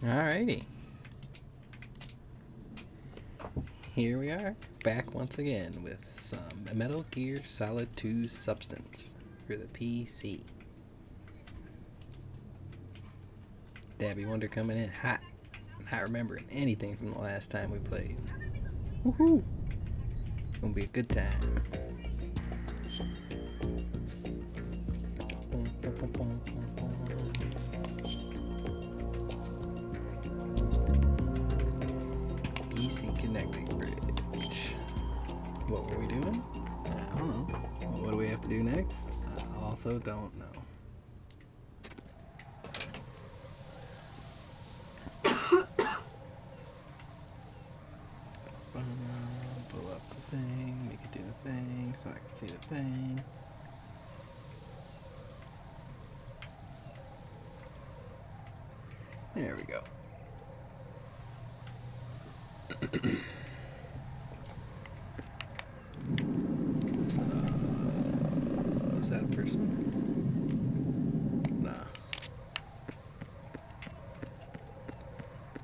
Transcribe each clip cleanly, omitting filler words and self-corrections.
Alrighty. Here we are, back once again with some Metal Gear Solid 2 Substance for the PC. Dabby Wonder coming in hot, not remembering anything from the last time we played. Woohoo! Gonna be a good time. PC connecting bridge. What were we doing? I don't know. What do we have to do next? I also don't know. Pull up the thing, make it do the thing so I can see the thing. There we go. So, is that a person? Nah.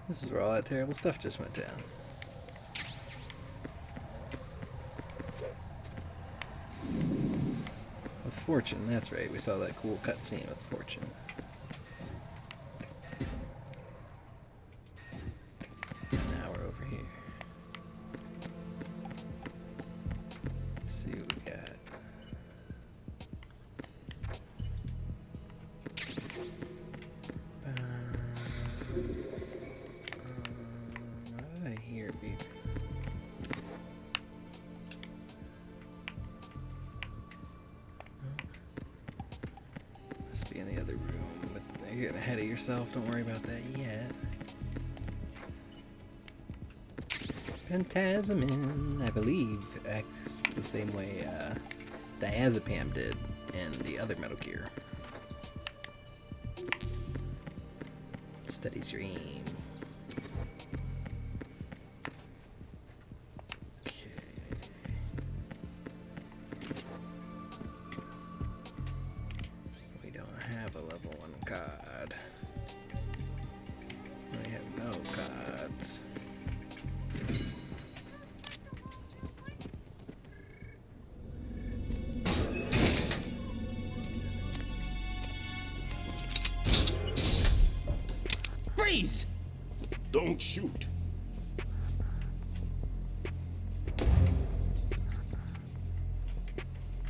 This is where all that terrible stuff just went down. With Fortune, that's right. We saw that cool cutscene with Fortune. And now we're over here. Let's see what we got. What did I hear, beep? Must be in the other room, but you're getting ahead of yourself. Don't worry about that yet. Pentazamin, I believe, acts the same way diazepam did in the other Metal Gear. It steadies your aim. Okay. We don't have a level 1 card. We have no cards. Freeze! Don't shoot.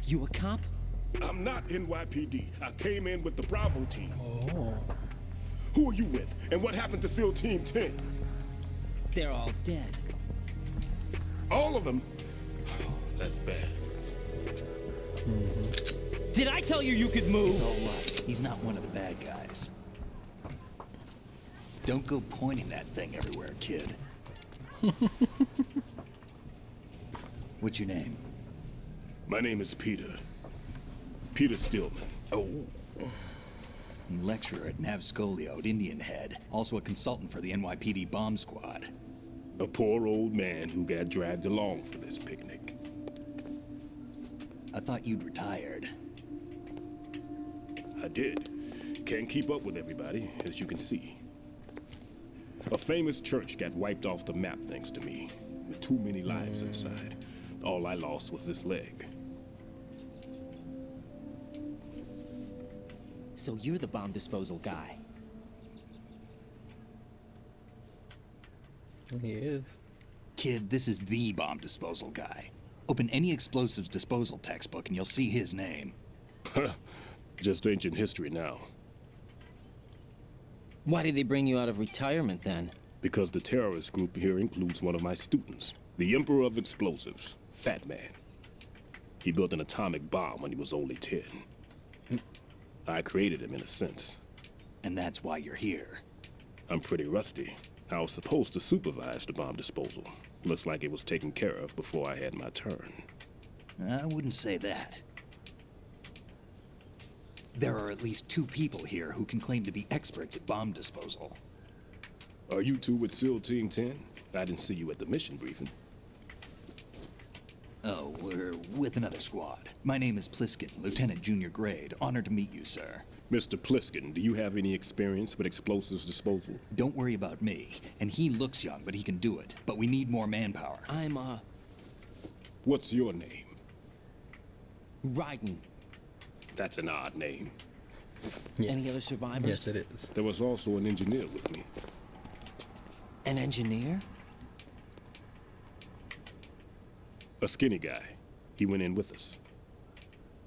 You a cop? I'm not NYPD. I came in with the Bravo team. Oh. Who are you with? And what happened to SEAL Team 10? They're all dead. All of them? That's bad. Did I tell you could move? It's all right. He's not one of the bad guys. Don't go pointing that thing everywhere, kid. What's your name? My name is Peter. Peter Stillman. Oh. Lecturer at Navscolio at Indian Head. Also a consultant for the NYPD bomb squad. A poor old man who got dragged along for this picnic. I thought you'd retired. I did. Can't keep up with everybody, as you can see. A famous church got wiped off the map thanks to me, with too many lives inside. All I lost was this leg. So you're the bomb disposal guy. He is. Kid, this is the bomb disposal guy. Open any explosives disposal textbook and you'll see his name. Just ancient history now. Why did they bring you out of retirement then? Because the terrorist group here includes one of my students, the Emperor of Explosives, Fat Man. He built an atomic bomb when he was only 10. I created him in a sense. And that's why you're here. I'm pretty rusty. I was supposed to supervise the bomb disposal. Looks like it was taken care of before I had my turn. I wouldn't say that. There are at least 2 people here who can claim to be experts at bomb disposal. Are you two with SEAL Team 10? I didn't see you at the mission briefing. Oh, we're with another squad. My name is Pliskin, Lieutenant Junior Grade. Honored to meet you, sir. Mr. Pliskin, do you have any experience with explosives disposal? Don't worry about me. And he looks young, but he can do it. But we need more manpower. I'm, What's your name? Raiden. That's an odd name. Yes. Any other survivors? Yes, it is. There was also an engineer with me. An engineer? A skinny guy. He went in with us.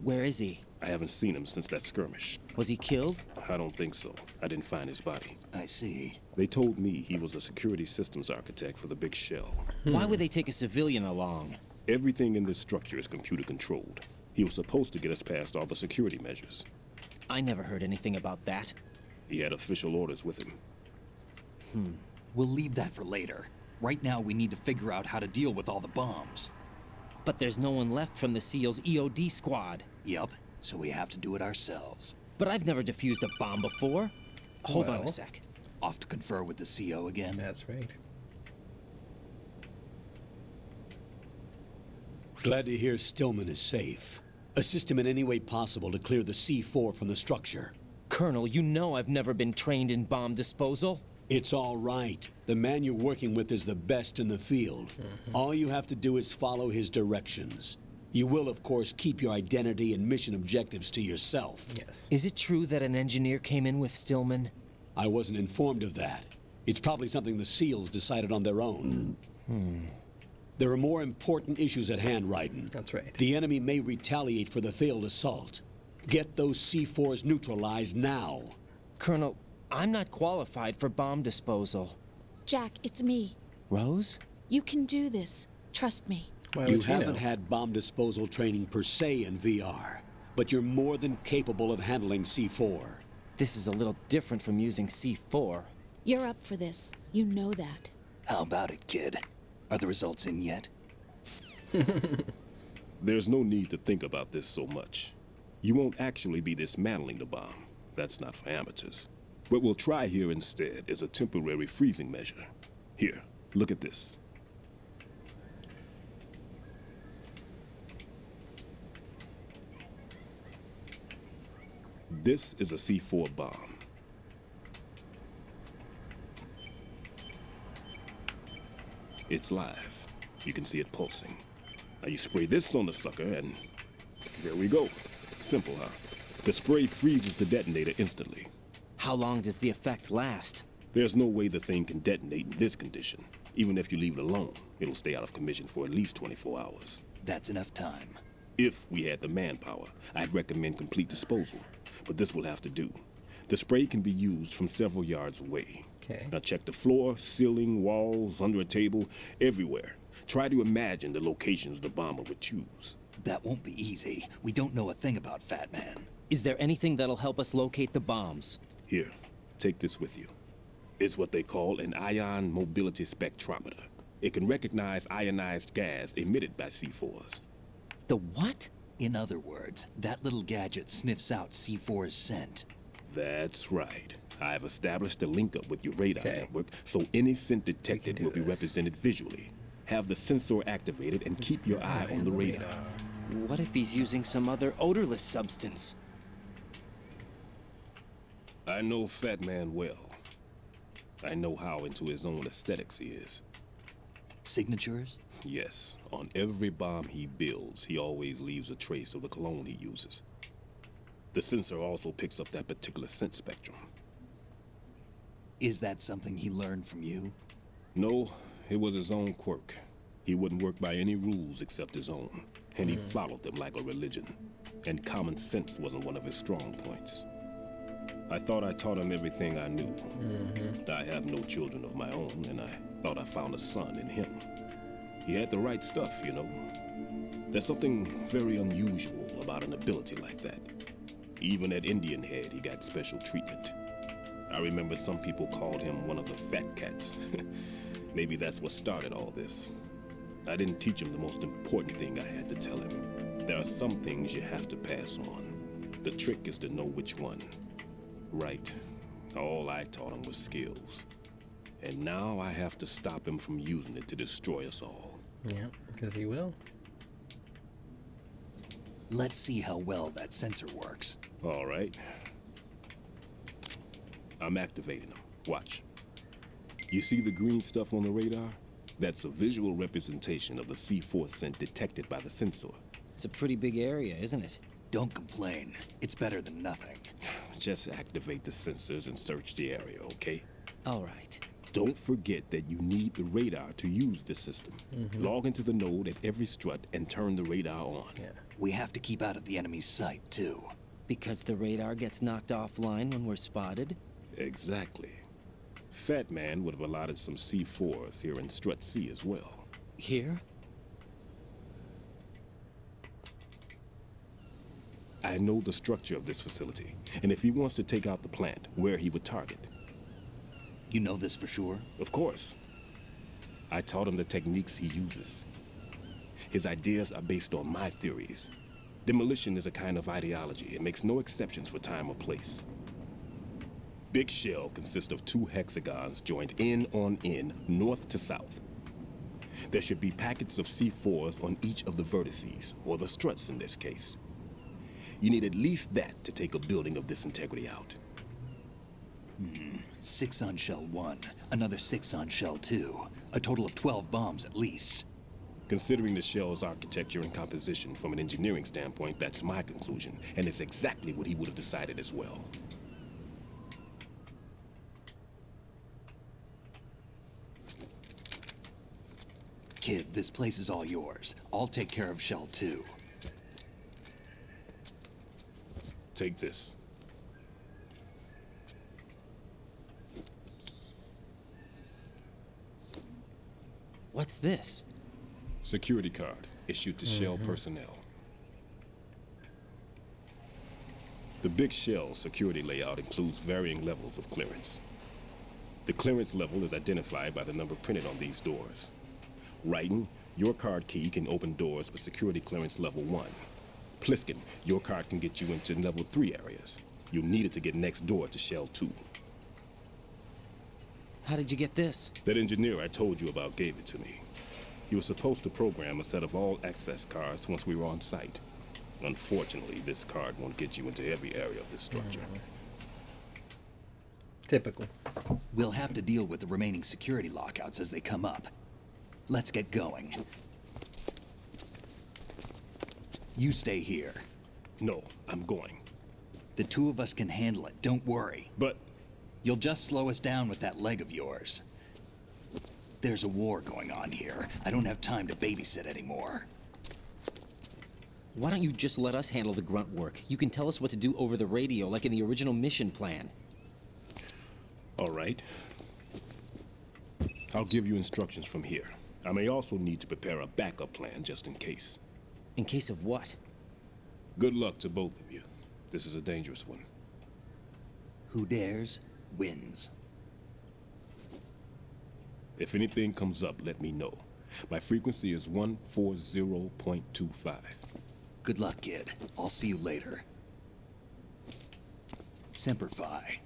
Where is he? I haven't seen him since that skirmish. Was he killed? I don't think so. I didn't find his body. I see. They told me he was a security systems architect for the big shell. Why would they take a civilian along? Everything in this structure is computer controlled. He was supposed to get us past all the security measures. I never heard anything about that. He had official orders with him. We'll leave that for later. Right now, we need to figure out how to deal with all the bombs. But there's no one left from the SEAL's EOD squad. Yup, so we have to do it ourselves. But I've never defused a bomb before. Hold on a Well. sec. Off to confer with the CO again. That's right. Glad to hear Stillman is safe. Assist him in any way possible to clear the C4 from the structure. Colonel, you know I've never been trained in bomb disposal. It's all right. The man you're working with is the best in the field. All you have to do is follow his directions. You will, of course, keep your identity and mission objectives to yourself. Yes. Is it true that an engineer came in with Stillman? I wasn't informed of that. It's probably something the SEALs decided on their own. There are more important issues at hand, Raiden. That's right. The enemy may retaliate for the failed assault. Get those C4s neutralized now. Colonel, I'm not qualified for bomb disposal. Jack, it's me. Rose? You can do this. Trust me. Why You would haven't know? had bomb disposal training per se in VR, but you're more than capable of handling C4. This is a little different from using C4. You're up for this. You know that. How about it, kid? Are the results in yet? There's no need to think about this so much. You won't actually be dismantling the bomb. That's not for amateurs. What we'll try here instead is a temporary freezing measure. Here, look at this. This is a C4 bomb. It's live. You can see it pulsing. Now you spray this on the sucker and there we go. Simple, huh? The spray freezes the detonator instantly. How long does the effect last? There's no way the thing can detonate in this condition. Even if you leave it alone, it'll stay out of commission for at least 24 hours. That's enough time. If we had the manpower, I'd recommend complete disposal. But this will have to do. The spray can be used from several yards away. Okay. Now check the floor, ceiling, walls, under a table, everywhere. Try to imagine the locations the bomber would choose. That won't be easy. We don't know a thing about Fat Man. Is there anything that'll help us locate the bombs? Here, take this with you. It's what they call an ion mobility spectrometer. It can recognize ionized gas emitted by C4s. The what? In other words, that little gadget sniffs out C4's scent. That's right. I've established a link up with your radar Okay. network, so any scent detected do will be this. represented visually. Have the sensor activated and keep your eye on the radar. What if he's using some other odorless substance? I know Fat Man well. I know how into his own aesthetics he is. Signatures? Yes, on every bomb he builds, he always leaves a trace of the cologne he uses. The sensor also picks up that particular scent spectrum. Is that something he learned from you? No, it was his own quirk. He wouldn't work by any rules except his own, and he followed them like a religion. And common sense wasn't one of his strong points. I thought I taught him everything I knew. I have no children of my own, and I thought I found a son in him. He had the right stuff, you know. There's something very unusual about an ability like that. Even at Indian Head, he got special treatment. I remember some people called him one of the fat cats. Maybe that's what started all this. I didn't teach him the most important thing I had to tell him. There are some things you have to pass on. The trick is to know which one. Right. All I taught him was skills. And now I have to stop him from using it to destroy us all. Yeah, because he will. Let's see how well that sensor works. All right. I'm activating them. Watch. You see the green stuff on the radar? That's a visual representation of the C4 scent detected by the sensor. It's a pretty big area, isn't it? Don't complain. It's better than nothing. Just activate the sensors and search the area, okay? All right. Don't forget that you need the radar to use this system. Log into the node at every strut and turn the radar on. Yeah. We have to keep out of the enemy's sight, too. Because the radar gets knocked offline when we're spotted? Exactly. Fat Man would have allotted some C4s here in Strut C as well. Here? I know the structure of this facility, and if he wants to take out the plant, where he would target. You know this for sure? Of course. I taught him the techniques he uses. His ideas are based on my theories. Demolition is a kind of ideology. It makes no exceptions for time or place. Big Shell consists of 2 hexagons joined end on end, north to south. There should be packets of C4s on each of the vertices, or the struts in this case. You need at least that to take a building of this integrity out. 6 on shell 1, another 6 on shell 2. A total of 12 bombs at least. Considering the shell's architecture and composition from an engineering standpoint, that's my conclusion, and it's exactly what he would have decided as well. Kid, this place is all yours. I'll take care of shell 2. Take this. What's this? Security card issued to Shell personnel. The Big Shell security layout includes varying levels of clearance. The clearance level is identified by the number printed on these doors. Raiden, your card key can open doors with security clearance level 1. Pliskin, your card can get you into level 3 areas. You'll need it to get next door to Shell 2. How did you get this? That engineer I told you about gave it to me. He was supposed to program a set of all access cards once we were on site. Unfortunately, this card won't get you into every area of this structure. Typical. We'll have to deal with the remaining security lockouts as they come up. Let's get going. You stay here. No, I'm going. The 2 of us can handle it, don't worry. But You'll just slow us down with that leg of yours. There's a war going on here. I don't have time to babysit anymore. Why don't you just let us handle the grunt work? You can tell us what to do over the radio, like in the original mission plan. all right. I'll give you instructions from here. I may also need to prepare a backup plan just in case. In case of what? Good luck to both of you. This is a dangerous one. Who dares, wins. If anything comes up, let me know. My frequency is 140.25. Good luck, kid. I'll see you later. Semper Fi.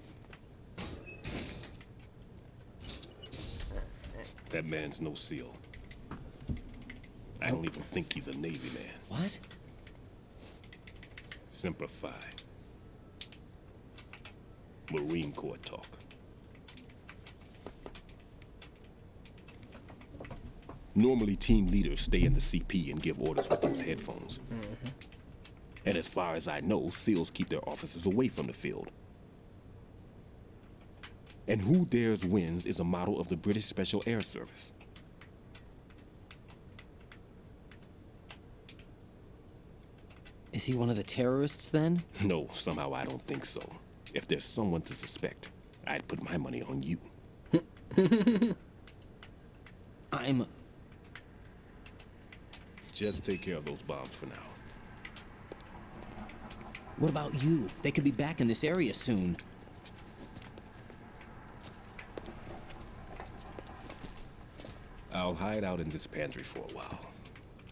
That man's no SEAL. I don't even think he's a Navy man. What? Semper Fi. Marine Corps talk. Normally, team leaders stay in the CP and give orders with those headphones. And as far as I know, SEALs keep their officers away from the field. And Who Dares Wins is a model of the British Special Air Service. Is he one of the terrorists then? No, somehow I don't think so. If there's someone to suspect, I'd put my money on you. I'm... Just take care of those bombs for now. What about you? They could be back in this area soon. I'll hide out in this pantry for a while.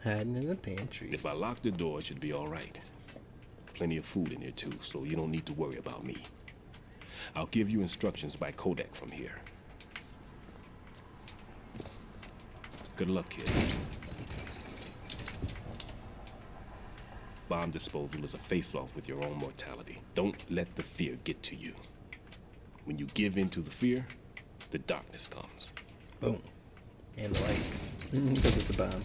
Hiding in the pantry. If I lock the door, it should be all right. Plenty of food in here too, so you don't need to worry about me. I'll give you instructions by codec from here. Good luck, kid. Bomb disposal is a face-off with your own mortality. Don't let the fear get to you. When you give in to the fear, the darkness comes. Boom. And the light. Because it's a bomb.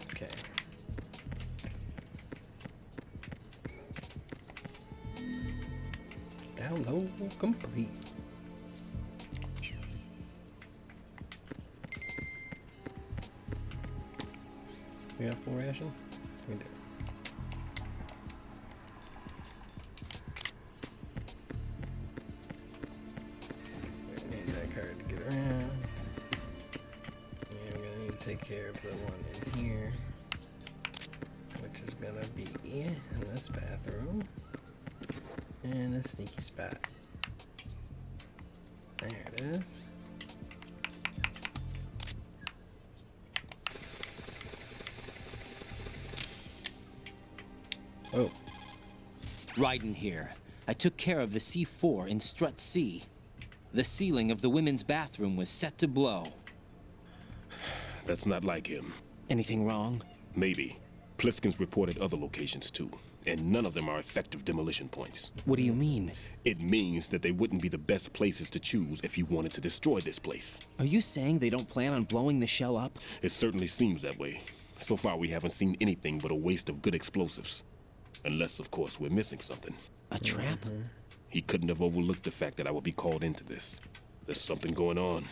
Okay. Download complete. We have full ration? We do. We need that card to get around. And we're gonna need to take care of the one in here, which is gonna be in this bathroom. And a sneaky spot. There it is. Oh. Raiden here. I took care of the C4 in Strut C. The ceiling of the women's bathroom was set to blow. That's not like him. Anything wrong? Maybe. Pliskin's reported other locations too, and none of them are effective demolition points. What do you mean? It means that they wouldn't be the best places to choose if you wanted to destroy this place. Are you saying they don't plan on blowing the shell up? It certainly seems that way. So far, we haven't seen anything but a waste of good explosives. Unless, of course, we're missing something. A trap? He couldn't have overlooked the fact that I would be called into this. There's something going on.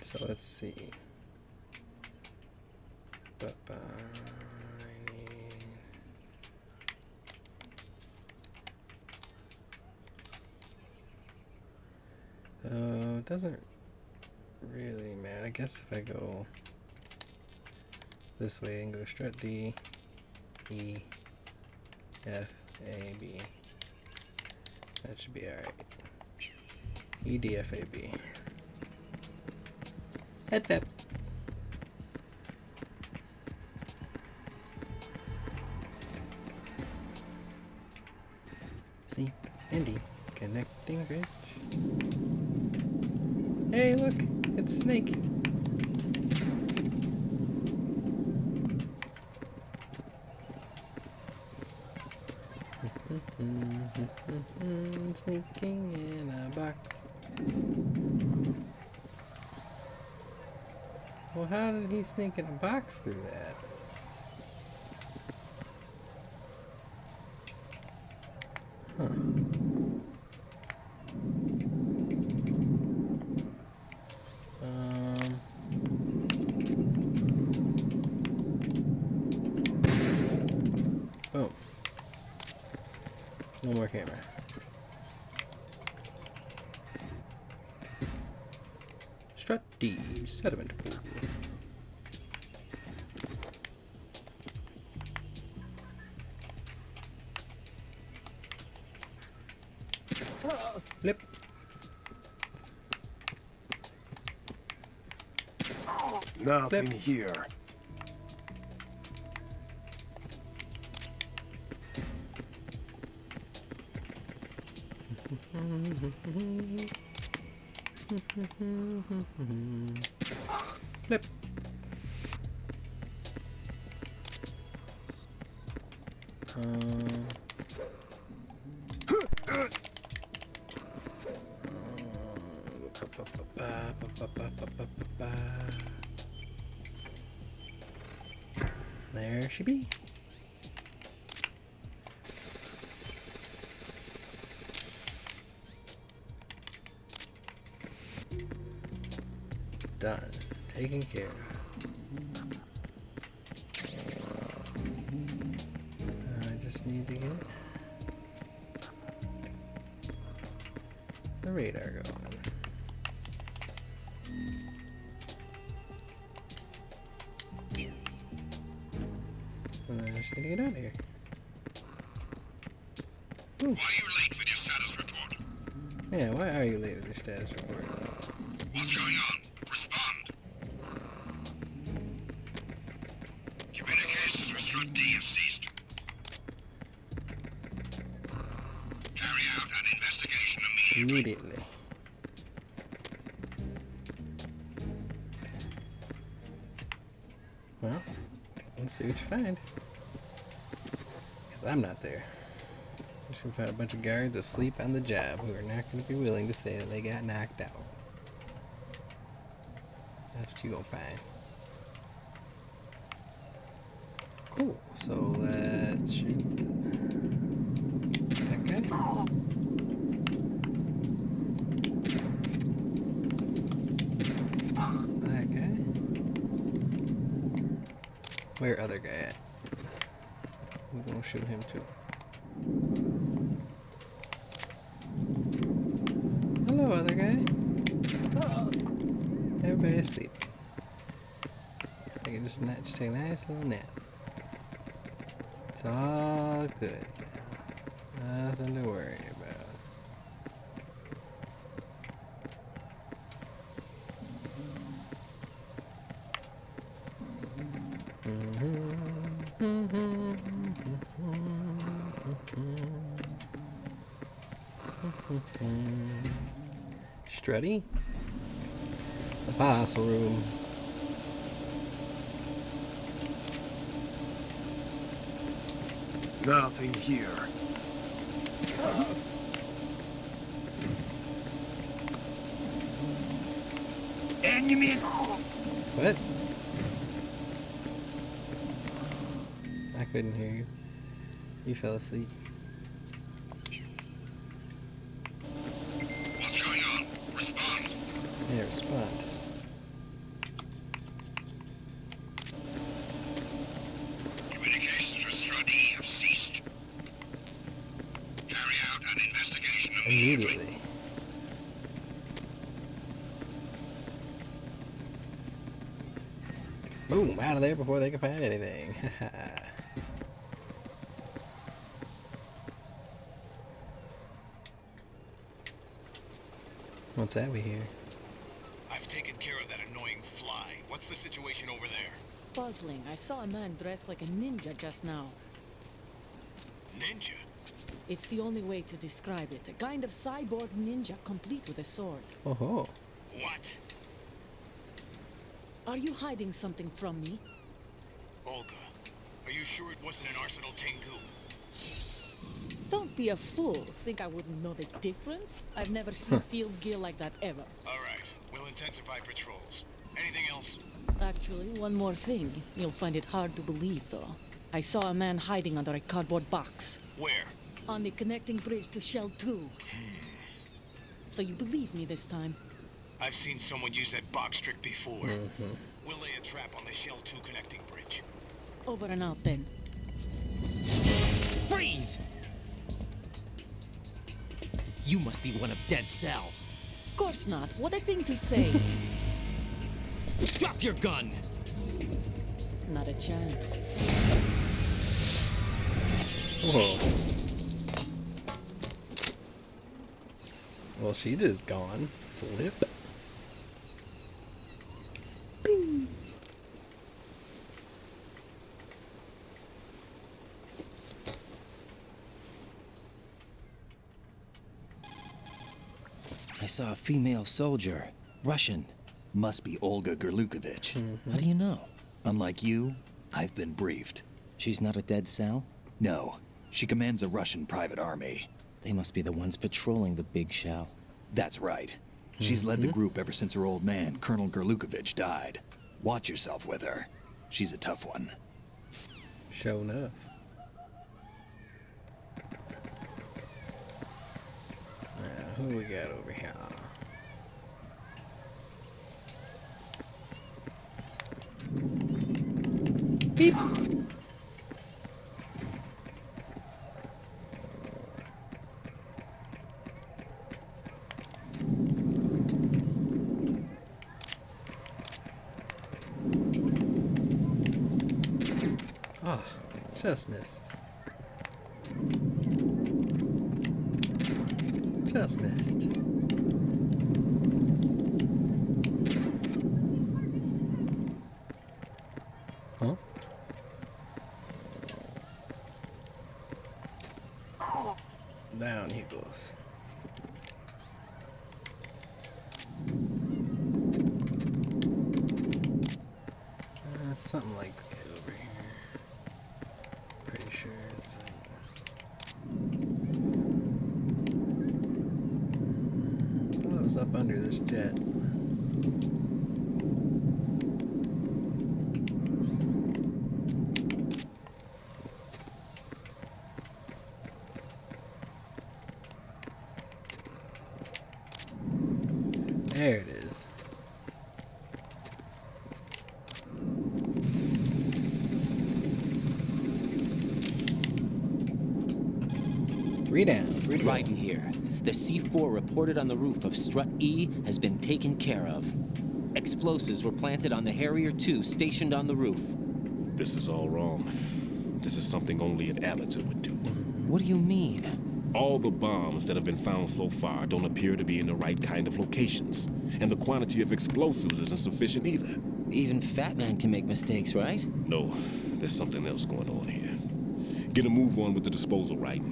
So let's see. I need... it doesn't really matter. I guess if I go this way and go strut D, E, F, A, B, that should be alright. E, D, F, A, B. Head tap. C and D. Connecting bridge. Hey, look! It's Snake. Sneaking in a box. Well, how did he sneak in a box through that? Huh. Oh. No more camera. Strut D, sediment pool. Flip. Nothing Flip. here. Flip. There she be. Done. Taken care of. I just need to get the radar going. And I just need to get out of here. Ooh. Why are you late with your status report? Yeah, why are you late with your status report? What's going on? Respond. Strut D have ceased. Carry out an investigation immediately. Immediately. Well, let's see what you find. Because I'm not there. You should find a bunch of guards asleep on the job who are not going to be willing to say that they got knocked out. That's what you're going to find. Cool. So let's shoot that guy. That guy. Where other guy at? We're going to shoot him too. Hello, other guy. Everybody's asleep. I can just take a nice little nap. It's all good now. Nothing to worry about. Strutty? The parcel room. Nothing here. Enemy. What? I couldn't hear you. You fell asleep. What's going on? Respond. Yeah, respond. Communications with Strut E have ceased. Carry out an investigation Immediately. Boom, out of there before they can find anything. What's that we hear? I've taken care of that annoying fly. What's the situation over there? Puzzling. I saw a man dressed like a ninja just now. Ninja? It's the only way to describe it. A kind of cyborg ninja complete with a sword. Oh ho. What? Are you hiding something from me? Olga, are you sure it wasn't an Arsenal Tengu? Don't be a fool. Think I wouldn't know the difference? I've never seen field gear like that ever. All right, we'll intensify patrols. Anything else? Actually, one more thing. You'll find it hard to believe, though. I saw a man hiding under a cardboard box. Where? On the connecting bridge to Shell 2. So you believe me this time? I've seen someone use that box trick before. We'll lay a trap on the Shell 2 connecting bridge. Over and out, then. Freeze! You must be one of Dead Cell. Of course not. What a thing to say. Drop your gun! Not a chance. Whoa. Well, she just gone. Flip. Bing. I saw a female soldier. Russian. Must be Olga Gerlukovich. How do you know? Unlike you, I've been briefed. She's not a Dead Cell? No, she commands a Russian private army. They must be the ones patrolling the big shell. That's right. She's led the group ever since her old man, Colonel Gerlukovich, died. Watch yourself with her. She's a tough one. Sure enough. Now, who we got over here? Beep. Ah, just missed. Just missed. Huh? Down he goes. It's something like over here. Pretty sure it's like... I thought it was up under this jet. There it is. Three down. Three to Right go. in here. The C4 reported on the roof of Strut E has been taken care of. Explosives were planted on the Harrier 2 stationed on the roof. This is all wrong. This is something only an amateur would do. What do you mean? All the bombs that have been found so far don't appear to be in the right kind of locations. And the quantity of explosives isn't sufficient either. Even Fat Man can make mistakes, right? No, there's something else going on here. Get a move on with the disposal, right?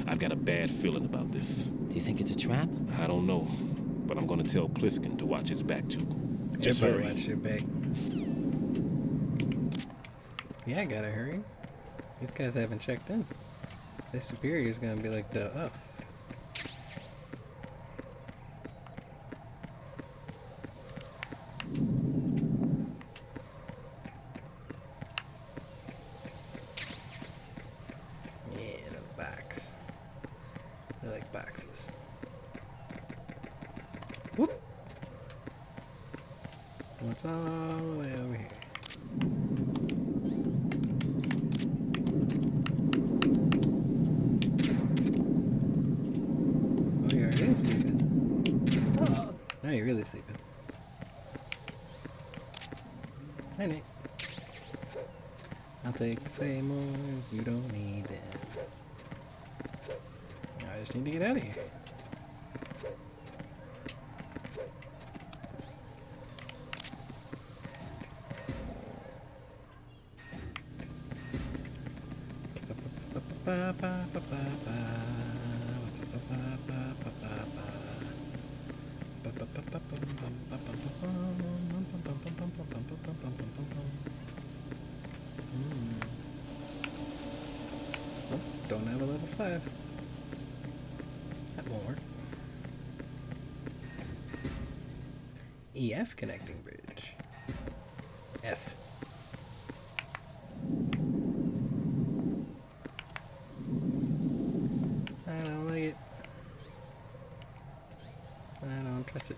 I've got a bad feeling about this. Do you think it's a trap? I don't know, but I'm gonna tell Pliskin to watch his back too. Just Everybody hurry. watch your back. Yeah, I gotta hurry. These guys haven't checked in. The superior's gonna be like, duh, uff. Yeah, the box. They like boxes. Whoop! What's all the way over here? Oh, you're really sleeping. Oh, now you're really sleeping. Hi, Nick. I'll take the claymores, you don't need them. I just need to get out of here. Nope, don't have a level 5. That won't work. EF connecting bridge. F. I don't like it. I don't trust it.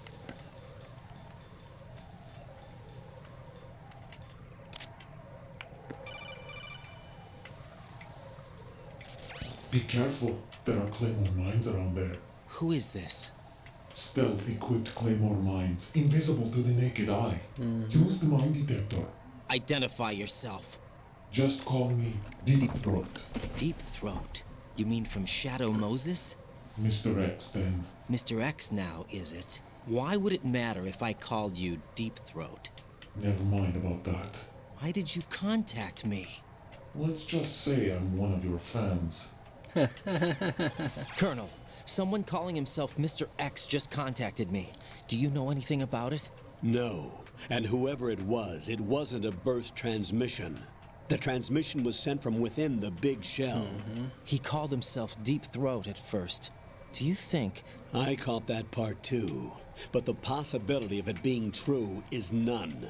Be careful. There are claymore mines around there. Who is this? Stealth-equipped claymore mines, invisible to the naked eye. Use the mine detector. Identify yourself. Just call me Deep Throat. Deep Throat. You mean from Shadow Moses? Mr. X, then. Mr. X now, is it? Why would it matter if I called you Deep Throat? Never mind about that. Why did you contact me? Let's just say I'm one of your fans. Colonel, someone calling himself Mr. X just contacted me. Do you know anything about it? No. And whoever it wasn't a burst transmission. The transmission was sent from within the big shell. He called himself Deep Throat at first. Do you think... I caught that part too. But the possibility of it being true is none.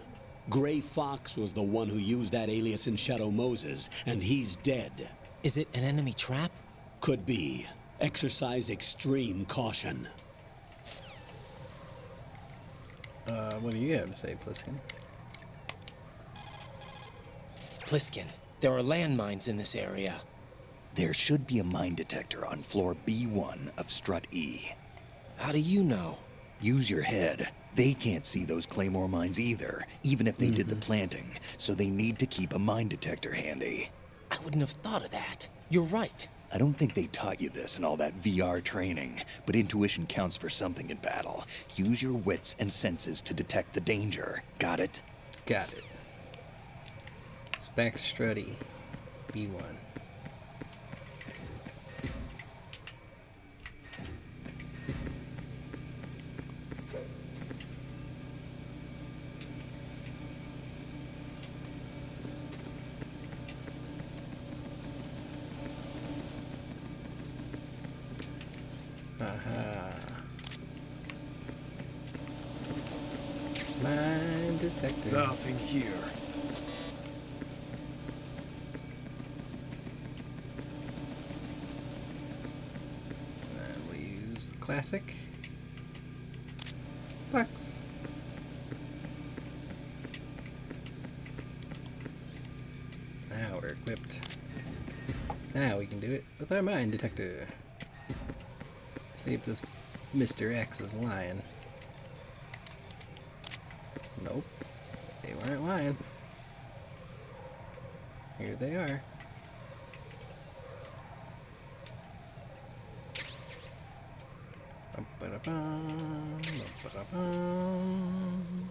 Gray Fox was the one who used that alias in Shadow Moses, and he's dead. Is it an enemy trap? Could be. Exercise extreme caution. What do you have to say, Pliskin? Pliskin, there are landmines in this area. There should be a mine detector on floor B1 of Strut E. How do you know? Use your head. They can't see those claymore mines either, even if they did the planting, so they need to keep a mine detector handy. I wouldn't have thought of that. You're right. I don't think they taught you this in all that VR training, but intuition counts for something in battle. Use your wits and senses to detect the danger. Got it? Got it. It's back to Strutty. B1. Aha. Mine detector. Nothing here. And we'll use the classic box. Now we're equipped. Now we can do it with our mine detector. See if this Mr. X is lying. Nope. They weren't lying. Here they are. Bum-ba-da-bum, bum-ba-da-bum.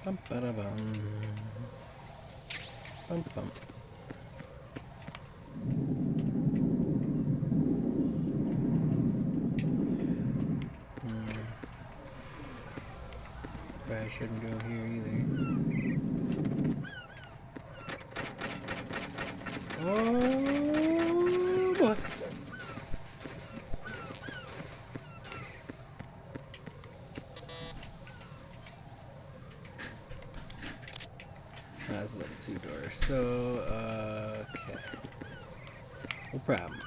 Bum-ba-da-bum. Bum-bum. Probably shouldn't go here either. Oh boy. That's a little two doors. So, okay. No problem.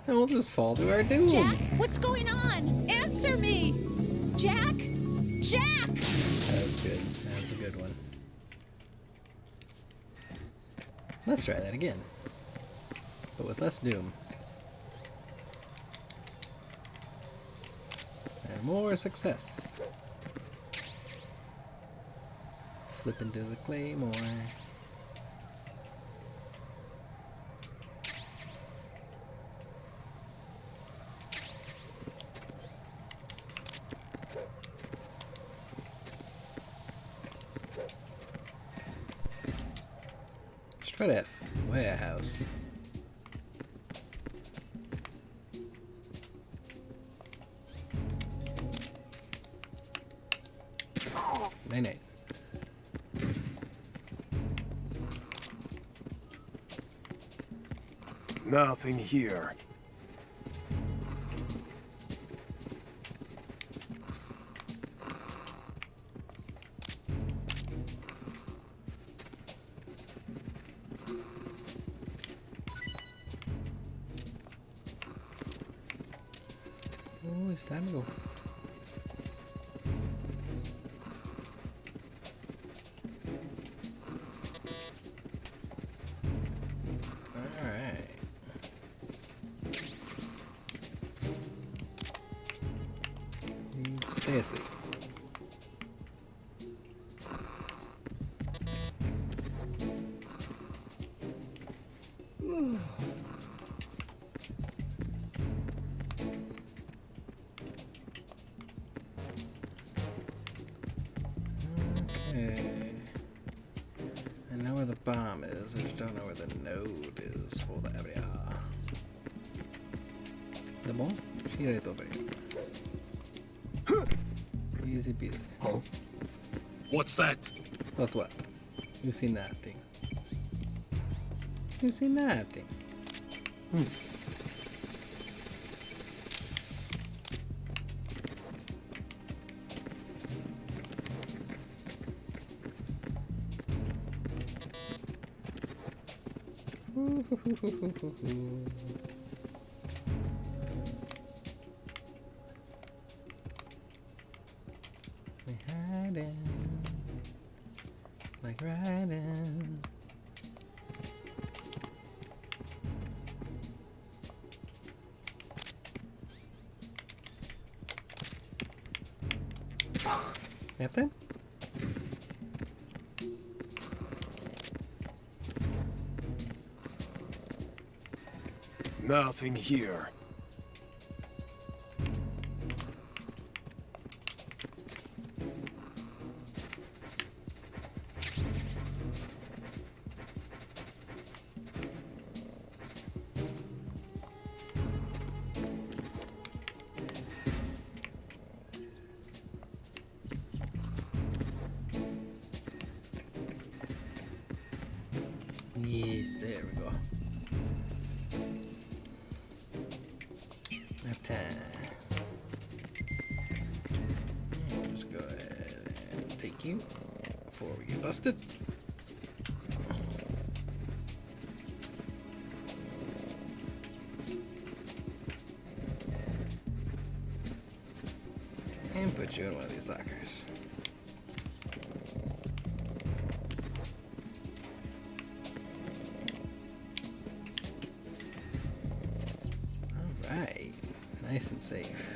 We'll just fall to our doom. Jack, what's going on? Answer me! Jack! Jack! That was good. That was a good one. Let's try that again. But with less doom. And more success. Flip into the claymore. Strut F, warehouse. Night. Nothing here. Oh, it's time to go. Alright. Stay asleep. Okay. I know where the bomb is, I just don't know where the node is for the area. The bomb? She right over here. Easy peasy. Huh? What's that? That's what? You seen that thing? You seen that thing? We hiding like riding. Nap time? Nothing here. Yes, there we go. Thank you. Before we get busted. And put you in one of these lockers. Alright. Nice and safe.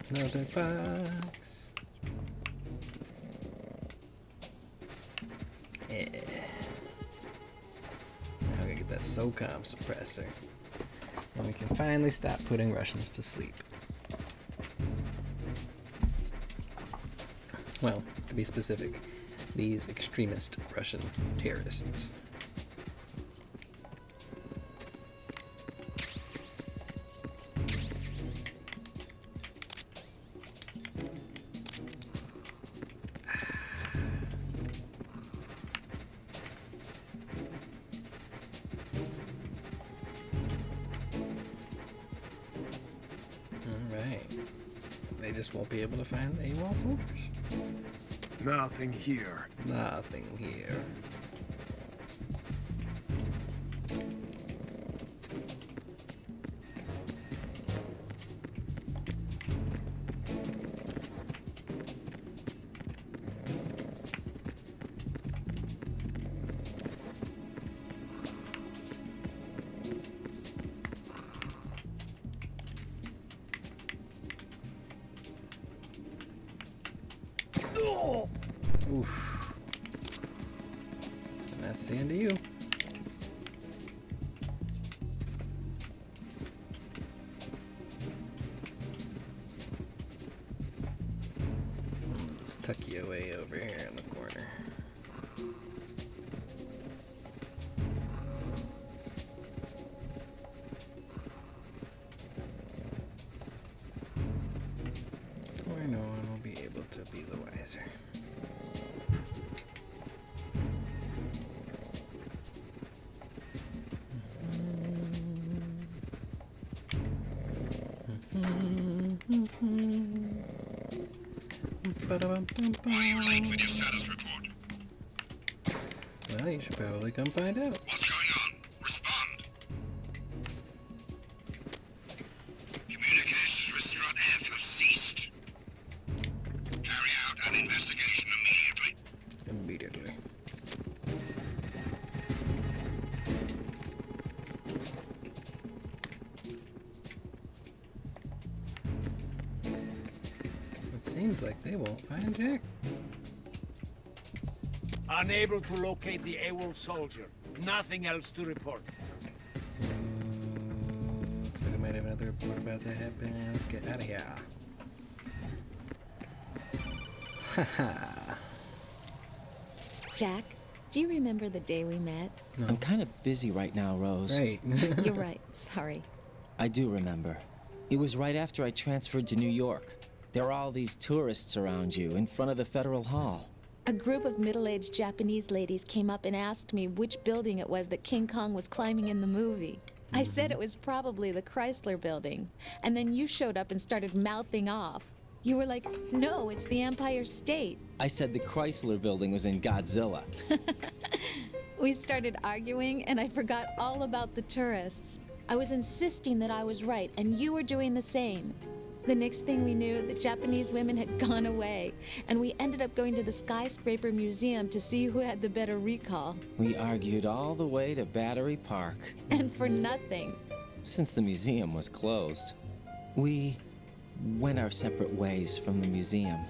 Another box. Yeah. Now we gotta get that SOCOM suppressor. And we can finally stop putting Russians to sleep. Well, to be specific, these extremist Russian terrorists. Alright. They just won't be able to find the AWOL soldiers. Nothing here. Nothing here. Oof. And that's the end of you. Just tuck you away over here in the corner. Where no one will be able to be the wiser. Why are you late with your status report? Well, you should probably come find out. What's going on? Respond. Communications with Strut F have ceased. Carry out an investigation immediately. Immediately. It seems like they won't find Jack. Unable to locate the AWOL soldier. Nothing else to report. Looks like I might have another report about to happen. Let's get out of here. Haha. Jack, do you remember the day we met? No. I'm kind of busy right now, Rose. Right. You're right. Sorry. I do remember. It was right after I transferred to New York. There were all these tourists around you in front of the Federal Hall. A group of middle-aged Japanese ladies came up and asked me which building it was that King Kong was climbing in the movie. I said it was probably the Chrysler building. And then you showed up and started mouthing off. You were like, no, it's the Empire State. I said the Chrysler building was in Godzilla. We started arguing, and I forgot all about the tourists. I was insisting that I was right, and you were doing the same. The next thing we knew, the Japanese women had gone away, and we ended up going to the Skyscraper Museum to see who had the better recall. We argued all the way to Battery Park. And for nothing. Since the museum was closed, we went our separate ways from the museum.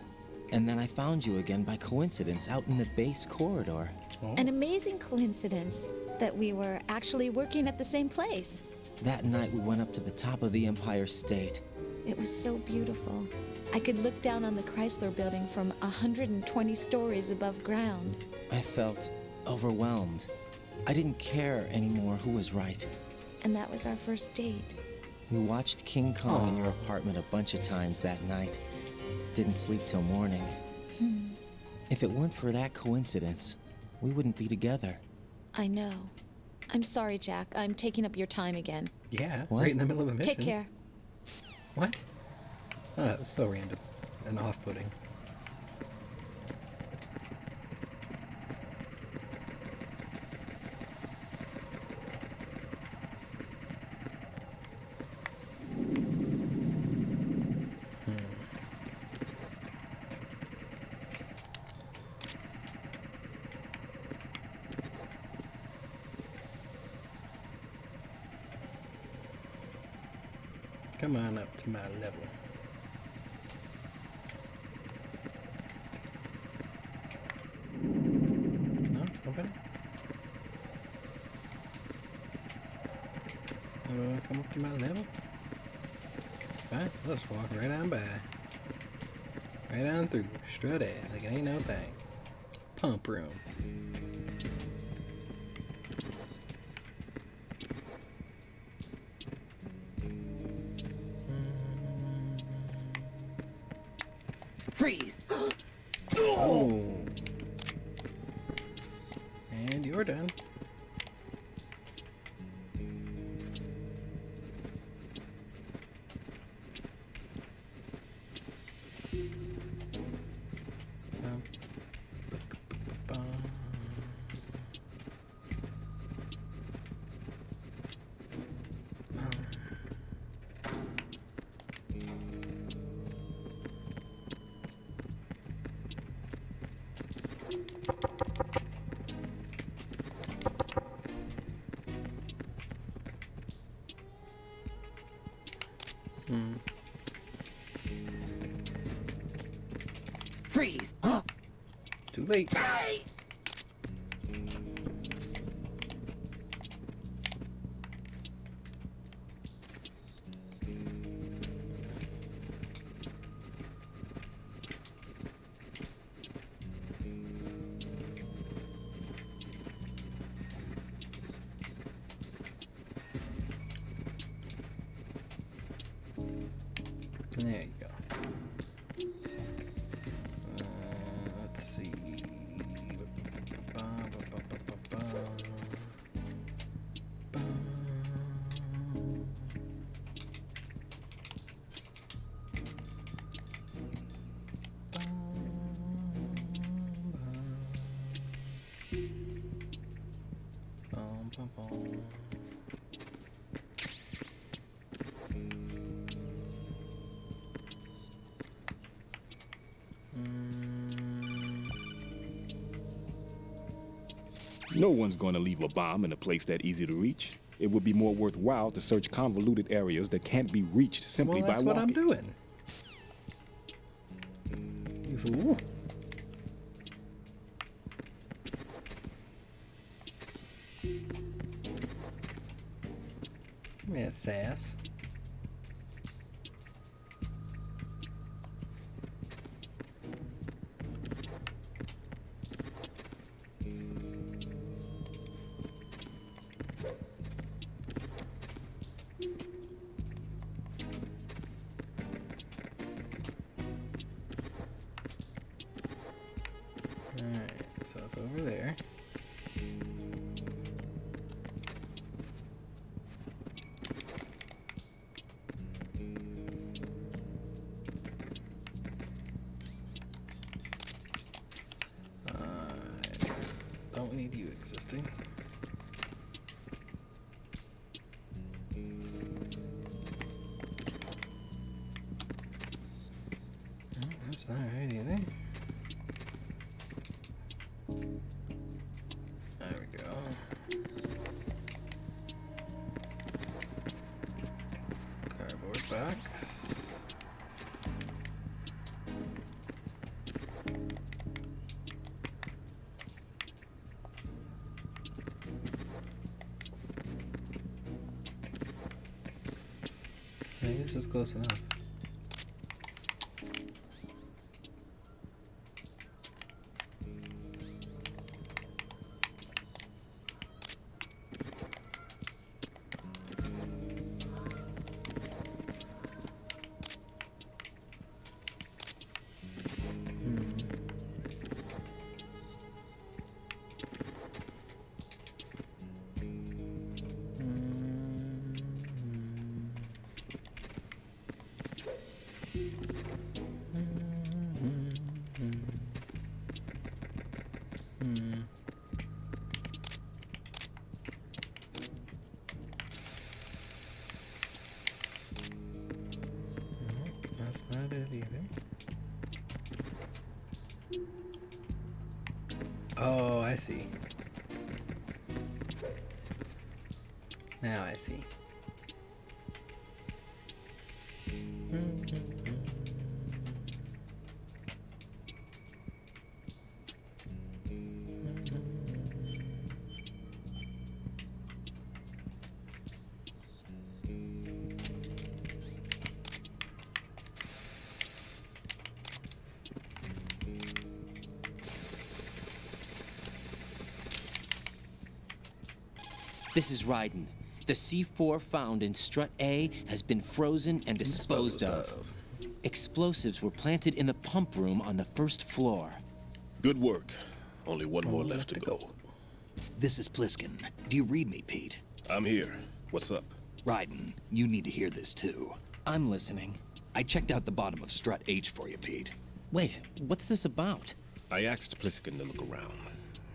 And then I found you again by coincidence out in the base corridor. An amazing coincidence that we were actually working at the same place. That night we went up to the top of the Empire State. It was so beautiful. I could look down on the Chrysler building from 120 stories above ground. I felt overwhelmed. I didn't care anymore who was right. And that was our first date. We watched King Kong in your apartment a bunch of times that night. Didn't sleep till morning. If it weren't for that coincidence, we wouldn't be together. I know. I'm sorry, Jack. I'm taking up your time again. Yeah, What? right in the middle of a mission. Take care. What? Oh, that was so random and off-putting. Come on up to my level. No? Nobody? Nobody wanna come up to my level? Fine, I'll just walk right on by. Right on through. Strut it like it ain't no thing. Pump room. Freeze! Oh. And you're done. Freeze! Too late. There you go. Let's see. No one's going to leave a bomb in a place that easy to reach. It would be more worthwhile to search convoluted areas that can't be reached simply Well, that's by what I'm walking. doing. You fool. Yeah, sass. Alright, so it's over there. Don't need you existing. Oh, that's not right either. There we go. Cardboard box. I think this is close enough. see. Now I see. This is Raiden. The C4 found in strut A has been frozen and disposed of. Explosives were planted in the pump room on the first floor. Good work. Only one more left to go. This is Pliskin. Do you read me, Pete? I'm here. What's up? Raiden, you need to hear this too. I'm listening. I checked out the bottom of strut H for you, Pete. Wait, what's this about? I asked Pliskin to look around.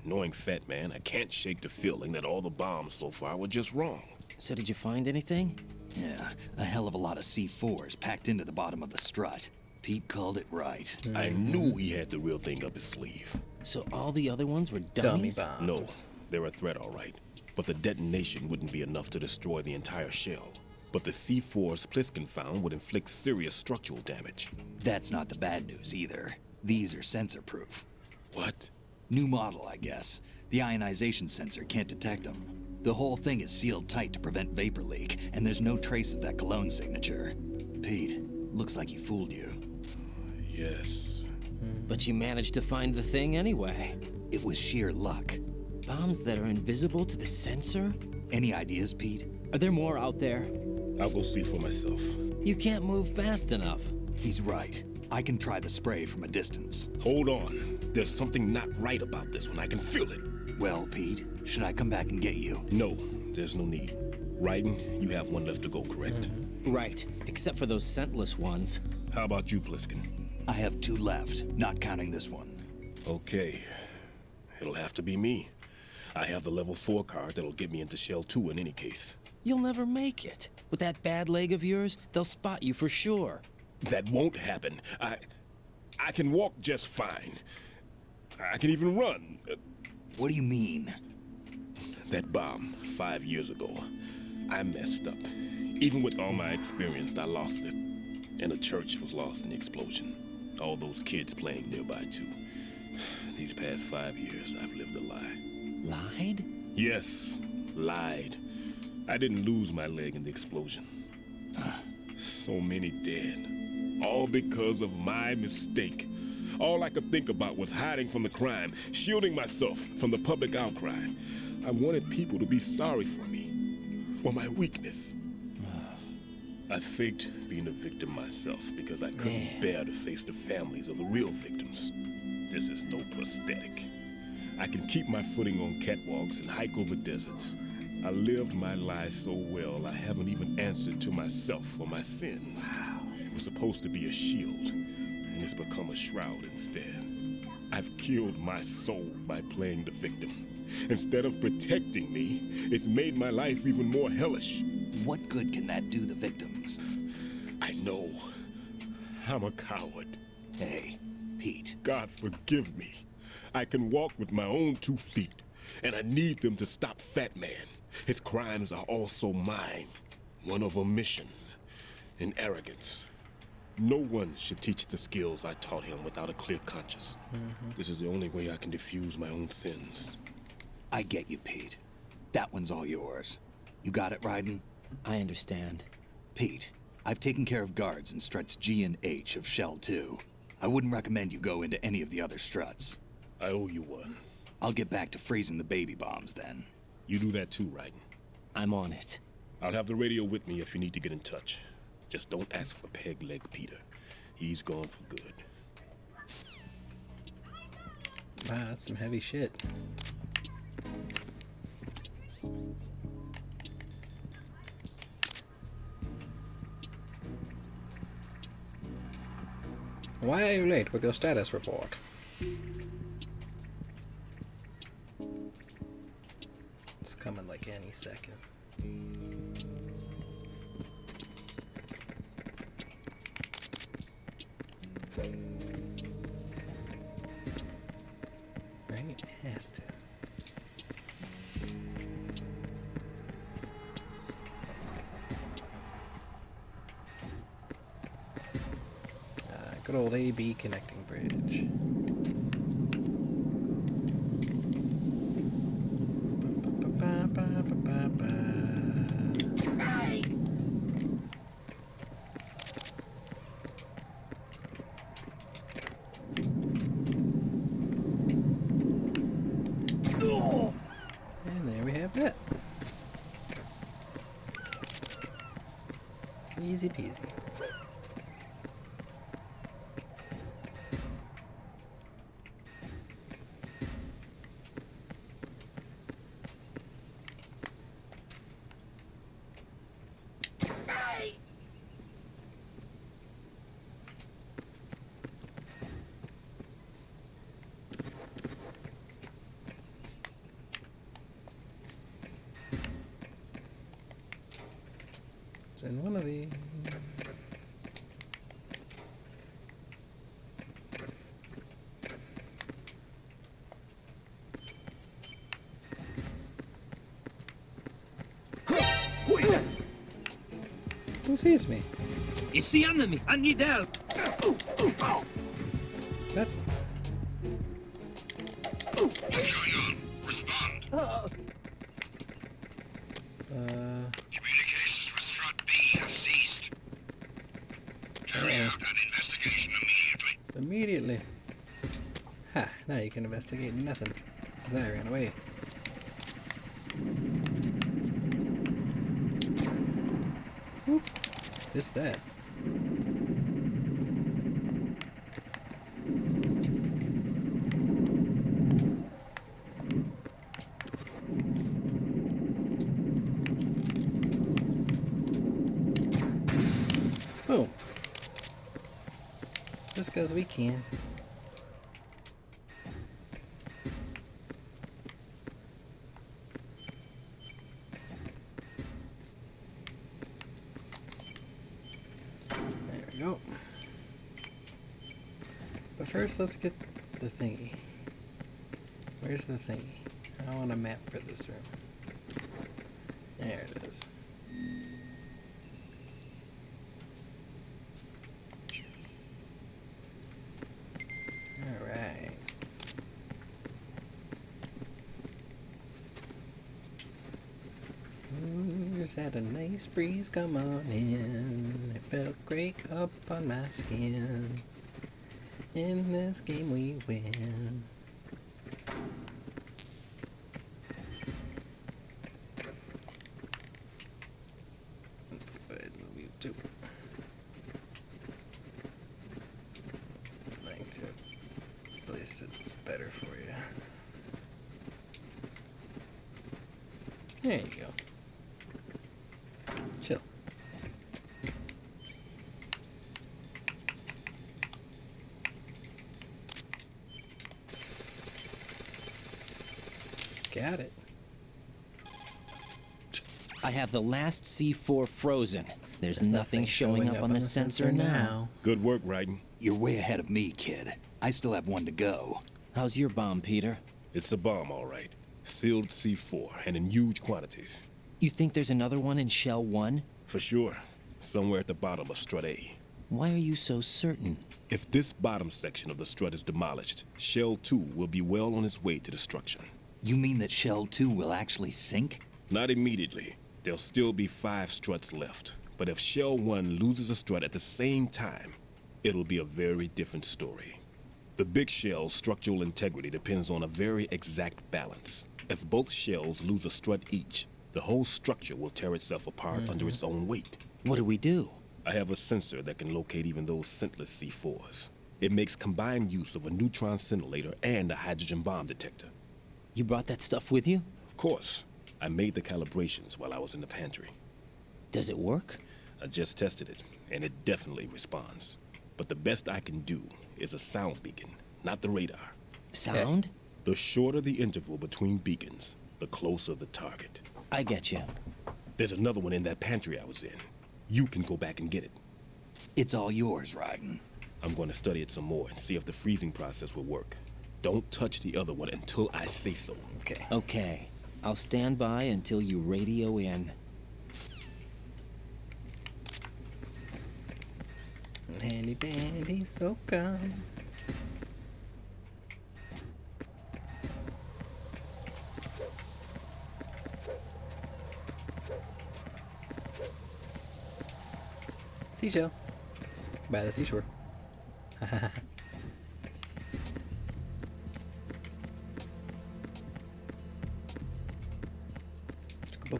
Knowing Fat Man, I can't shake the feeling that all the bombs so far were just wrong. So did you find anything? Yeah, a hell of a lot of C4s packed into the bottom of the strut. Pete called it right. I knew he had the real thing up his sleeve. So all the other ones were Dummy dummies? bombs. No, they're a threat, all right. But the detonation wouldn't be enough to destroy the entire shell. But the C4s Pliskin found would inflict serious structural damage. That's not the bad news either. These are sensor-proof. What? New model, I guess. The ionization sensor can't detect them. The whole thing is sealed tight to prevent vapor leak, and there's no trace of that cologne signature. Pete, looks like he fooled you. Yes. But you managed to find the thing anyway. It was sheer luck. Bombs that are invisible to the sensor? Any ideas, Pete? Are there more out there? I'll go see for myself. You can't move fast enough. He's right. I can try the spray from a distance. Hold on. There's something not right about this one. I can feel it. Well, Pete, should I come back and get you? No, there's no need. Raiden, you have one left to go, correct? Right, except for those scentless ones. How about you, Pliskin? I have 2 left, not counting this one. Okay. It'll have to be me. I have the level 4 card that'll get me into Shell 2 in any case. You'll never make it. With that bad leg of yours, they'll spot you for sure. That won't happen. I can walk just fine. I can even run. What do you mean? That bomb 5 years ago, I messed up. Even with all my experience, I lost it. And the church was lost in the explosion. All those kids playing nearby, too. These past 5 years, I've lived a lie. Lied? Yes, lied. I didn't lose my leg in the explosion. So many dead. All because of my mistake. All I could think about was hiding from the crime, shielding myself from the public outcry. I wanted people to be sorry for me, for my weakness. I faked being a victim myself because I couldn't bear to face the families of the real victims. This is no prosthetic. I can keep my footing on catwalks and hike over deserts. I lived my life so well, I haven't even answered to myself for my sins. Wow. It was supposed to be a shield, and it's become a shroud instead. I've killed my soul by playing the victim. Instead of protecting me, it's made my life even more hellish. What good can that do the victims? I know. I'm a coward. Hey, Pete. God forgive me. I can walk with my own 2 feet, and I need them to stop Fat Man. His crimes are also mine. One of omission and arrogance. No one should teach the skills I taught him without a clear conscience. This is the only way I can diffuse my own sins. I get you, Pete. That one's all yours. You got it, Raiden? I understand. Pete, I've taken care of guards in struts G and H of Shell 2. I wouldn't recommend you go into any of the other struts. I owe you one. I'll get back to freezing the baby bombs then. You do that too, Raiden. I'm on it. I'll have the radio with me if you need to get in touch. Just don't ask for Peg Leg Peter. He's gone for good. Wow, that's some heavy shit. Why are you late with your status report? It's coming like any second. Right? It has to. Good old AB connecting bridge. And there we have that. Easy peasy. It's in one of these. Who sees me? It's the enemy. I need help. What? What's going on? Respond. Communications with Strut B have ceased. Carry out an investigation immediately. Immediately. Ha, now you can investigate nothing. Because I ran away. Whoop. This, that. Boom. Just because we can. There we go. But first, let's get the thingy. Where's the thingy? I want a map for this room. There it is. Alright. Just had a nice breeze come on in. It felt great up on my skin. In this game we win. Let's go ahead and move to. I'd like to place it's better for you. There you go. Chill. Got it. I have the last C4 frozen. There's nothing showing up on the sensor now. Good work, Raiden. You're way ahead of me, kid. I still have one to go. How's your bomb, Peter? It's a bomb, all right. Sealed C4, and in huge quantities. You think there's another one in Shell 1? For sure. Somewhere at the bottom of Strut A. Why are you so certain? If this bottom section of the strut is demolished, Shell 2 will be well on its way to destruction. You mean that Shell 2 will actually sink? Not immediately. There'll still be 5 struts left. But if Shell 1 loses a strut at the same time, it'll be a very different story. The big shell's structural integrity depends on a very exact balance. If both shells lose a strut each, the whole structure will tear itself apart under its own weight. What do we do? I have a sensor that can locate even those scentless C4s. It makes combined use of a neutron scintillator and a hydrogen bomb detector. You brought that stuff with you? Of course. I made the calibrations while I was in the pantry. Does it work? I just tested it, and it definitely responds. But the best I can do is a sound beacon, not the radar. Sound? The shorter the interval between beacons, the closer the target. I get you. There's another one in that pantry I was in. You can go back and get it. It's all yours, Raiden. I'm going to study it some more and see if the freezing process will work. Don't touch the other one until I say so. Okay. Okay. I'll stand by until you radio in. Handy dandy, so come. Seashell. By the seashore.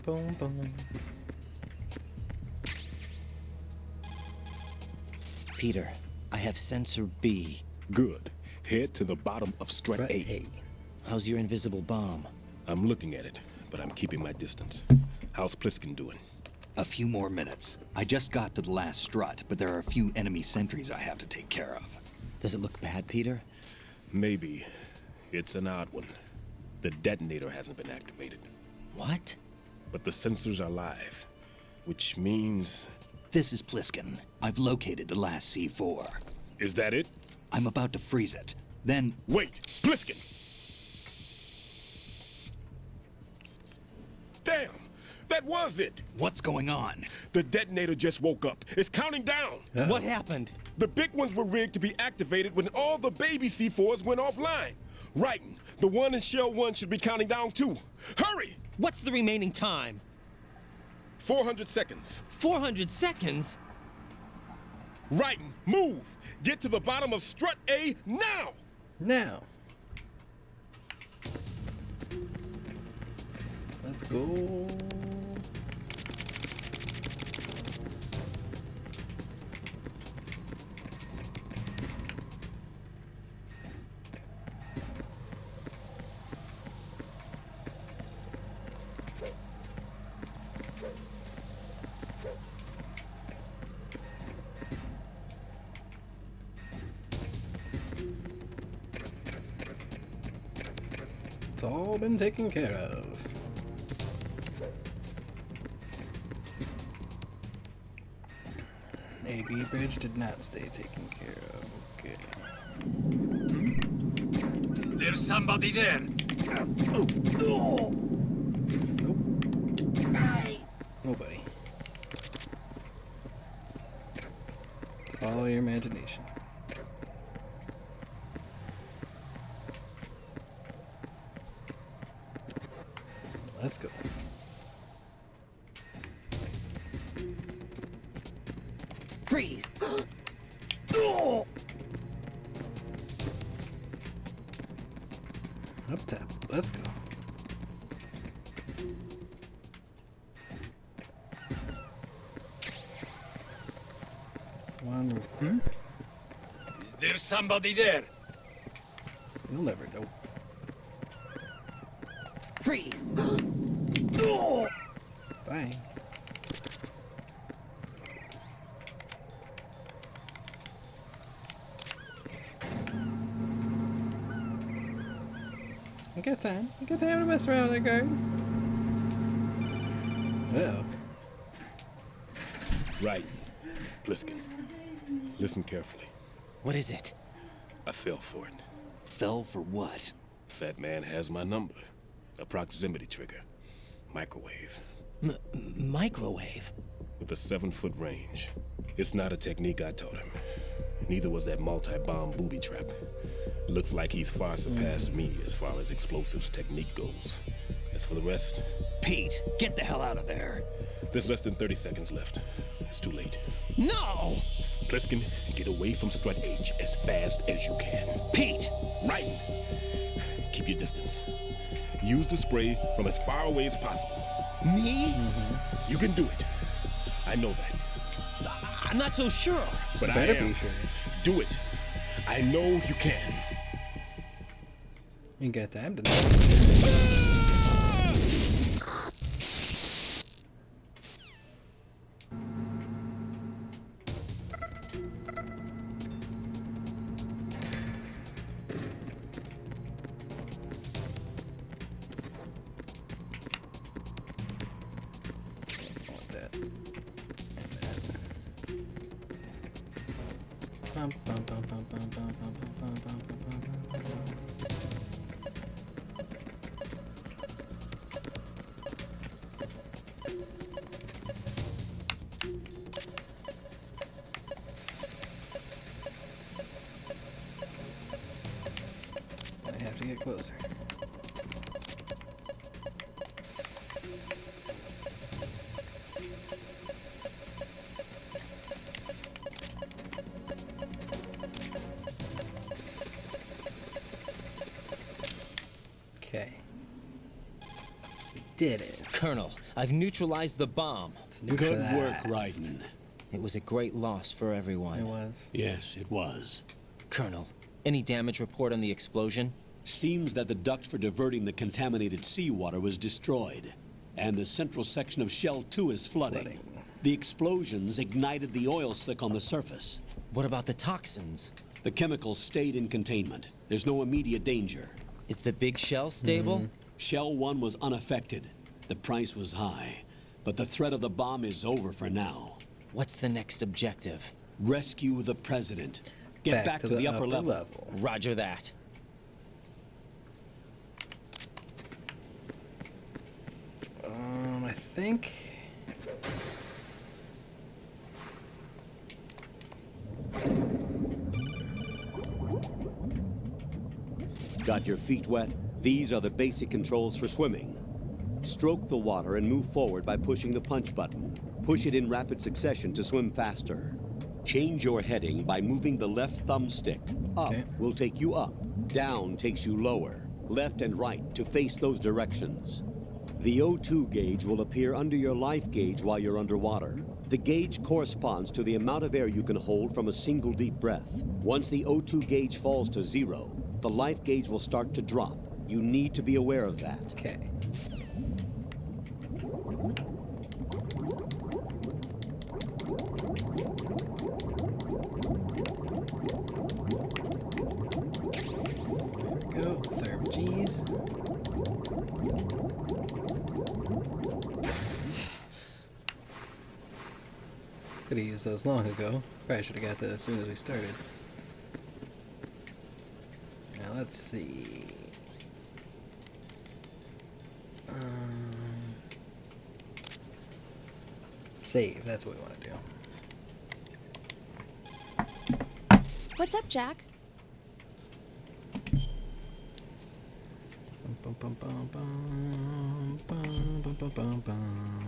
Boom, boom. Peter, I have sensor B. Good. Head to the bottom of strut Strut A. A. How's your invisible bomb? I'm looking at it, but I'm keeping my distance. How's Pliskin doing? A few more minutes. I just got to the last strut, but there are a few enemy sentries I have to take care of. Does it look bad, Peter? Maybe. It's an odd one. The detonator hasn't been activated, What? but the sensors are live, which means... This is Pliskin. I've located the last C4. Is that it? I'm about to freeze it. Then... Wait! Pliskin! Damn! That was it! What's going on? The detonator just woke up. It's counting down! What happened? The big ones were rigged to be activated when all the baby C4s went offline. Writing, the one in Shell 1 should be counting down too. Hurry! What's the remaining time? 400 seconds. 400 seconds? Writing, move! Get to the bottom of strut A now! Now. Let's go. It's all been taken care of. AB bridge did not stay taken care of. Okay. Is there somebody there? Nope. Nobody. It's all your imagination. Let's go. Freeze! Up top. Let's go. One roof. Is there somebody there? You'll never know. Freeze! Bye. You got time. You got time to mess around with that guard. Uh-oh. Right. Pliskin. Listen carefully. What is it? I fell for it. Fell for what? Fat man has my number. A proximity trigger. Microwave. Microwave? With a 7-foot range. It's not a technique I taught him. Neither was that multi-bomb booby trap. Looks like he's far surpassed me as far as explosives technique goes. As for the rest... Pete, get the hell out of there. There's less than 30 seconds left. It's too late. No! Pliskin, get away from strut H as fast as you can. Pete! Right! Keep your distance. Use the spray from as far away as possible. Me? You can do it. I know that. I'm not so sure. But I Better am. be sure. Do it. I know you can. You ain't got time to know. Want that. And that. Bum, bum, bum, bum, bum, bum, bum, bum, bum, bum, bum, bum, bum. closer. Okay. Did it. Colonel, I've neutralized the bomb. Good work, Raiden. It was a great loss for everyone. It was. Yes, it was. Colonel, any damage report on the explosion? Seems that the duct for diverting the contaminated seawater was destroyed, and the central section of Shell 2 is flooding. The explosions ignited the oil slick on the surface. What about the toxins? The chemicals stayed in containment. There's no immediate danger. Is the big shell stable? Shell 1 was unaffected. The price was high, but the threat of the bomb is over for now. What's the next objective? Rescue the president. Get back to the upper level. Roger that. I think... Got your feet wet? These are the basic controls for swimming. Stroke the water and move forward by pushing the punch button. Push it in rapid succession to swim faster. Change your heading by moving the left thumbstick. Up will take you up. Down takes you lower. Left and right to face those directions. The O2 gauge will appear under your life gauge while you're underwater. The gauge corresponds to the amount of air you can hold from a single deep breath. Once the O2 gauge falls to 0, the life gauge will start to drop. You need to be aware of that. Okay. There we go. Therm G's. Could have used those long ago. Probably should have got that as soon as we started. Now let's see. Save. That's what we want to do. What's up, Jack? Bum, bum, bum, bum, bum, bum, bum, bum, bum.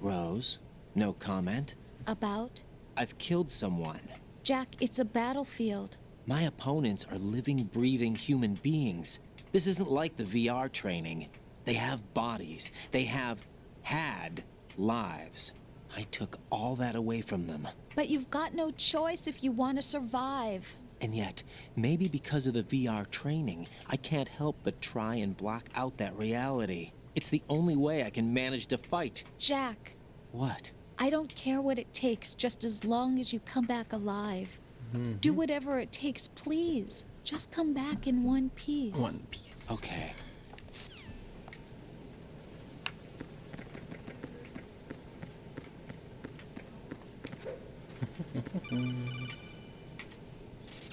Rose, no comment? About? I've killed someone. Jack, it's a battlefield. My opponents are living, breathing human beings. This isn't like the VR training. They have bodies. They have had lives. I took all that away from them. But you've got no choice if you want to survive. And yet, maybe because of the VR training, I can't help but try and block out that reality. It's the only way I can manage to fight. Jack. What? I don't care what it takes, just as long as you come back alive. Do whatever it takes, please. Just come back in one piece. One piece. Okay.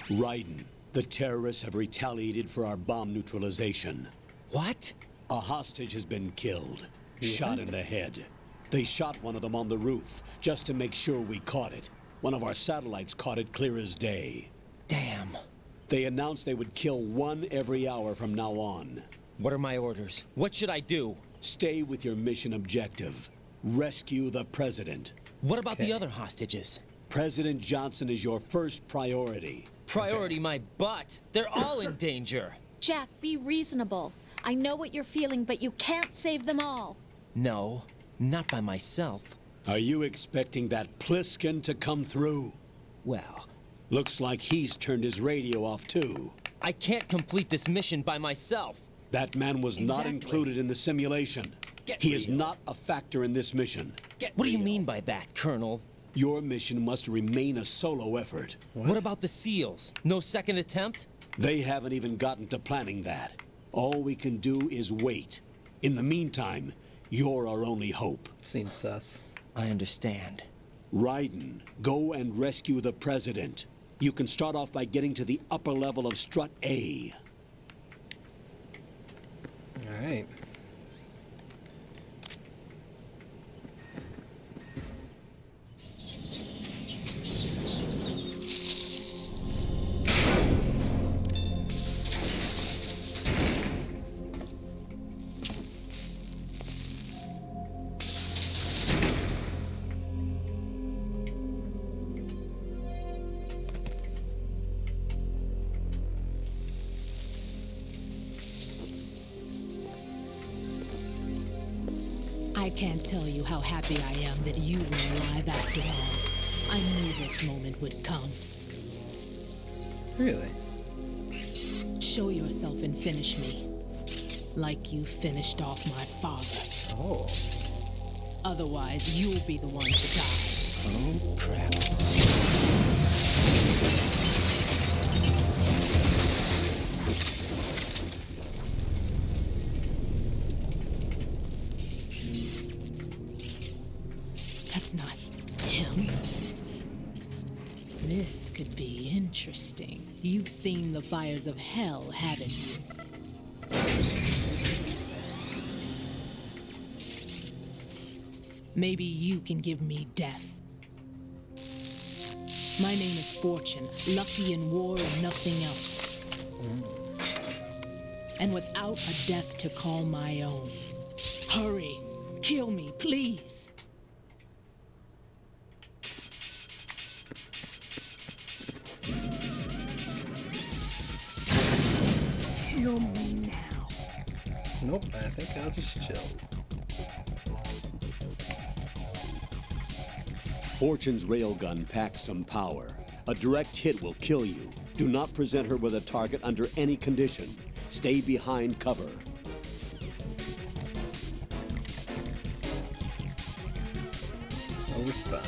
Raiden, the terrorists have retaliated for our bomb neutralization. What? A hostage has been killed. Shot in the head. They shot one of them on the roof, just to make sure we caught it. One of our satellites caught it clear as day. Damn. They announced they would kill one every hour from now on. What are my orders? What should I do? Stay with your mission objective. Rescue the president. What about the other hostages? President Johnson is your first priority. Priority my butt. They're all in danger. Jack, be reasonable. I know what you're feeling, but you can't save them all. No, not by myself. Are you expecting that Pliskin to come through? Well, looks like he's turned his radio off too. I can't complete this mission by myself. That man was not included in the simulation. He is not a factor in this mission. What do you mean by that, Colonel? Your mission must remain a solo effort. What about the SEALs? No second attempt? They haven't even gotten to planning that. All we can do is wait. In the meantime, you're our only hope. Seems sus. I understand. Raiden, go and rescue the president. You can start off by getting to the upper level of Strut A. All right. I can't tell you how happy I am that you were alive after all. I knew this moment would come. Really? Show yourself and finish me. Like you finished off my father. Oh. Otherwise, you'll be the one to die. Oh, crap. That's not him. This could be interesting. You've seen the fires of hell, haven't you? Maybe you can give me death. My name is Fortune, lucky in war and nothing else. And without a death to call my own. Hurry, kill me, please. Kill me now. Nope, I think I'll just chill. Fortune's railgun packs some power. A direct hit will kill you. Do not present her with a target under any condition. Stay behind cover. No response.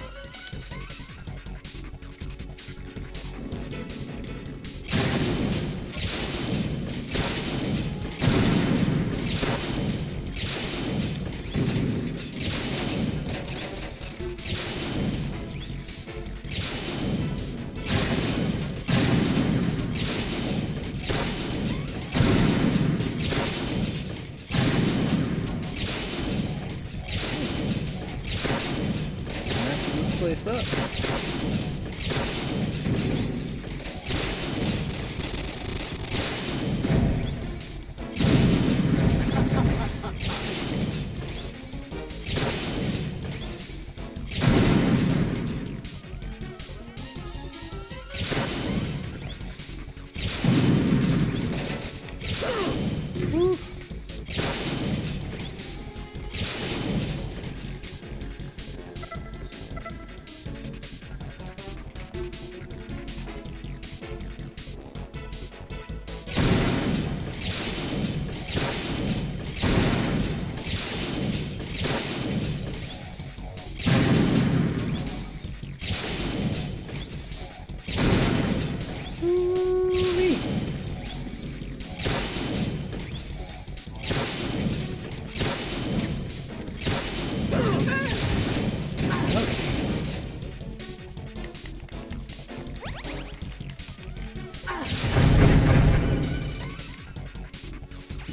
Messing this place up.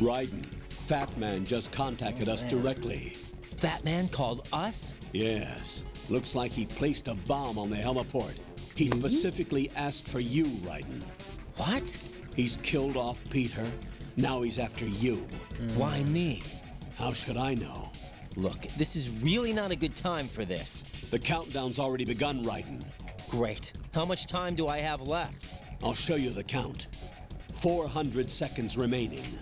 Raiden, Fat Man just contacted us directly. Fat Man called us? Yes. Looks like he placed a bomb on the heliport. He specifically asked for you, Raiden. What? He's killed off Peter. Now he's after you. Why me? How should I know? Look, this is really not a good time for this. The countdown's already begun, Raiden. Great. How much time do I have left? I'll show you the count. 400 seconds remaining.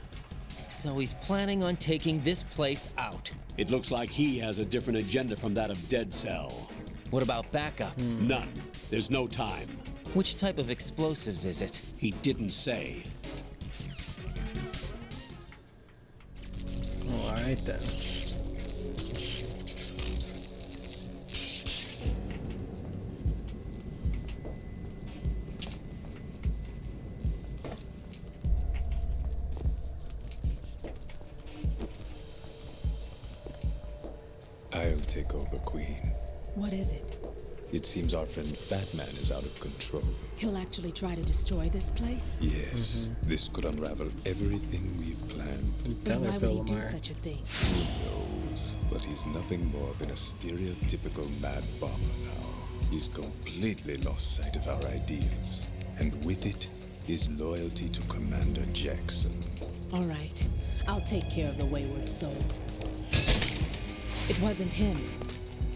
So he's planning on taking this place out. It looks like he has a different agenda from that of Dead Cell. What about backup? None. There's no time. Which type of explosives is it? He didn't say. All right then. I'll take over, Queen. What is it? It seems our friend Fat Man is out of control. He'll actually try to destroy this place? Yes, this could unravel everything we've planned. But why would he do such a thing? Who knows? But he's nothing more than a stereotypical mad bomber now. He's completely lost sight of our ideals. And with it, his loyalty to Commander Jackson. All right, I'll take care of the wayward soul. It wasn't him.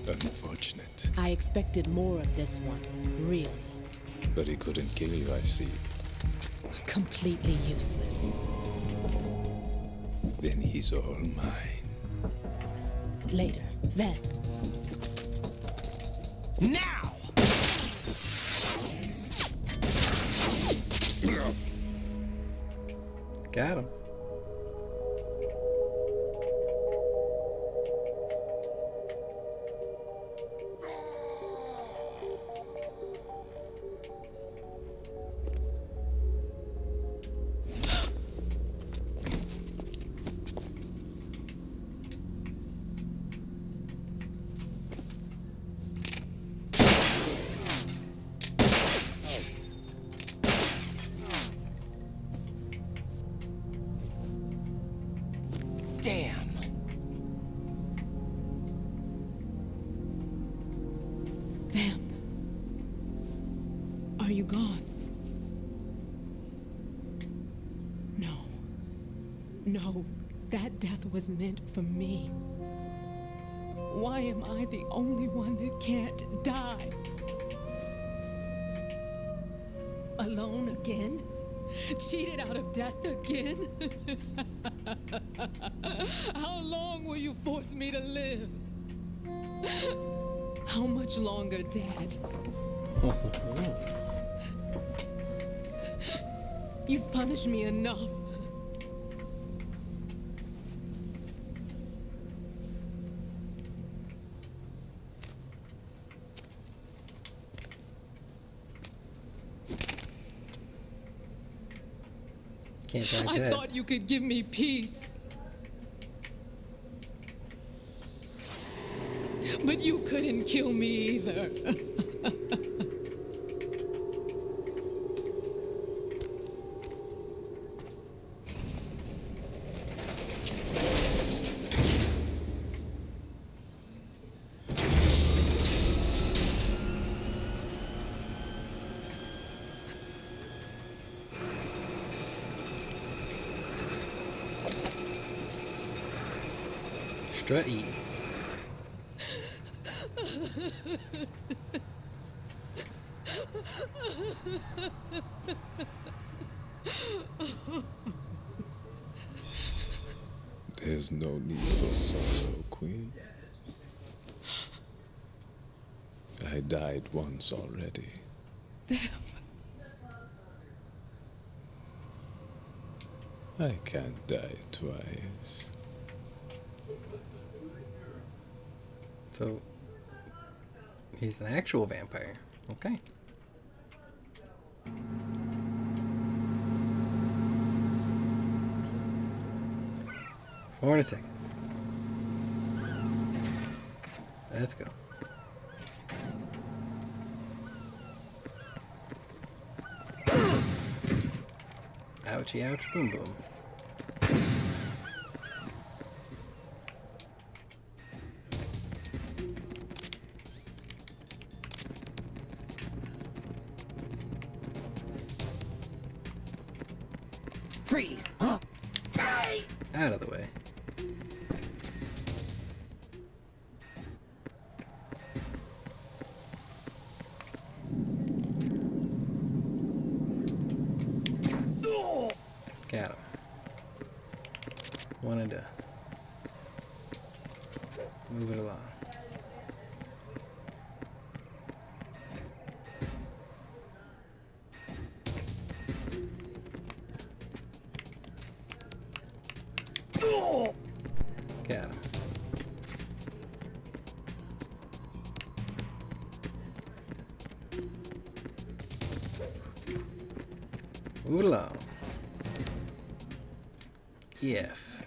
Unfortunate. I expected more of this one, really. But he couldn't kill you, I see. Completely useless. Then he's all mine. Later, then. Now! Got him. Damn. Vamp. Are you gone? No. No, that death was meant for me. Why am I the only one that can't die? Alone again? Cheated out of death again? How long will you force me to live? How much longer, Dad? You've punished me enough. Can't dodge I that. thought you could give me peace. But you couldn't kill me either. Strutty. There's no need for sorrow, Queen. I died once already. I can't die twice. So, he's an actual vampire. Okay. Four seconds. Let's go. Ouchie, ouch, boom, boom. Freeze! Out of the way. Got him. Wanted to move it along. Got him. Move it along. F.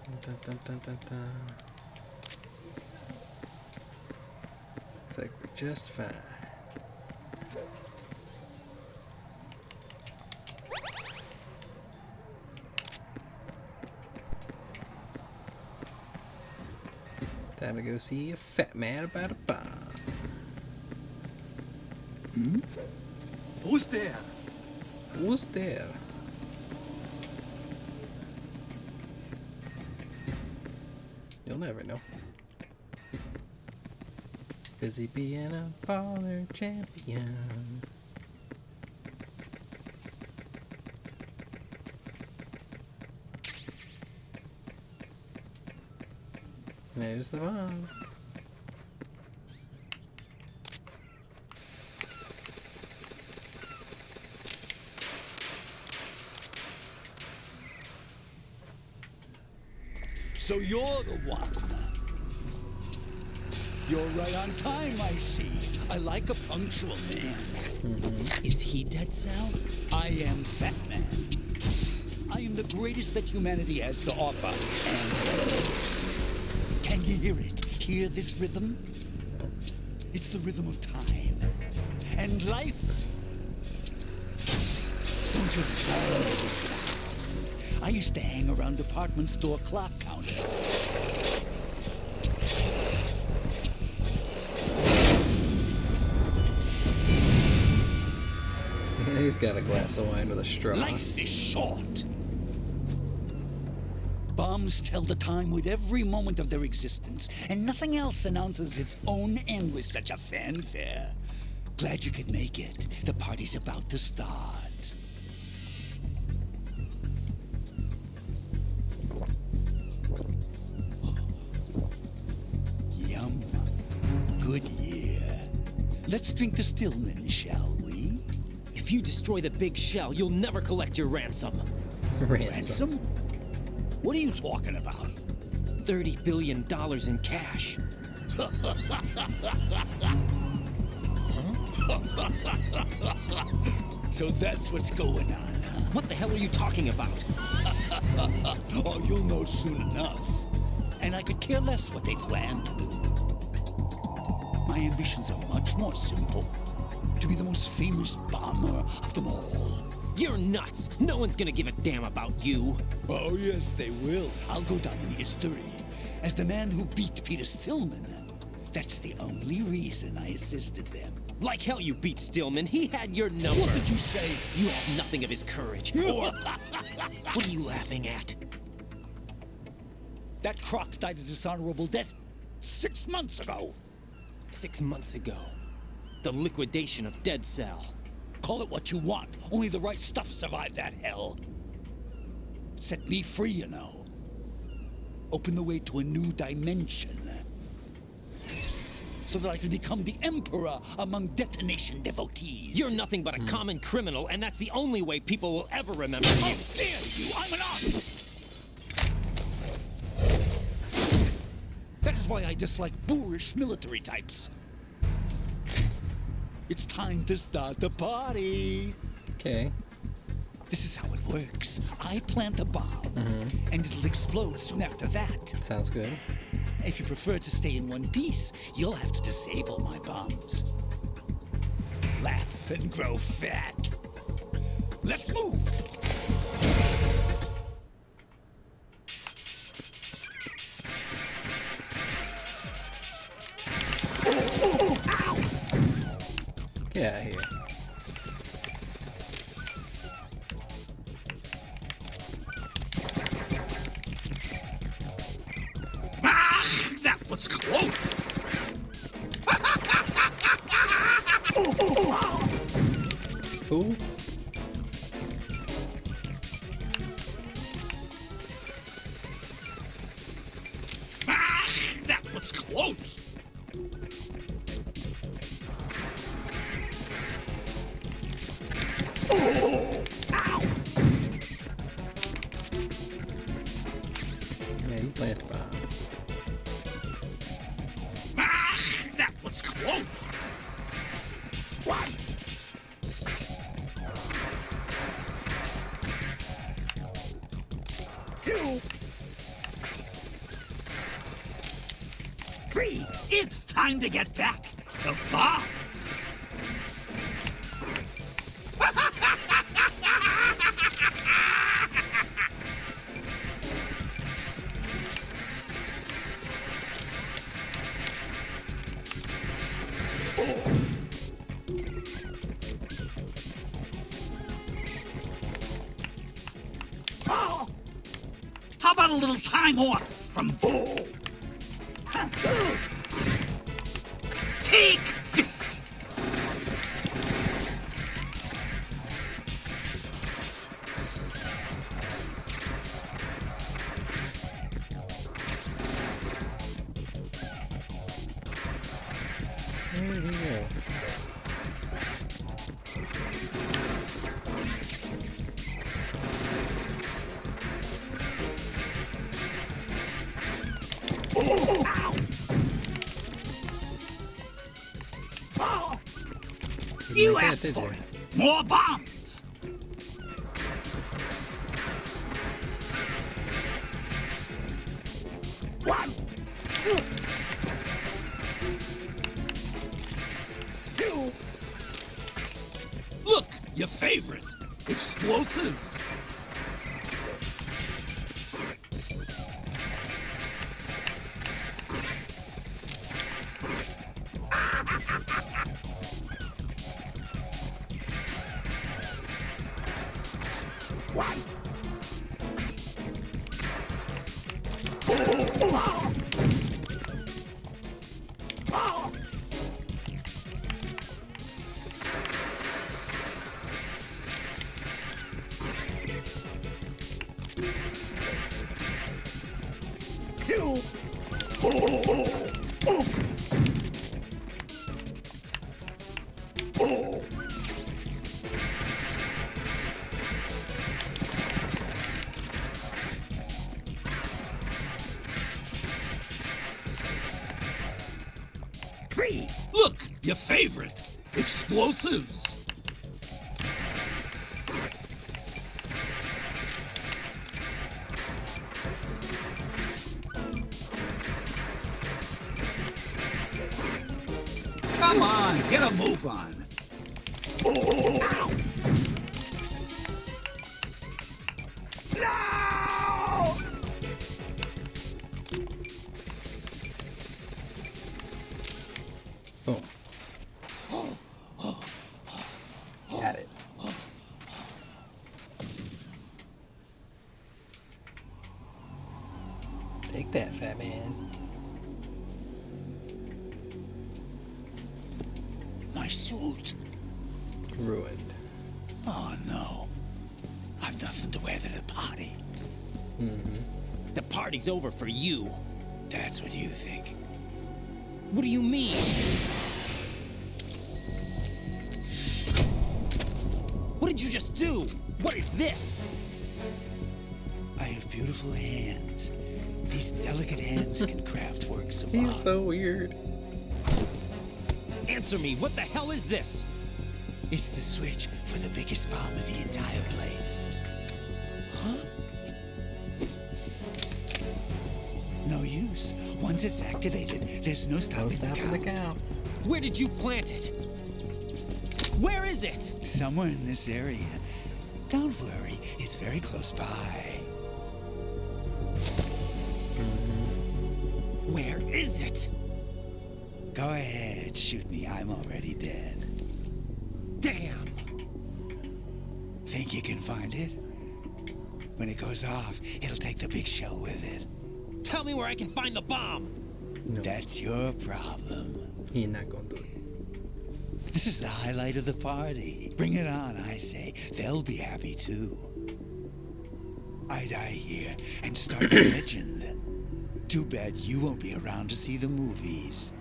Dun, dun, dun, dun, dun. Looks like we're just fine. Time to go see a fat man about a bomb. Hmm? Who's there? Who's there? You'll never know. Busy being a baller champion. There's the bomb. So you're the one. You're right on time, I see. I like a punctual man. Is he Dead Cell? I am Fat Man. I am the greatest that humanity has to offer, and the worst. Can you hear it? Hear this rhythm? It's the rhythm of time. And life. Don't you love this sound? I used to hang around department store clock counters. He's got a glass of wine with a straw. Life is short. Bombs tell the time with every moment of their existence, and nothing else announces its own end with such a fanfare. Glad you could make it. The party's about to start. Yum. Good year. Let's drink to Stillman, shall we? If you destroy the big shell, you'll never collect your ransom. Ransom? What are you talking about? $30 billion in cash. So that's what's going on, huh? What the hell are you talking about? Oh, you'll know soon enough. And I could care less what they plan to do. My ambitions are much more simple. To be the most famous bomber of them all. You're nuts! No one's gonna give a damn about you. Oh, yes, they will. I'll go down in history as the man who beat Peter Stillman. That's the only reason I assisted them. Like hell you beat Stillman. He had your number. What did you say? You have nothing of his courage. Or... What are you laughing at? That croc died a dishonorable death 6 months ago. 6 months ago. The liquidation of Dead Cell. Call it what you want. Only the right stuff survived that hell. Set me free, you know. Open the way to a new dimension. So that I can become the Emperor among detonation devotees. You're nothing but a common criminal, and that's the only way people will ever remember you. How dare you! I'm an artist! That is why I dislike boorish military types. It's time to start the party. Okay. This is how it works. I plant a bomb, and it'll explode soon after that. Sounds good. If you prefer to stay in one piece, you'll have to disable my bombs. Laugh and grow fat. Let's move! Get out of here. That was close! Fool. That was close! Yeah, you plant a bomb. That was close! What? 2, 3, it's time to get back to The bombs! Oh. How about a little time off from... Take this! Where did he go? You Like that, asked did for you? it! More bombs! One! Two! Look, your favorite! Explosives! One! Two! Three! Look, your favorite! Explosives! Come on, get a move on! No! Boom. Got it. Take that, fat man. My suit. Ruined. Oh no. I've nothing to wear to the party. The party's over for you. That's what you think. What do you mean? What did you just do? What is this? I have beautiful hands. These delicate hands can craft works of He's art. so weird. Answer me, what the hell is this? It's the switch for the biggest bomb in the entire place. Huh? No use. Once it's activated, there's no stopping, the count. Where did you plant it? Where is it? Somewhere in this area. Don't worry, it's very close by. Where is it? Go ahead, shoot me. I'm already dead. Damn! Think you can find it? When it goes off, it'll take the big show with it. Tell me where I can find the bomb! No, That's your problem. he's not gonna do it. This is the highlight of the party. Bring it on, I say. They'll be happy too. I die here and start a legend. Too bad you won't be around to see the movies.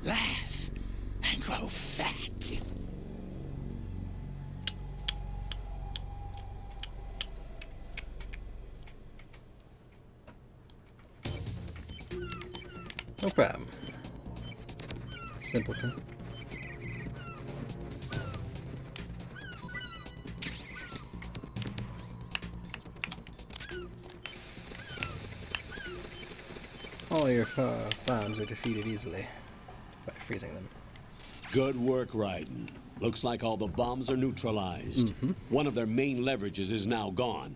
Laugh and grow fat. No problem. Simpleton. All your bombs are defeated easily by freezing them. Good work, Raiden. Looks like all the bombs are neutralized. One of their main leverages is now gone.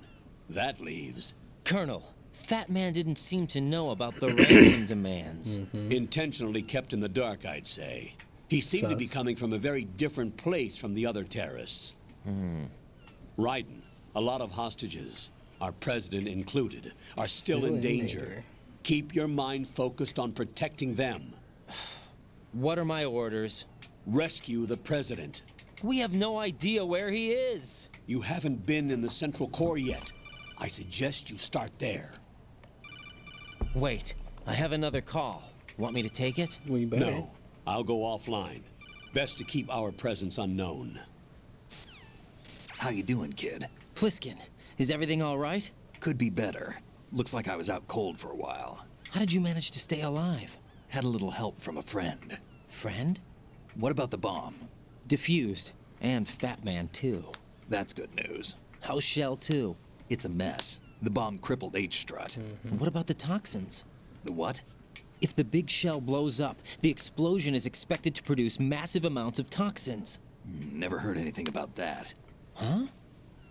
That leaves... Colonel, Fat Man didn't seem to know about the ransom demands. Intentionally kept in the dark, I'd say. He seemed to be coming from a very different place from the other terrorists. Raiden, a lot of hostages, our president included, are still in danger. Keep your mind focused on protecting them. What are my orders? Rescue the president. We have no idea where he is. You haven't been in the Central Core yet. I suggest you start there. Wait, I have another call. Want me to take it? No, I'll go offline. Best to keep our presence unknown. How you doing, kid? Pliskin, is everything all right? Could be better. Looks like I was out cold for a while. How did you manage to stay alive? Had a little help from a friend. Friend? What about the bomb? Diffused. And Fat Man, too. That's good news. How's Shell 2? It's a mess. The bomb crippled H-Strut. What about the toxins? The what? If the big shell blows up, the explosion is expected to produce massive amounts of toxins. Never heard anything about that. Huh?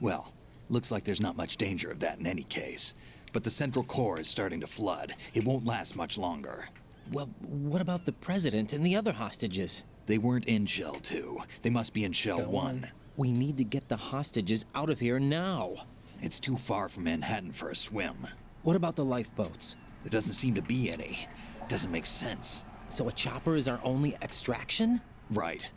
Well, looks like there's not much danger of that in any case. But the Central Core is starting to flood. It won't last much longer. Well, what about the president and the other hostages? They weren't in Shell 2. They must be in Shell 1. We need to get the hostages out of here now. It's too far from Manhattan for a swim. What about the lifeboats? There doesn't seem to be any. Doesn't make sense. So a chopper is our only extraction? Right.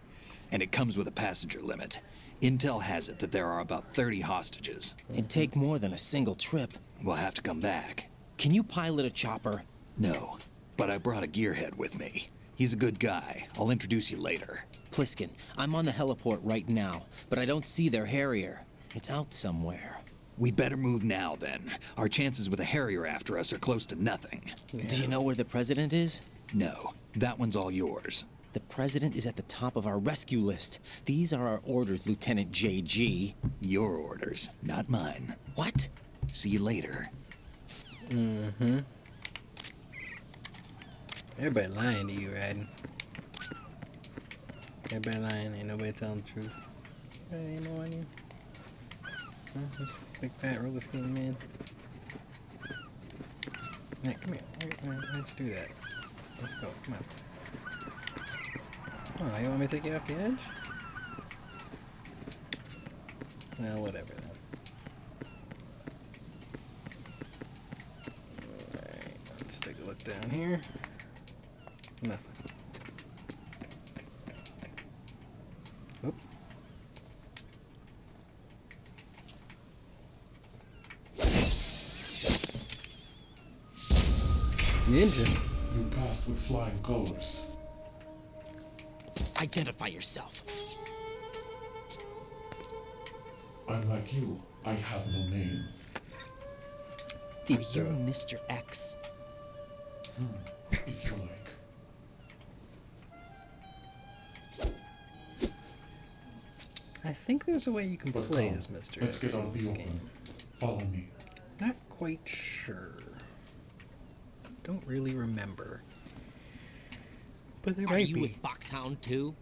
And it comes with a passenger limit. Intel has it that there are about 30 hostages. It'd take more than a single trip. We'll have to come back. Can you pilot a chopper? No, but I brought a gearhead with me. He's a good guy. I'll introduce you later. Pliskin, I'm on the heliport right now, but I don't see their Harrier. It's out somewhere. We'd better move now, then. Our chances with a Harrier after us are close to nothing. Do you know where the president is? No, that one's all yours. The president is at the top of our rescue list. These are our orders, Lieutenant JG. Your orders, not mine. What? See you later. Everybody lying to you, Raiden. Everybody lying. Ain't nobody telling the truth. Ain't no on you. Huh? This big fat roller skating man. Hey, come here. Why'd you do that? Let's go. Come on. Oh, you want me to take you off the edge? Well, whatever then. Alright, let's take a look down here. Nothing. Oop. Ninja. You passed with flying colors. Identify yourself. I'm like you. I have no name. Are you Mr. X? If you like. I think there's a way you can play as Mr. Let's X get out in of this the game. open. Follow me. Not quite sure. Don't really remember. But there Are might you be. with Boxhound too?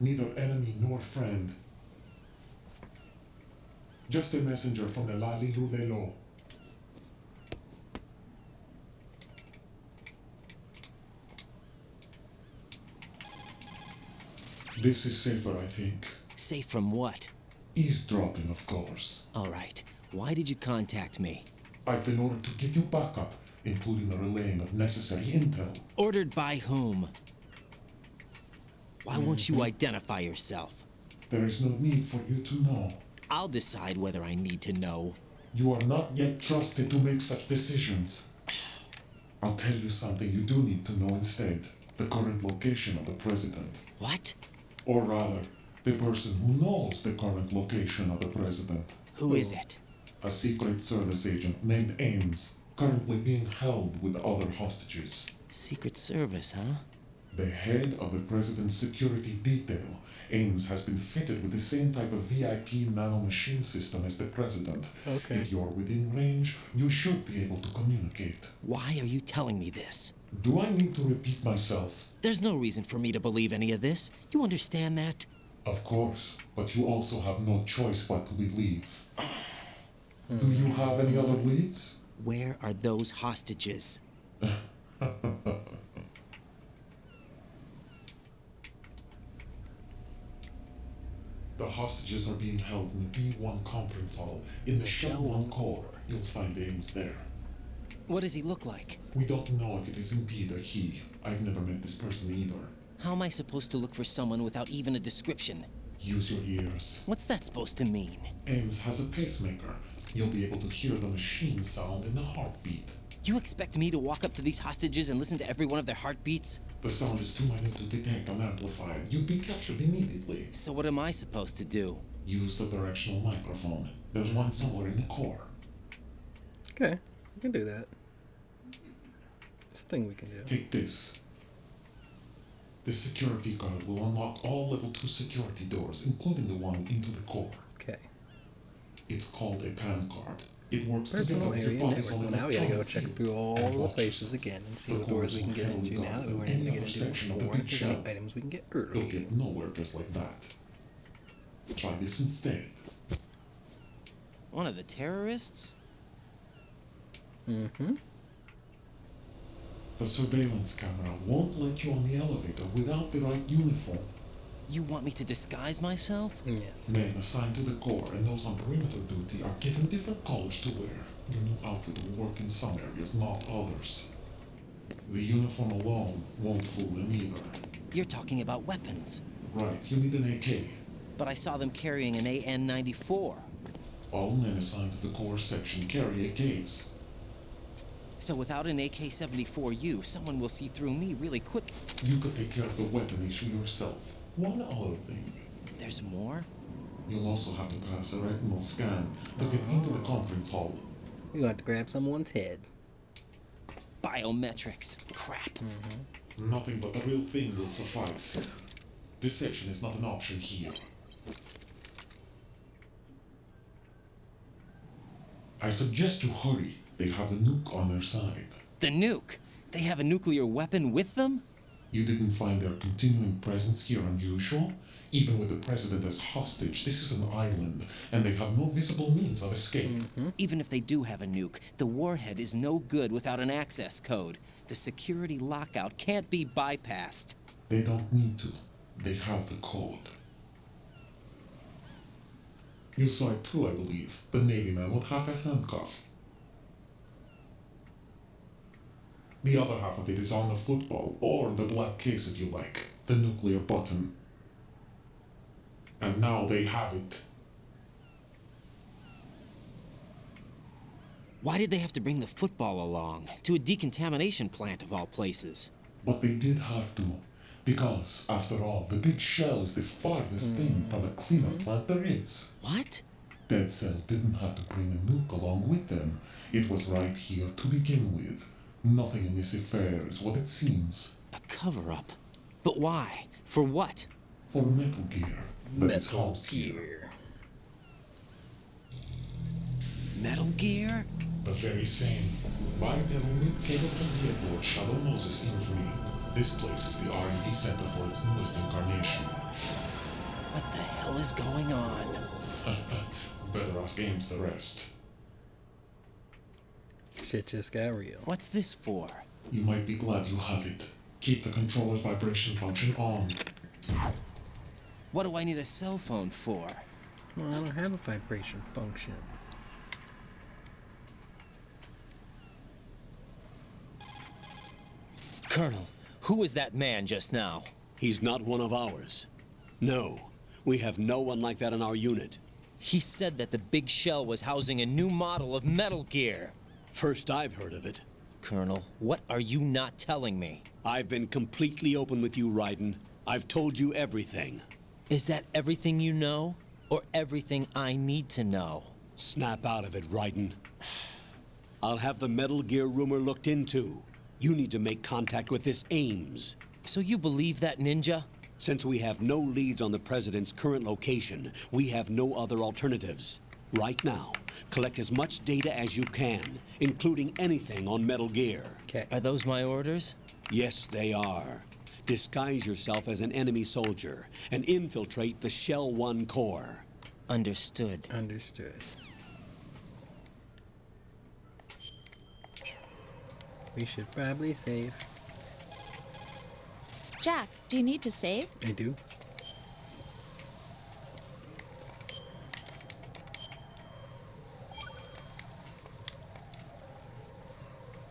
Neither enemy nor friend. Just a messenger from the Lali Lulelo. This is safer, I think. Safe from what? Eavesdropping, of course. All right. Why did you contact me? I've been ordered to give you backup, including the relaying of necessary intel. Ordered by whom? Why won't you identify yourself? There is no need for you to know. I'll decide whether I need to know. You are not yet trusted to make such decisions. I'll tell you something you do need to know instead. The current location of the president. What? Or rather, the person who knows the current location of the president. Who is it? A Secret Service agent named Ames, currently being held with other hostages. Secret Service, huh? The head of the President's security detail, Ames, has been fitted with the same type of VIP nanomachine system as the President. Okay. If you're within range, you should be able to communicate. Why are you telling me this? Do I need to repeat myself? There's no reason for me to believe any of this. You understand that? Of course, but you also have no choice but to believe. Do you have any other leads? Where are those hostages? The hostages are being held in the B1 conference hall in the Shell 1 core. You'll find Ames there. What does he look like? We don't know if it is indeed a he. I've never met this person either. How am I supposed to look for someone without even a description? Use your ears. What's that supposed to mean? Ames has a pacemaker. You'll be able to hear the machine sound in the heartbeat. You expect me to walk up to these hostages and listen to every one of their heartbeats? The sound is too minute to detect and amplify. You'd be captured immediately. So what am I supposed to do? Use the directional microphone. There's one somewhere in the core. Okay, we can do that. This thing we can do. Take this. The security guard will unlock all level 2 security doors, including the one into the core. Okay. It's called a PAN card. It works Personal together with area your body's network. own Well, now we gotta go electronic check field through all and the watch places yourself. again and see The what doors we can get will into handle now that we guard weren't in able to get another into section of the before. And big if there's any shell. items we can get You'll early. get nowhere just like that. Try this instead. One of the terrorists? Mm-hmm. The surveillance camera won't let you on the elevator without the right uniform. You want me to disguise myself? Yes. Men assigned to the core and those on perimeter duty are given different colors to wear. Your new outfit will work in some areas, not others. The uniform alone won't fool them either. You're talking about weapons. Right, you need an AK. But I saw them carrying an AN-94. All men assigned to the core section carry AKs. So without an AK-74U, someone will see through me really quick. You could take care of the weapon issue yourself. One other thing. There's more? You'll also have to pass a retinal scan to get into the conference hall. You're gonna have to grab someone's head. Biometrics. Crap. Nothing but the real thing will suffice. Deception is not an option here. I suggest you hurry. They have the nuke on their side. The nuke? They have a nuclear weapon with them? You didn't find their continuing presence here unusual? Even with the president as hostage, this is an island, and they have no visible means of escape. Even if they do have a nuke, the warhead is no good without an access code. The security lockout can't be bypassed. They don't need to. They have the code. You saw it too, I believe. The Navy man with half a handcuff. The other half of it is on the football, or the black case if you like. The nuclear button. And now they have it. Why did they have to bring the football along? To a decontamination plant of all places. But they did have to. Because, after all, the big shell is the farthest thing from a cleanup plant there is. What? Dead Cell didn't have to bring a nuke along with them. It was right here to begin with. Nothing in this affair is what it seems. A cover-up? But why? For what? For Metal Gear. That is Metal housed here. Gear. Metal Gear? The very same. Bipedal nuke cable from the airport Shadow Moses infamy. This place is the R&D center for its newest incarnation. What the hell is going on? Better ask Ames the rest. Shit just got real. What's this for? You might be glad you have it. Keep the controller's vibration function on. What do I need a cell phone for? Well, I don't have a vibration function. Colonel, who was that man just now? He's not one of ours. No, we have no one like that in our unit. He said that the big shell was housing a new model of Metal Gear. First I've heard of it. Colonel, what are you not telling me? I've been completely open with you, Raiden. I've told you everything. Is that everything you know? Or everything I need to know? Snap out of it, Raiden. I'll have the Metal Gear rumor looked into. You need to make contact with this Ames. So you believe that, Ninja? Since we have no leads on the President's current location, we have no other alternatives. Right now, collect as much data as you can, including anything on Metal Gear. Okay. Are those my orders? Yes, they are. Disguise yourself as an enemy soldier and infiltrate the Shell 1 core. Understood. Understood. We should probably save. Jack, do you need to save? I do.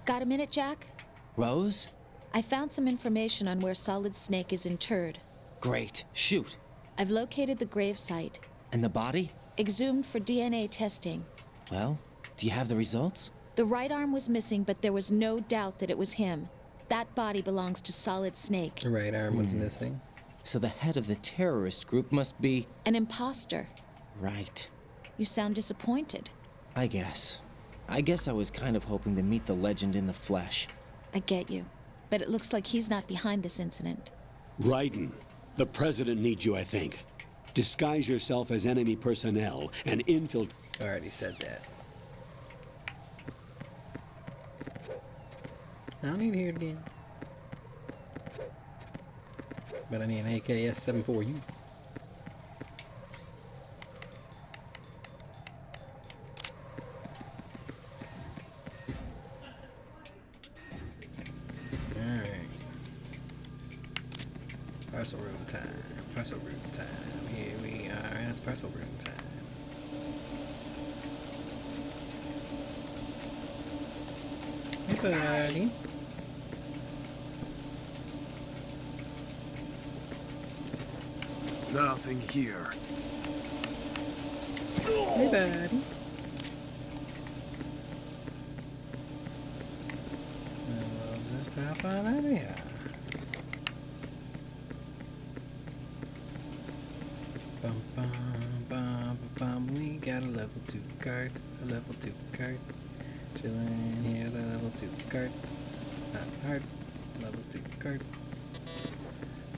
Got a minute, Jack? Rose? I found some information on where Solid Snake is interred. Great. Shoot. I've located the grave site. And the body? Exhumed for DNA testing. Well, do you have the results? The right arm was missing, but there was no doubt that it was him. That body belongs to Solid Snake. The right arm was missing. So the head of the terrorist group must be... An imposter. Right. You sound disappointed. I guess I was kind of hoping to meet the legend in the flesh. I get you. But it looks like he's not behind this incident. Raiden, the President needs you, I think. Disguise yourself as enemy personnel and infiltrate... I already said that. I don't need to hear it again. But I need an AKS-74U. Alright. Parcel room time. Parcel room time. Here we are. It's parcel room time. Hey, buddy. Nothing here. Hey, buddy. And we'll just hop on out of here. Bum, bum, bum, bum. We got a level 2 card. A level 2 card. Chillin' here, the level 2 card. Not hard. Level 2 card.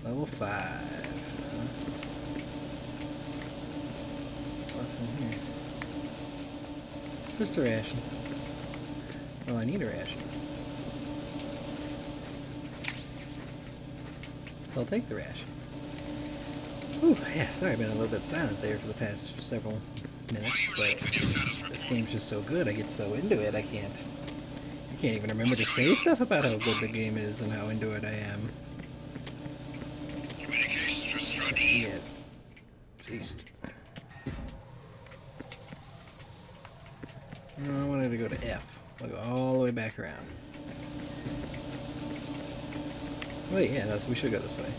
Level 5. Huh? What's in here? Just a ration. Oh, I need a ration. I'll take the ration. Ooh, yeah, sorry I've been a little bit silent there for the past several minutes, but this game's just so good, I get so into it, I can't even remember to say stuff about how good the game is and how into it I am. Yeah, ceased. I wanted to go to F. I'll go all the way back around. Wait, yeah, no, so we should go this way.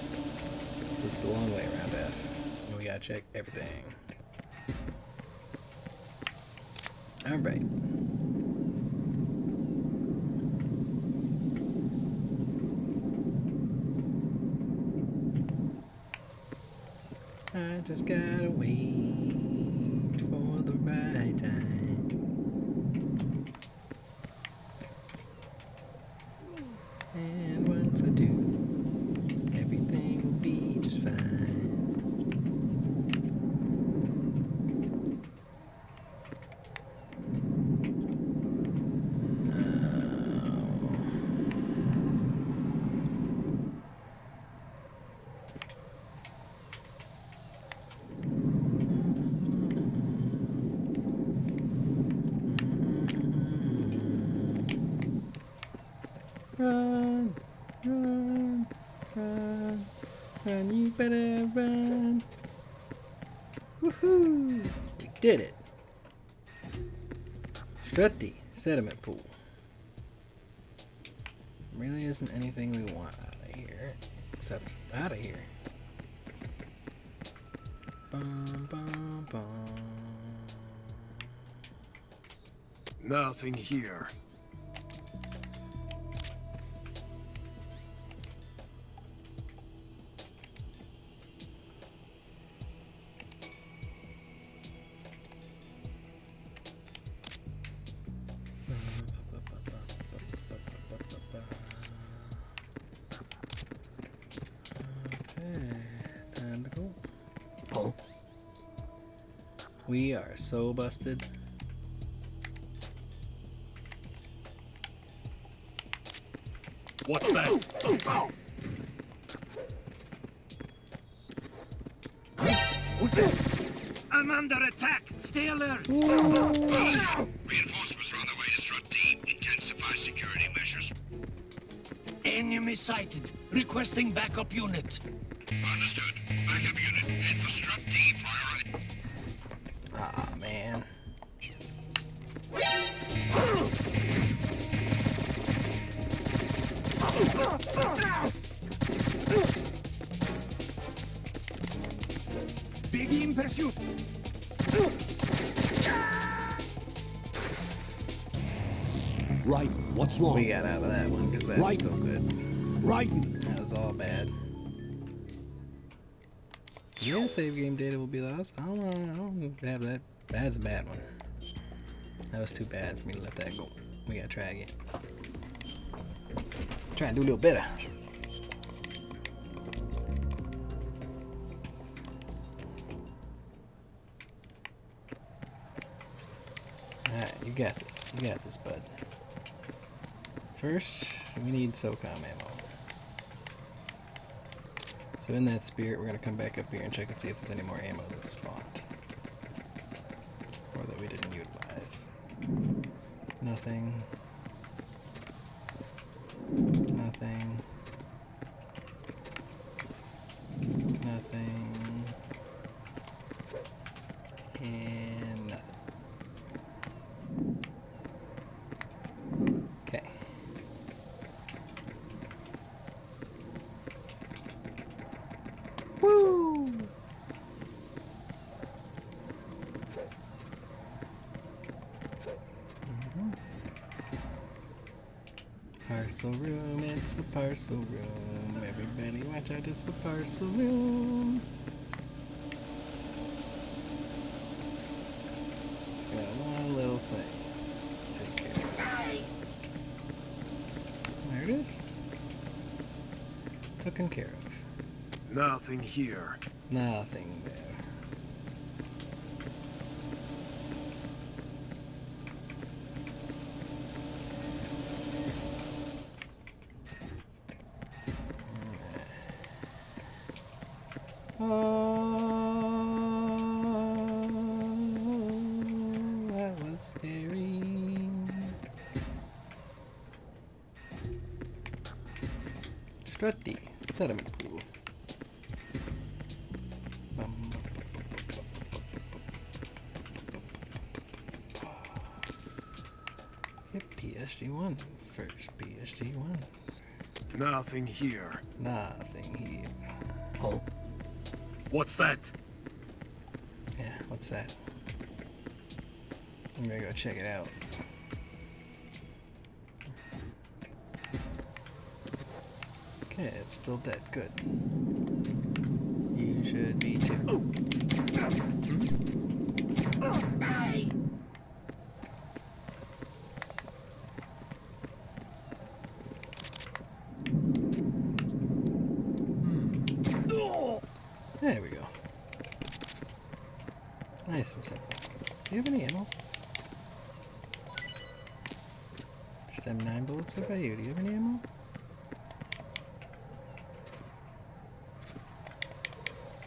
So it's the long way around F. And we gotta check everything. Alright. I just gotta wait for the right time. And once I do, everything will be just fine. Run, run, run, run, you better run. Woohoo! We did it. Shruti, sediment pool. Really isn't anything we want out of here, except out of here. Bum, bum, bum. Nothing here. We are so busted. What's that? I'm under attack. Stay alert. Reinforcements are on the way to Strut D. Intensify security measures. Enemy sighted. Requesting backup unit. Understood. Backup unit. Head for Strut D. Priority. Ah, man. Begin pursuit. Right, what's wrong? We got out of that one because that was Right. still good. Right. That was all bad. Yeah, save game data will be lost. I don't have that. That's a bad one. That was too bad for me to let that go. We gotta try again. Try and do a little better. Alright, you got this. You got this, bud. First, we need SOCOM ammo. So in that spirit, we're going to come back up here and check and see if there's any more ammo that's spawned. Or that we didn't utilize. Nothing. Nothing. Nothing. And nothing. Okay. Woo! Parcel room, it's the parcel room. Everybody watch out, it's the parcel room. Just got one little thing. Take care of it. There it is. Taken care of. Nothing here. Nothing there. Oh, that was scary. Strutty, sediment pool. Hit PSG1 first. PSG1. Nothing here. Nothing here. Oh. What's that? Yeah, what's that? I'm gonna go check it out. Okay, it's still dead. Good. You should be too. There we go. Nice and simple. Do you have any ammo? Just M9 bullets? What about you? Do you have any ammo?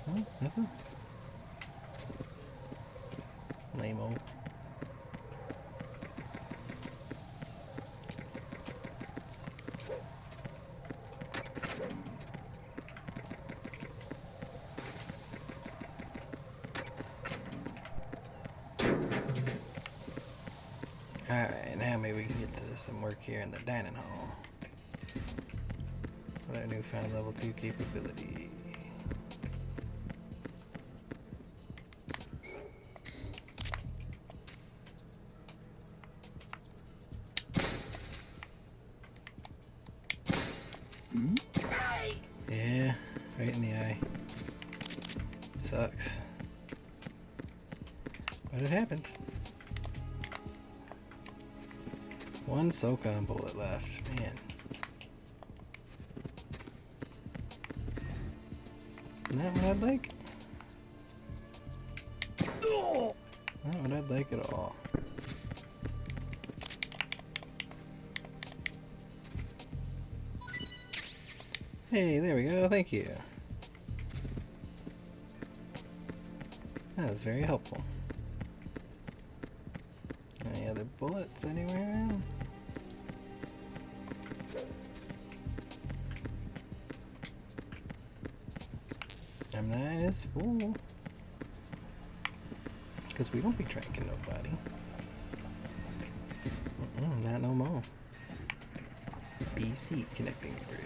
No? Nothing? Lame-o. Alright, now maybe we can get to some work here in the dining hall. With our newfound level 2 capability. Yeah, right in the eye. Sucks. But it happened. One SOCOM bullet left. Man. Isn't that what I'd like? Not what I'd like at all. Hey, there we go. Thank you. That was very helpful. Any other bullets anywhere? M9 is full. Because we don't be tracking nobody. Not no more. BC connecting bridge.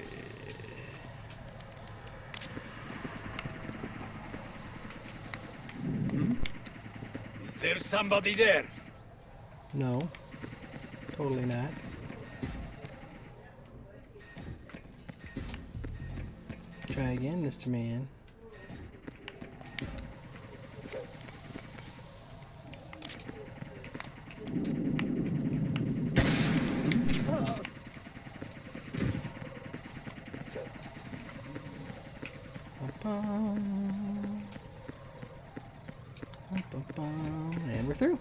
Is there somebody there? No. Totally not. Try again, Mr. Man. And we're through.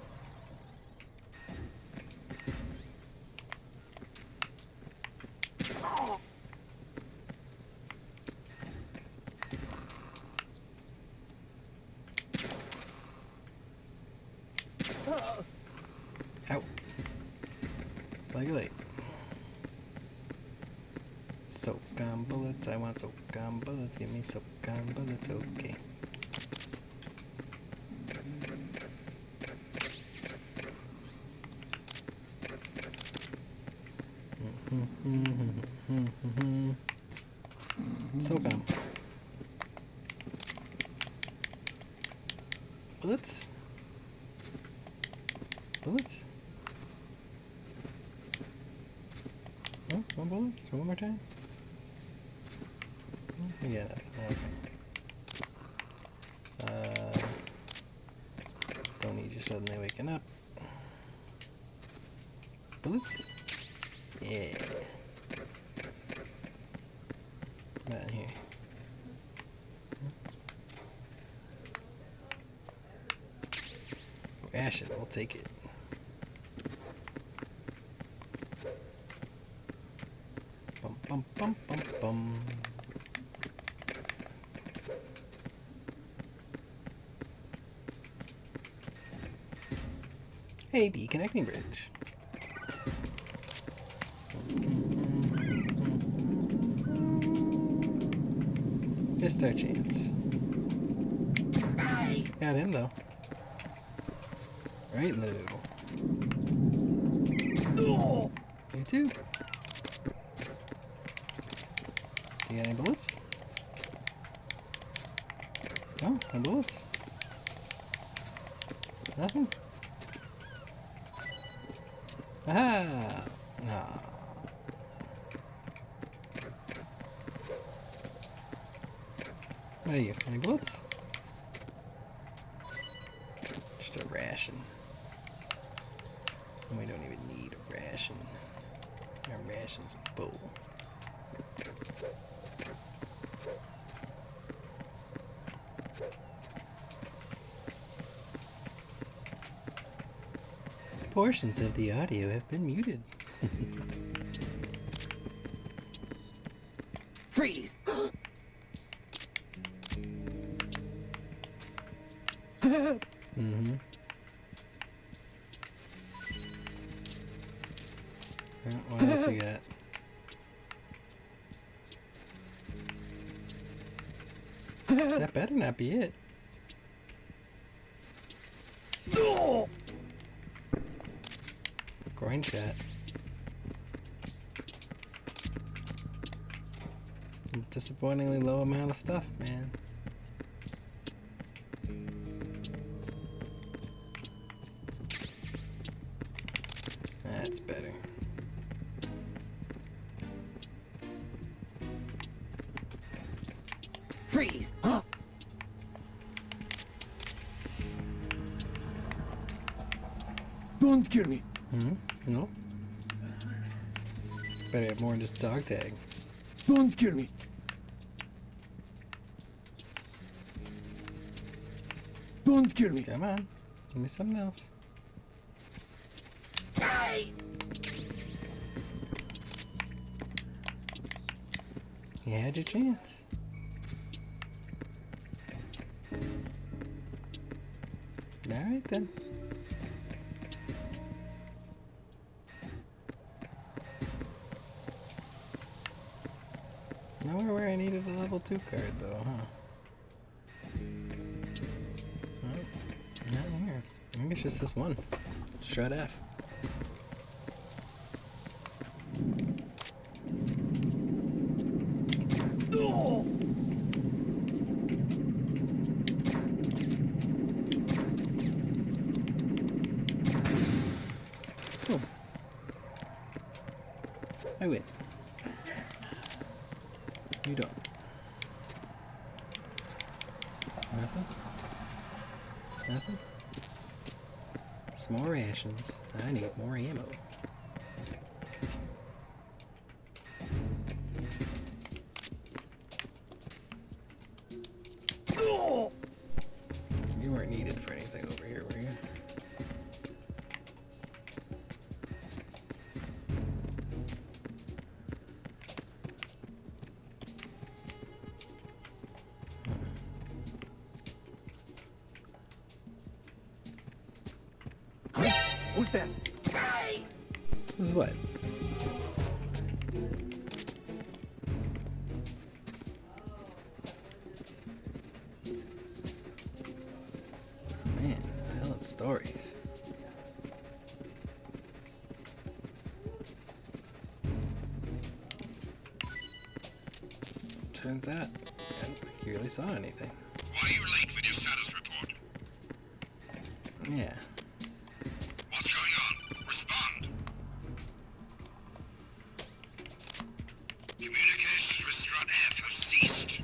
Ow. Like a light. Soak on bullets. I want soak on bullets. Give me soak on bullets. Okay. Soak on. Bullets? Bullets? Oh, one bullets? One more time? Yeah, okay. Don't need you suddenly waking up. Bullets? Yeah. Not in here. Ration, we'll take it. Bum bum bum bum bum. Hey, B connecting bridge. Missed our chance. Got him though. Right in the noodle. You too. You got any bullets? No, no bullets. Nothing. Aha! Nah. What are you? Any bullets? Just a ration. And we don't even need a ration. Our ration's a bowl. Portions of the audio have been muted. Freeze! Mm-hmm. What else we got? That better not be it. Groin shot. Disappointingly low amount of stuff, man. That's better. Freeze! Huh? Don't kill me. No. Better have more than just dog tag. Don't kill me. Don't kill me. Come on. Give me something else. You had your chance. Alright then. Nowhere where I needed a level 2 card though, huh? Oh, not here. I think it's just this one. Shred F. Oh. I win. You don't. Nothing? Nothing? Some more rations. I need more ammo. You weren't needed for anything over here, were you? Who's that? Who's what? Man, telling stories. Turns out, I don't think you really saw anything. Why are you late with your status report? Yeah. What's going on? Respond. Communications with Strut F have ceased.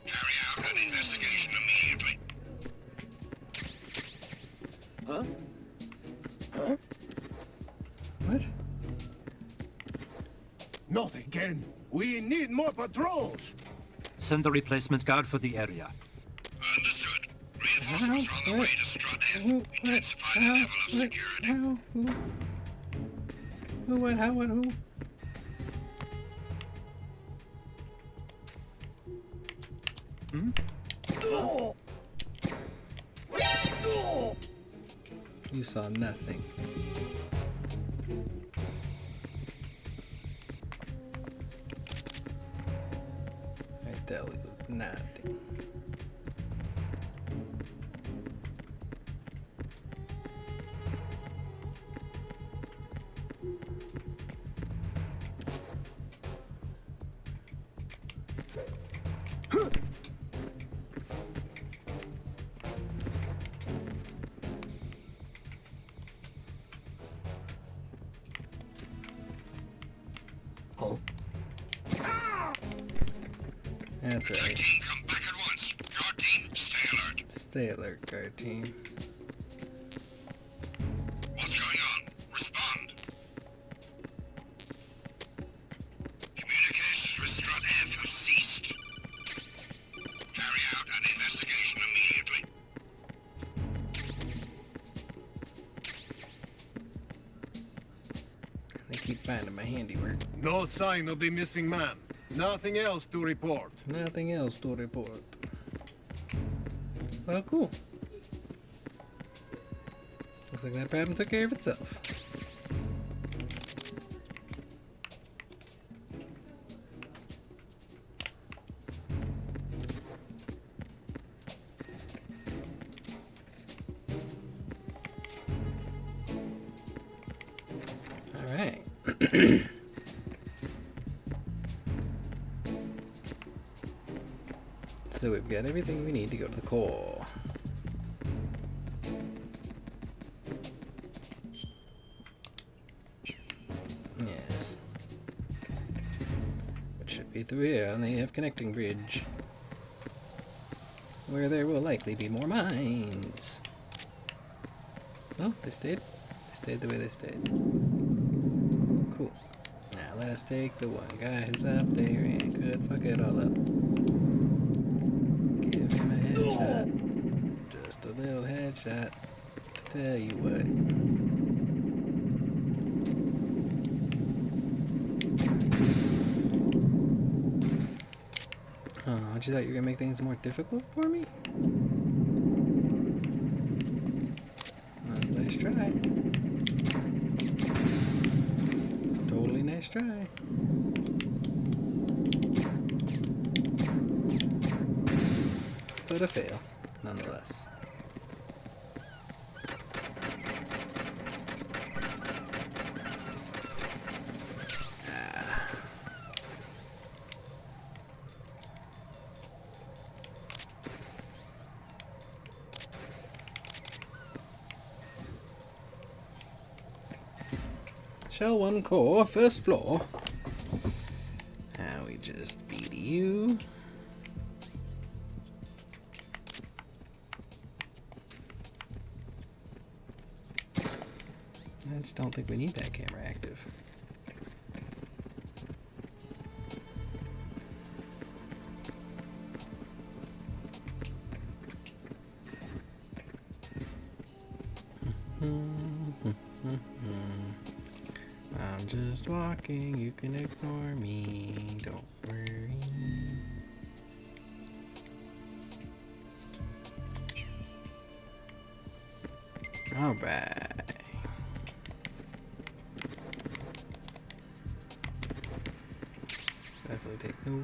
Carry out an investigation immediately. Huh? Huh? What? Not again. We need more patrols. Send a replacement guard for the area. Understood. Reinforcements are on the way to Strut F. Intensify the level of security. How? Who? What? How? What? Who? You saw nothing. I tell you, nothing. That's right. Team, come back at once. Guard team, stay alert. Stay alert, guard team. What's going on? Respond. Communications with Strut F have ceased. Carry out an investigation immediately. They keep finding my handiwork. No sign of the missing man. Nothing else to report. Nothing else to report. Well, cool. Looks like that problem took care of itself. All right. So we've got everything we need to go to the core. Yes. Which should be through here on the F connecting bridge, where there will likely be more mines. Oh, they stayed? They stayed the way they stayed. Cool. Now let's take the one guy who's up there and could fuck it all up. Give headshot. Just a little headshot to tell you what. Oh, you thought you were gonna make things more difficult for me? That's a nice try. Totally nice try. But a fail, nonetheless. Shell 1 core, first floor. Now we just beat you. I just don't think we need that camera active. I'm just walking, you can ignore me, don't worry. Alright. Definitely take those.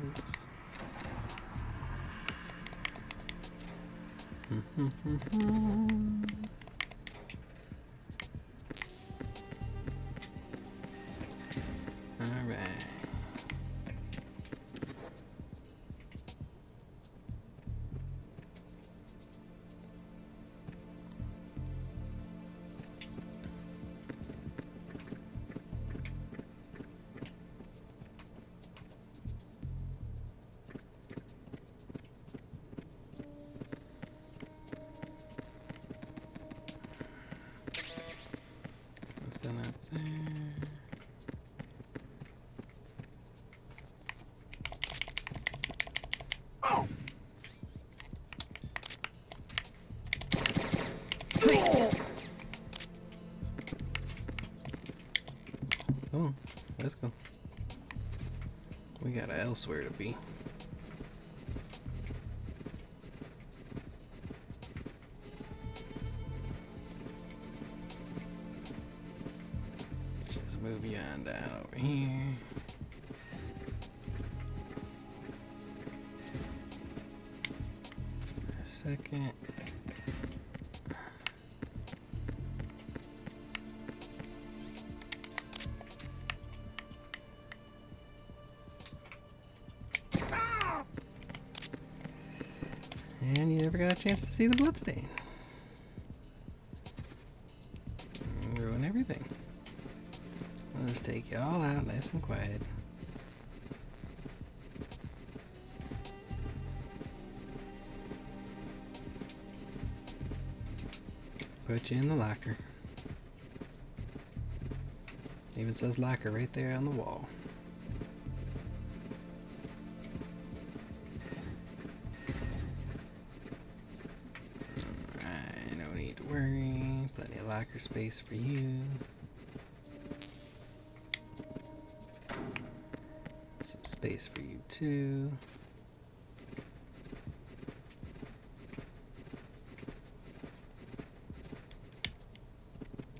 Alright. Nothing up there. Oh, let's go. We got elsewhere to be. Just move you on down over here. For a second. And you never got a chance to see the bloodstain. Ruin everything. I'll just take you all out nice and quiet. Put you in the locker. Even says locker right there on the wall. Worry, plenty of locker space for you. Some space for you too.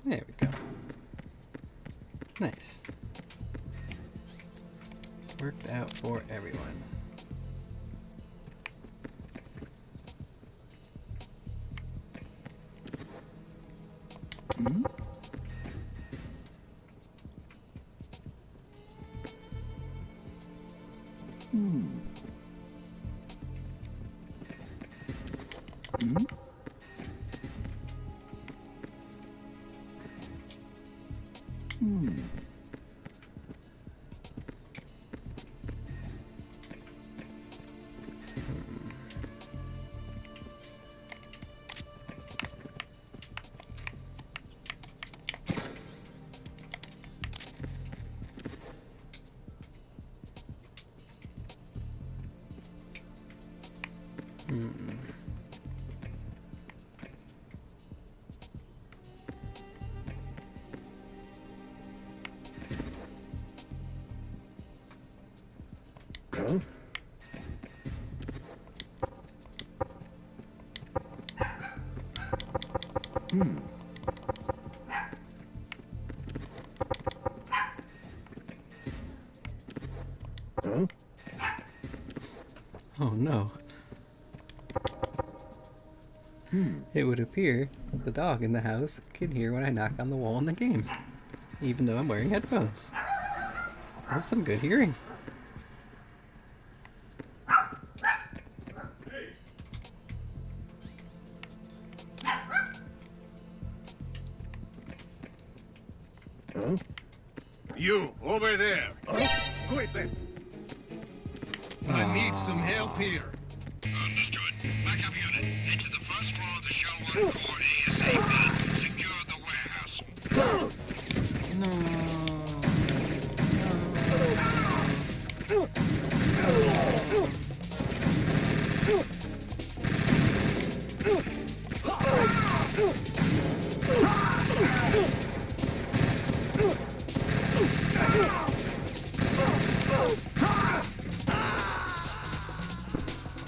There we go. Nice. Worked out for everyone. Oh no. It would appear the dog in the house can hear when I knock on the wall in the game, even though I'm wearing headphones. That's some good hearing. You, over there! Quick! I need some help here. Understood. Backup unit. Head to the first floor of the Shell 1 core ASAP. Secure the warehouse.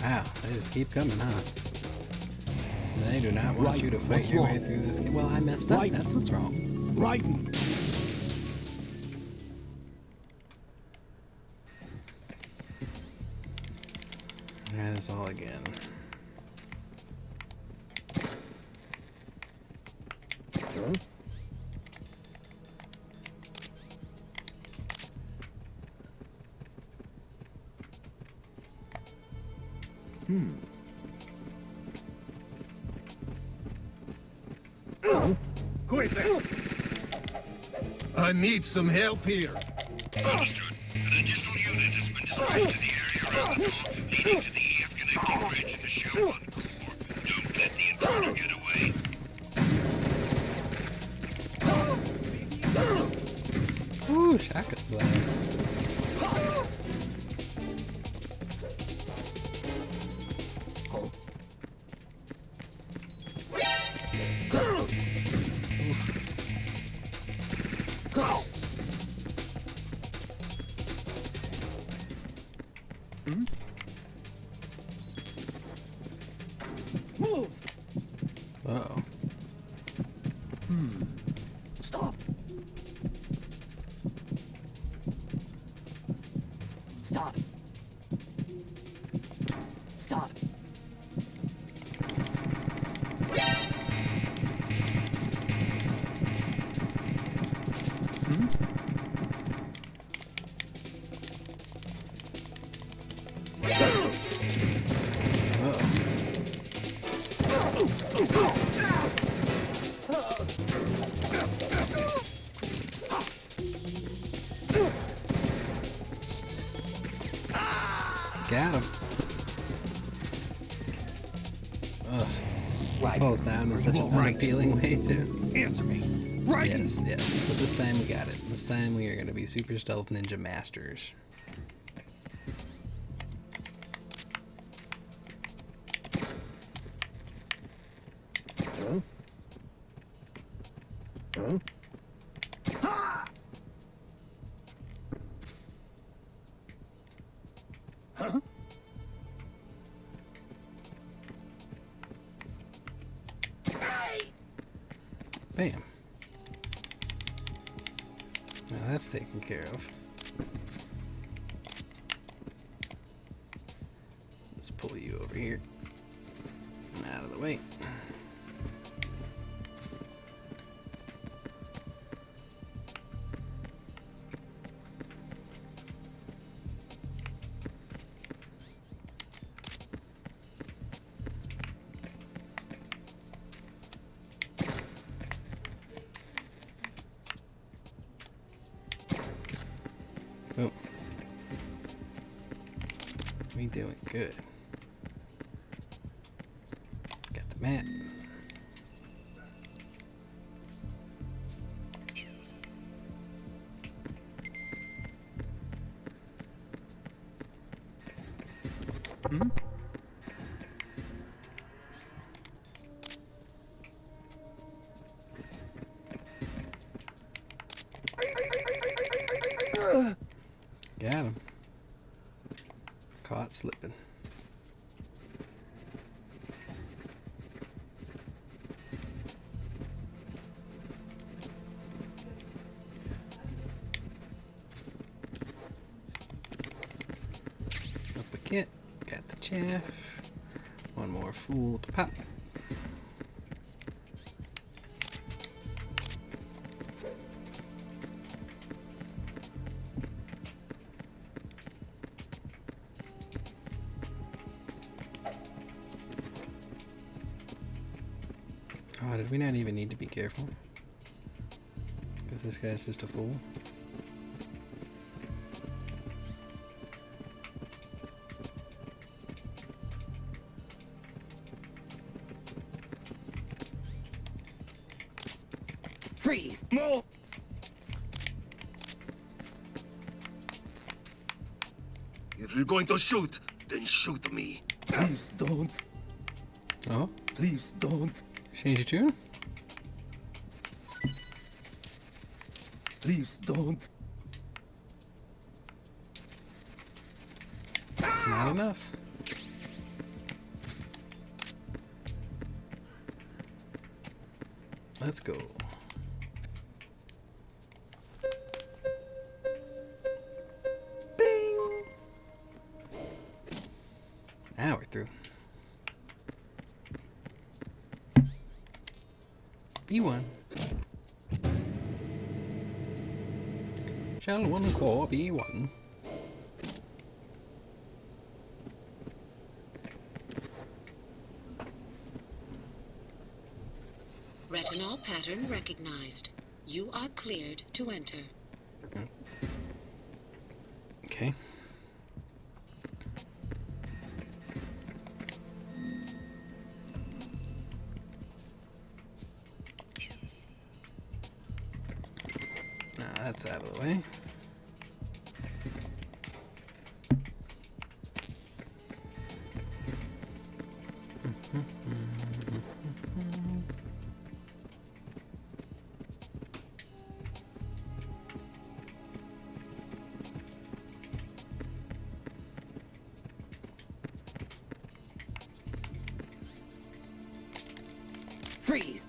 Wow, they just keep coming, huh? They do not want you to fight your way through this game. Well, I messed up. That's what's wrong. Right. Try this all again. Quick! I need some help here. Understood. An additional unit has been dispatched to the area around the door leading to the EF connecting bridge in the Shell 1 core. Don't let the intruder get away. Ooh, shotgun blast. Uh-oh. Stop. Stop. Stop. Got him. Ugh. He falls down in such an unappealing way, too. Answer me. Right. Yes, yes. But this time we got it. This time we are going to be super stealth ninja masters. Bam. Now that's taken care of. Let's pull you over here and out of the way. Oh. We doing good. Got the map. Got him. caught slipping. Up a kit. Got the chaff. One more fool to pop. Oh, did we not even need to be careful? Because this guy's just a fool. Freeze! More! If you're going to shoot, then shoot me. Please don't. Oh? Please don't. Change your tune? Please don't. Not enough. Let's go. Bing! Now we're through. B1. Shall one core be one? Retinol pattern recognized. You are cleared to enter. Okay. That's out of the way. Freeze!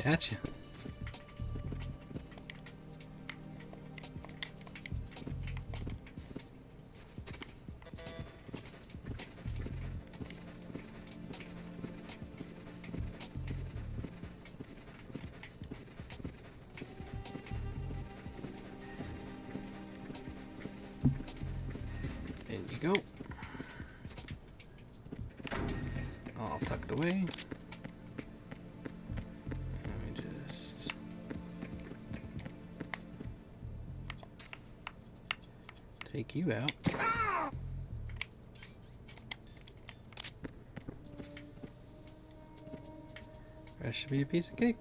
Gotcha. In you go. All tucked away. Let me just take you out. That should be a piece of cake.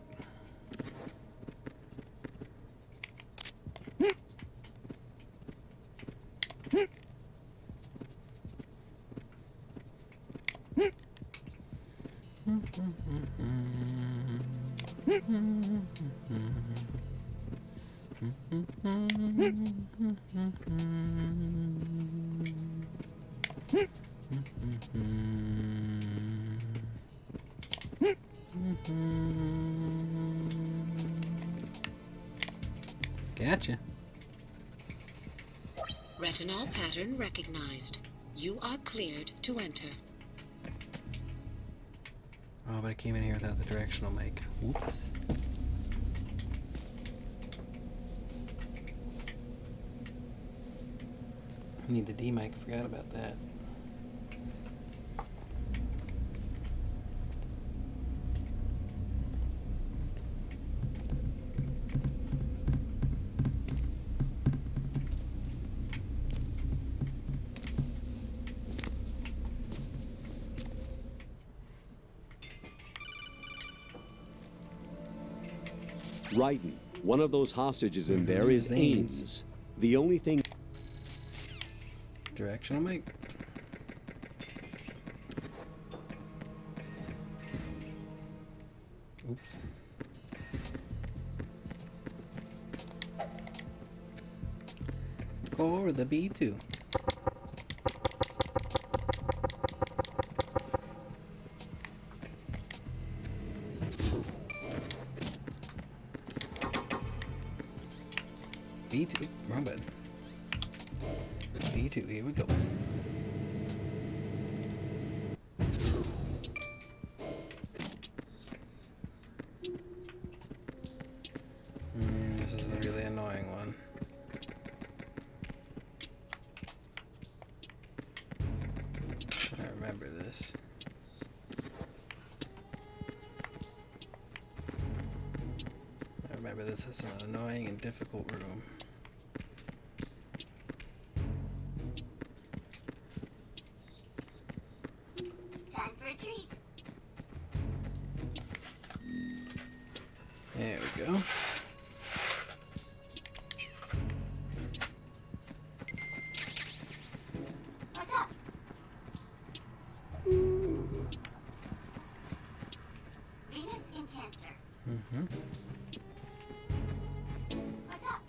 Gotcha. Retinol pattern recognized. You are cleared to enter. Oh, but I came in here without the directional mic. Whoops. Need the D mic, forgot about that. Raiden, one of those hostages in there is Ames. The only thing... Directional mic. Oops. core of the B2. B2, wrong button. B2, here we go. This is the really annoying one. I remember this. I remember this as an annoying and difficult room. Time for a treat. There we go. What's up? Venus in Cancer. Mm-hmm. What's up?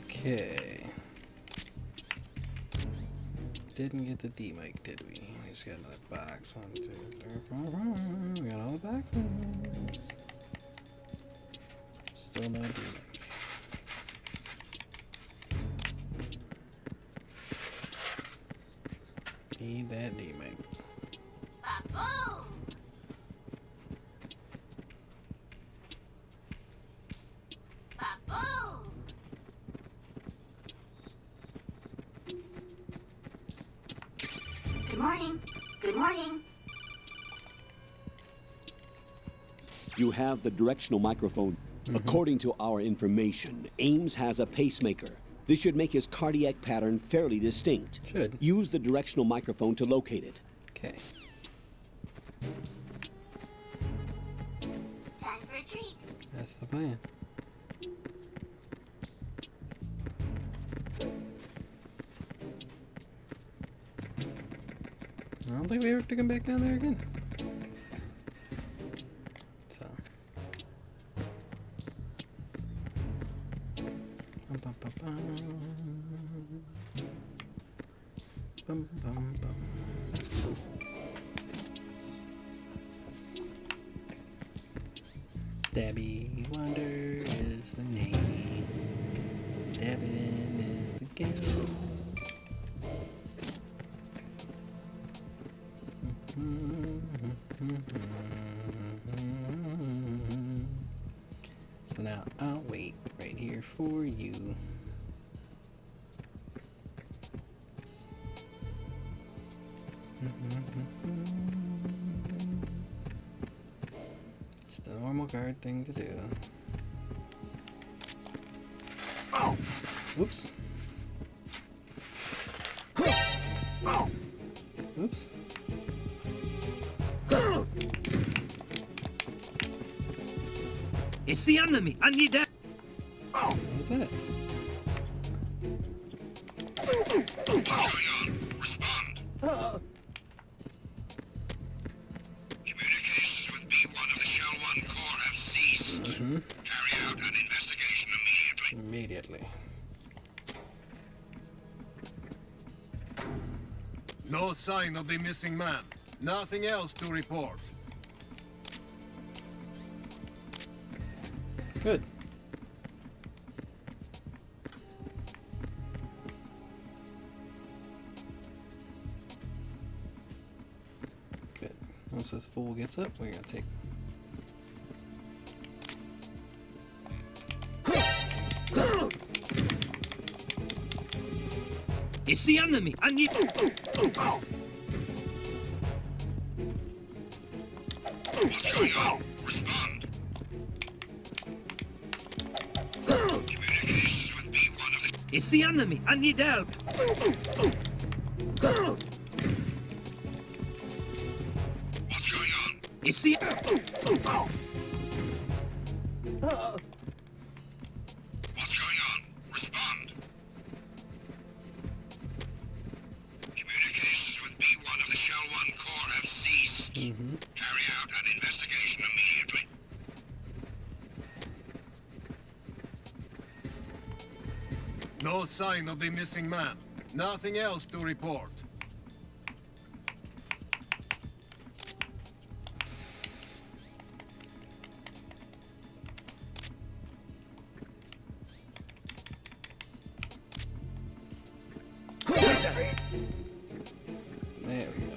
Okay. Didn't get the D mic, did we? We just got another box. 1, 2, 3, 4, 5. We got all the boxes. Still no D mic. Need that D mic. Ba-boom! Ba-boom! Good morning. Good morning. You have the directional microphone. According to our information, Ames has a pacemaker. This should make his cardiac pattern fairly distinct. Should. Use the directional microphone to locate it. Okay. Time for a treat. That's the plan. I don't think we have to come back down there again. So. Bum, bum, bum, bum. Bum, bum, bum. Debbie Wonder is the name. Devin is the game. So now I'll wait right here for you. Just a normal guard thing to do. Oops. Oops. It's the enemy. I need that. What was that? What's going on? Respond. Communications with B1 of the Shell 1 Corps have ceased. Carry out an investigation immediately. Immediately. No sign of the missing man. Nothing else to report. Good. Good. Once this fool gets up, we're gonna take. It's the enemy! I need... What's going on? Respond. Communications with B1 of the... It's the enemy! I need help! What's going on? It's the... What's going on? Respond. Communications with B1 of the Shell 1 Corps have ceased. Carry out an investigation immediately. No sign of the missing man. Nothing else to report. There we go.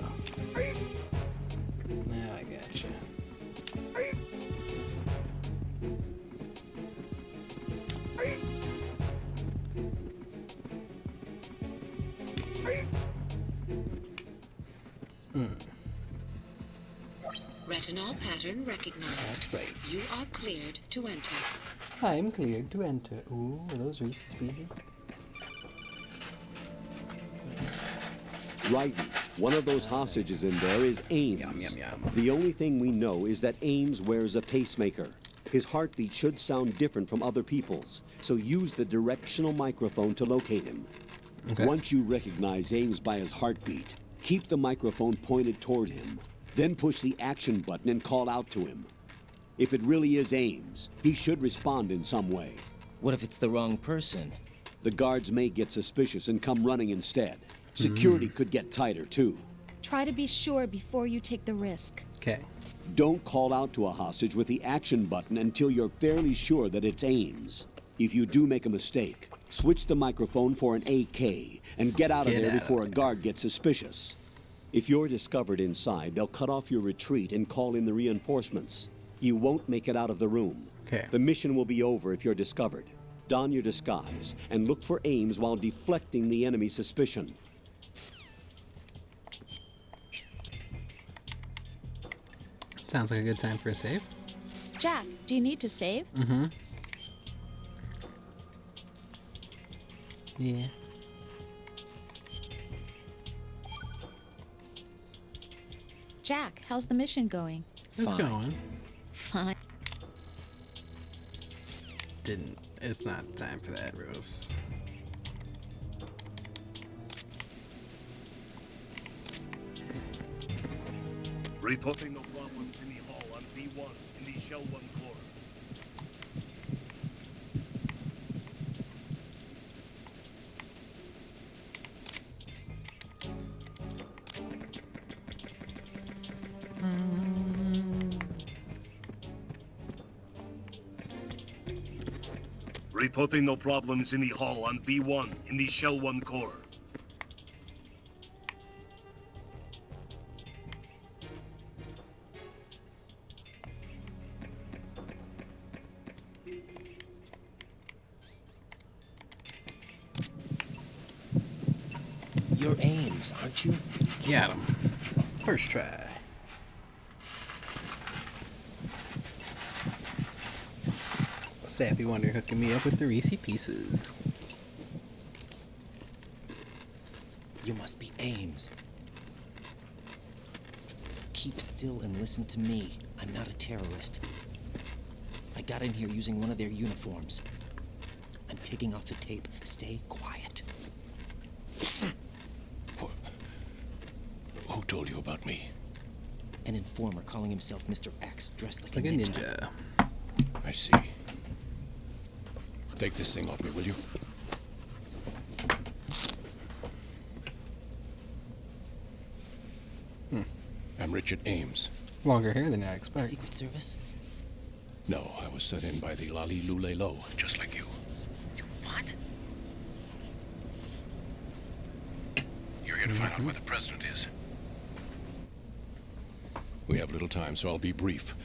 Now I gotcha. Retinol pattern recognized. That's right. You are cleared to enter. I'm cleared to enter. Ooh, are those Reese's Pieces? Right. One of those hostages in there is Ames. Yum, yum, yum. The only thing we know is that Ames wears a pacemaker. His heartbeat should sound different from other people's, so use the directional microphone to locate him. Okay. Once you recognize Ames by his heartbeat, keep the microphone pointed toward him. Then push the action button and call out to him. If it really is Ames, he should respond in some way. What if it's the wrong person? The guards may get suspicious and come running instead. Security could get tighter, too. Try to be sure before you take the risk. Okay. Don't call out to a hostage with the action button until you're fairly sure that it's Ames. If you do make a mistake, switch the microphone for an AK and get out of there before a guard gets suspicious. If you're discovered inside, they'll cut off your retreat and call in the reinforcements. You won't make it out of the room. Okay. The mission will be over if you're discovered. Don your disguise and look for Ames while deflecting the enemy's suspicion. Sounds like a good time for a save. Jack, do you need to save? Mm-hmm. Yeah. Jack, how's the mission going? It's going. Fine. It's not time for that, Rose. Reporting no problems in the hall on B1 in the Shell 1 Corps. Reporting no problems in the hall on B1 in the Shell 1 Corps. You're Ames, aren't you? Got him. First try. Sappy Wonder hooking me up with the Reese Pieces. You must be Ames. Keep still and listen to me. I'm not a terrorist. I got in here using one of their uniforms. I'm taking off the tape. Stay quiet. Who told you about me? An informer calling himself Mr. X, dressed like, Like a ninja. I see. Take this thing off me, will you? I'm Richard Ames. Longer hair than I expect. Secret Service? No, I was sent in by the Lali Lule Lo, just like you. What? You're here to find out where the president is. We have little time, so I'll be brief.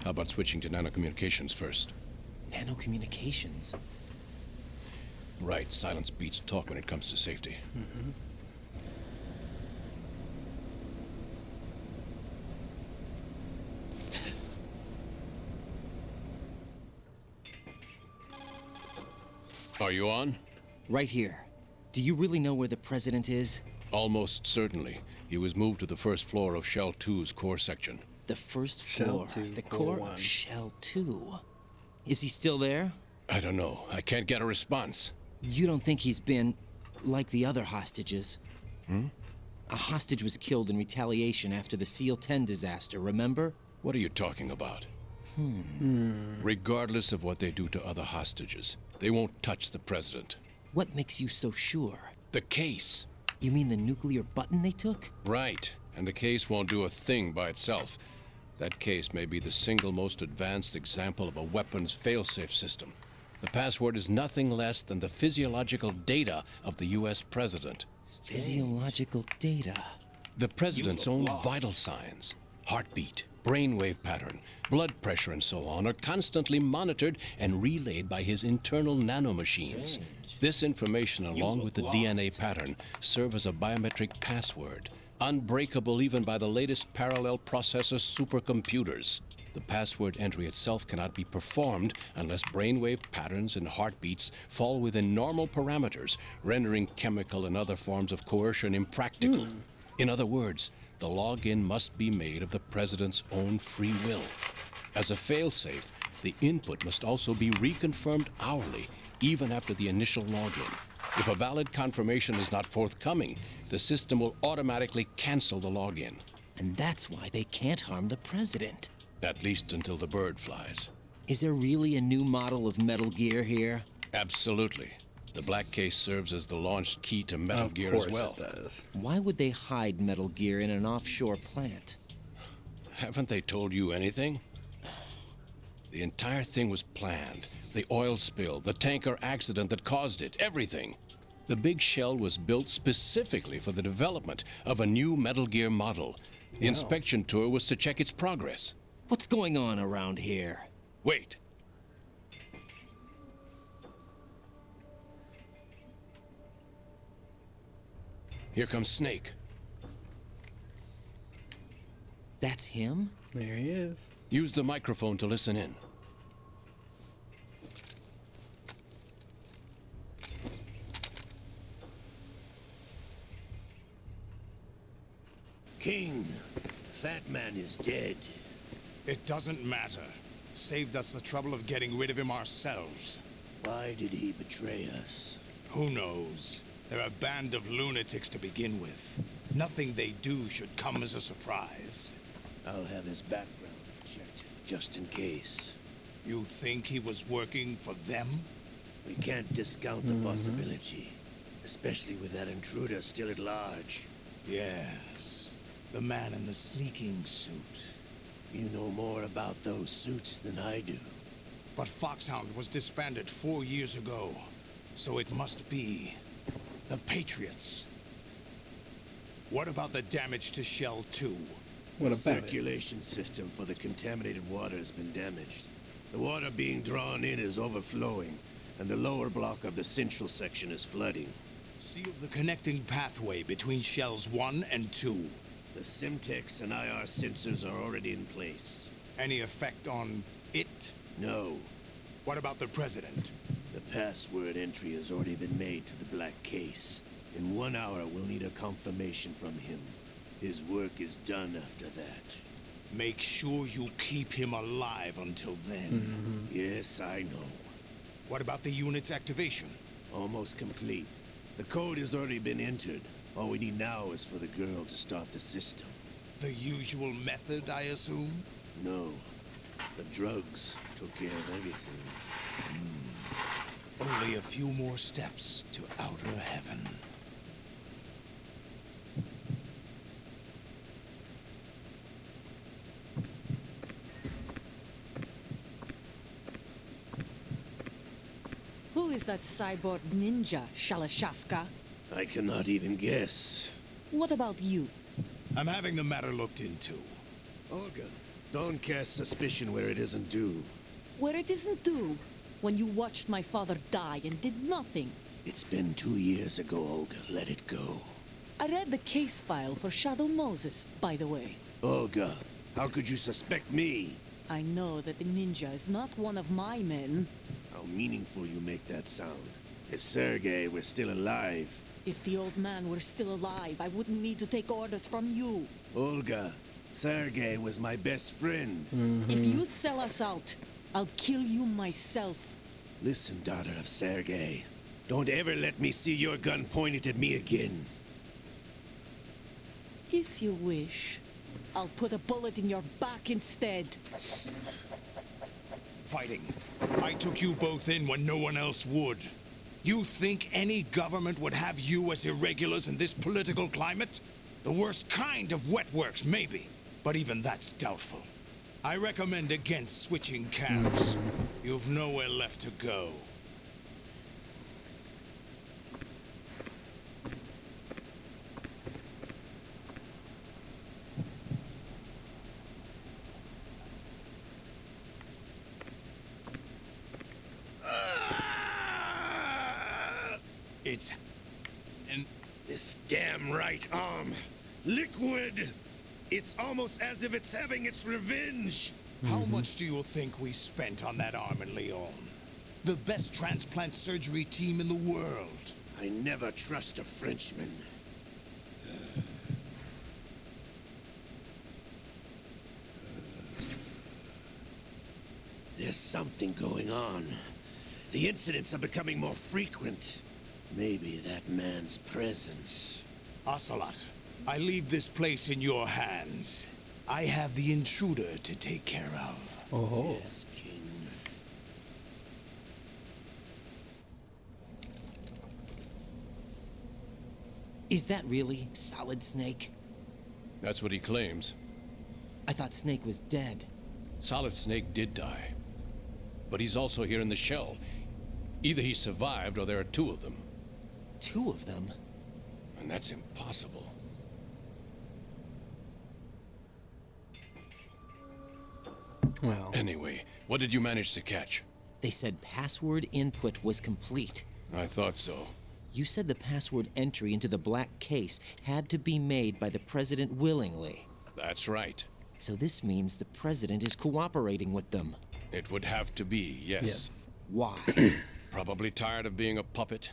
How about switching to nanocommunications first? Nanocommunications? Right, silence beats talk when it comes to safety. Are you on? Right here. Do you really know where the president is? Almost certainly. He was moved to the first floor of Shell 2's core section. The first Shell floor. 2, The floor core 1. of Shell 2. Is he still there? I don't know. I can't get a response. You don't think he's been like the other hostages? Hmm? A hostage was killed in retaliation after the SEAL 10 disaster, remember? What are you talking about? Regardless of what they do to other hostages, they won't touch the president. What makes you so sure? The case. You mean the nuclear button they took? Right. And the case won't do a thing by itself. That case may be the single most advanced example of a weapons failsafe system. The password is nothing less than the physiological data of the U.S. president. Physiological data? The president's own vital signs, heartbeat, brainwave pattern, blood pressure, and so on, are constantly monitored and relayed by his internal nanomachines. This information, along with the DNA pattern, serve as a biometric password, unbreakable even by the latest parallel processor supercomputers. The password entry itself cannot be performed unless brainwave patterns and heartbeats fall within normal parameters, rendering chemical and other forms of coercion impractical. In other words, the login must be made of the president's own free will. As a failsafe, the input must also be reconfirmed hourly, even after the initial login. If a valid confirmation is not forthcoming, the system will automatically cancel the login. And that's why they can't harm the president. At least until the bird flies. Is there really a new model of Metal Gear here? Absolutely. The black case serves as the launch key to Metal Gear as well. Of course it does. Why would they hide Metal Gear in an offshore plant? Haven't they told you anything? The entire thing was planned. The oil spill, the tanker accident that caused it, everything. The big shell was built specifically for the development of a new Metal Gear model. The inspection tour was to check its progress. What's going on around here? Wait. Here comes Snake. That's him? There he is. Use the microphone to listen in. King, Fat Man is dead. It doesn't matter. Saved us the trouble of getting rid of him ourselves. Why did he betray us? Who knows? They're a band of lunatics to begin with. Nothing they do should come as a surprise. I'll have his background checked, just in case. You think he was working for them? We can't discount the possibility, especially with that intruder still at large. Yes, the man in the sneaking suit. You know more about those suits than I do. But Foxhound was disbanded 4 years ago, so it must be the Patriots. What about the damage to Shell 2? The circulation system for the contaminated water has been damaged. The water being drawn in is overflowing, and the lower block of the central section is flooding. Seal the connecting pathway between Shells 1 and 2. The Simtex and IR sensors are already in place. Any effect on it? No. What about the President? The password entry has already been made to the black case. In 1 hour, we'll need a confirmation from him. His work is done after that. Make sure you keep him alive until then. Yes, I know. What about the unit's activation? Almost complete. The code has already been entered. All we need now is for the girl to start the system. The usual method, I assume? No. The drugs took care of everything. Only a few more steps to outer heaven. Who is that cyborg ninja, Shalashaska? I cannot even guess. What about you? I'm having the matter looked into. Olga, don't cast suspicion where it isn't due. Where it isn't due? When you watched my father die and did nothing. It's been 2 years ago, Olga. Let it go. I read the case file for Shadow Moses, by the way. Olga, how could you suspect me? I know that the ninja is not one of my men. How meaningful you make that sound. If Sergei were still alive... If the old man were still alive, I wouldn't need to take orders from you. Olga, Sergei was my best friend. If you sell us out, I'll kill you myself. Listen, daughter of Sergei. Don't ever let me see your gun pointed at me again. If you wish, I'll put a bullet in your back instead. Fighting. I took you both in when no one else would. You think any government would have you as irregulars in this political climate? The worst kind of wet works, maybe. But even that's doubtful. I recommend against switching camps. You've nowhere left to go. It's... and... This damn right arm. Liquid! It's almost as if it's having its revenge. How much do you think we spent on that arm in Lyon? The best transplant surgery team in the world. I never trust a Frenchman. There's something going on. The incidents are becoming more frequent. Maybe that man's presence. Ocelot, I leave this place in your hands. I have the intruder to take care of. Oh. Yes, King. Is that really Solid Snake? That's what he claims. I thought Snake was dead. Solid Snake did die. But he's also here in the shell. Either he survived or there are two of them. Two of them? And that's impossible. Well. Anyway, what did you manage to catch? They said password input was complete. I thought so. You said the password entry into the black case had to be made by the president willingly. That's right. So this means the president is cooperating with them. It would have to be, yes. Yes. Why? Probably tired of being a puppet,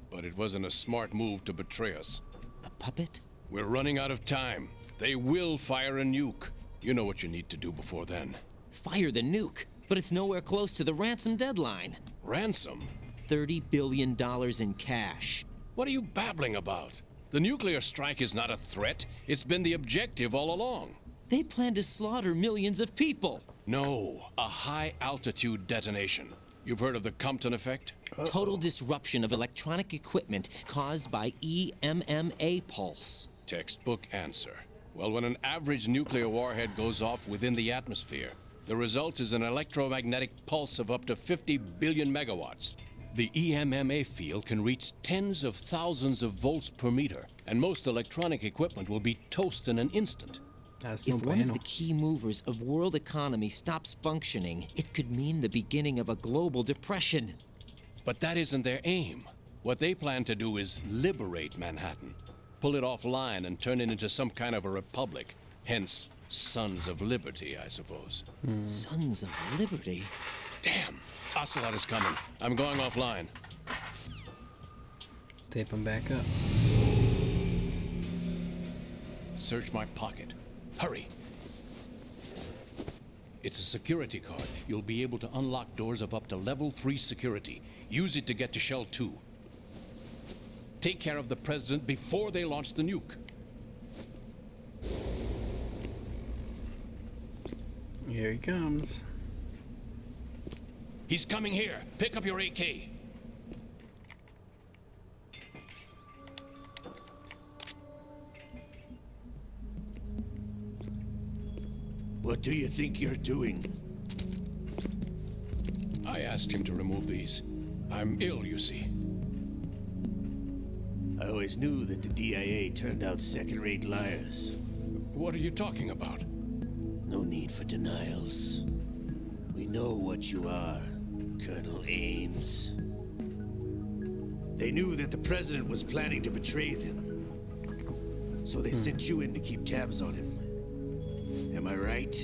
but it wasn't a smart move to betray us. A puppet? We're running out of time. They will fire a nuke. You know what you need to do before then. Fire the nuke, but it's nowhere close to the ransom deadline. Ransom? $30 billion in cash. What are you babbling about? The nuclear strike is not a threat. It's been the objective all along. They plan to slaughter millions of people. No, a high-altitude detonation. You've heard of the Compton effect? Total disruption of electronic equipment caused by EMMA pulse. Textbook answer. Well, when an average nuclear warhead goes off within the atmosphere, the result is an electromagnetic pulse of up to 50 billion megawatts. The EMMA field can reach tens of thousands of volts per meter, and most electronic equipment will be toast in an instant. If one of the key movers of world economy stops functioning, it could mean the beginning of a global depression. But that isn't their aim. What they plan to do is liberate Manhattan, pull it offline and turn it into some kind of a republic. Hence, Sons of Liberty, I suppose. Sons of Liberty? Damn! Ocelot is coming. I'm going offline. Tape him back up. Search my pocket. Hurry. It's a security card. You'll be able to unlock doors of up to level 3 security. Use it to get to Shell 2. Take care of the president before they launch the nuke. Here he comes. He's coming here. Pick up your AK. What do you think you're doing? I asked him to remove these. I'm ill, you see. I always knew that the DIA turned out second-rate liars. What are you talking about? No need for denials. We know what you are, Colonel Ames. They knew that the president was planning to betray them. So they sent you in to keep tabs on him. Am I right?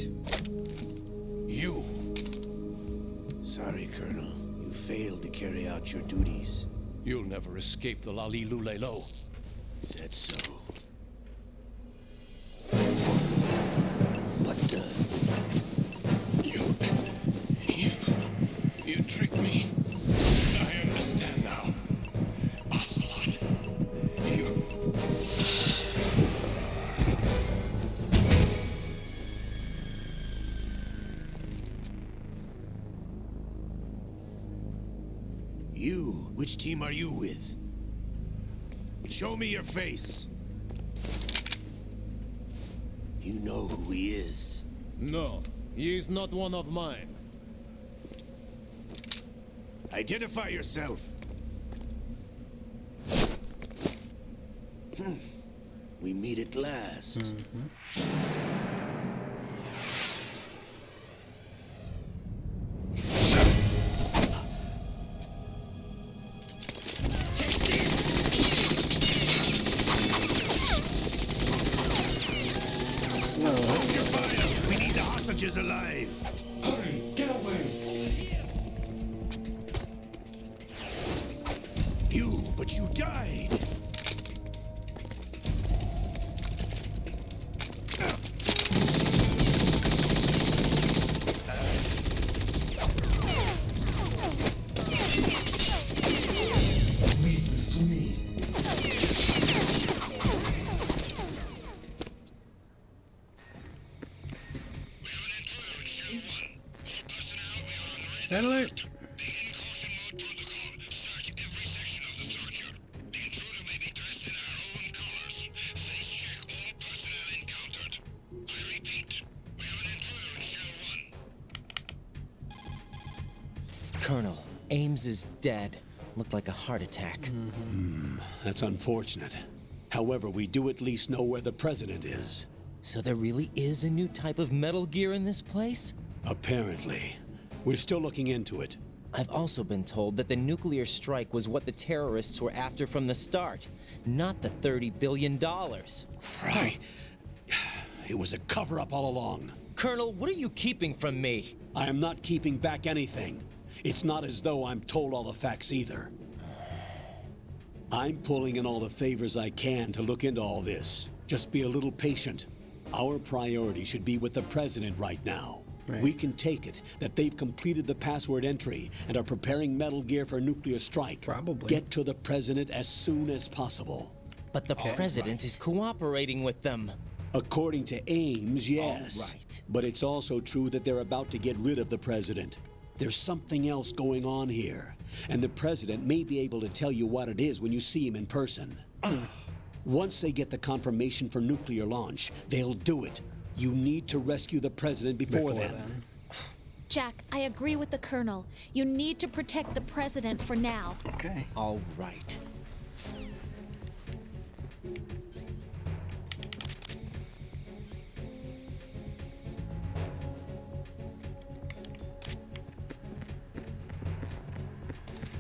You. Sorry, Colonel. You failed to carry out your duties. You'll never escape the Lali Lulelo. Is that so? What the? You tricked me. I understand now. Ocelot. You... You? Which team are you with? Show me your face. You know who he is. No, he is not one of mine. Identify yourself. We meet at last. Hold your fire. We need the hostages alive. Hurry, get away. But you died. Leave this to me. Red alert! Colonel, Ames is dead. Looked like a heart attack. That's unfortunate. However, we do at least know where the president is. So there really is a new type of Metal Gear in this place? Apparently. We're still looking into it. I've also been told that the nuclear strike was what the terrorists were after from the start, not the $30 billion. Right. It was a cover-up all along. Colonel, what are you keeping from me? I am not keeping back anything. It's not as though I'm told all the facts either. I'm pulling in all the favors I can to look into all this. Just be a little patient. Our priority should be with the president right now. Right. We can take it that they've completed the password entry and are preparing Metal Gear for a nuclear strike. Probably. Get to the president as soon as possible. But the president is cooperating with them. According to Ames, yes. All right. But it's also true that they're about to get rid of the president. There's something else going on here, and the president may be able to tell you what it is when you see him in person. Once they get the confirmation for nuclear launch, they'll do it. You need to rescue the president before then. Jack, I agree with the Colonel. You need to protect the president for now. Okay. All right.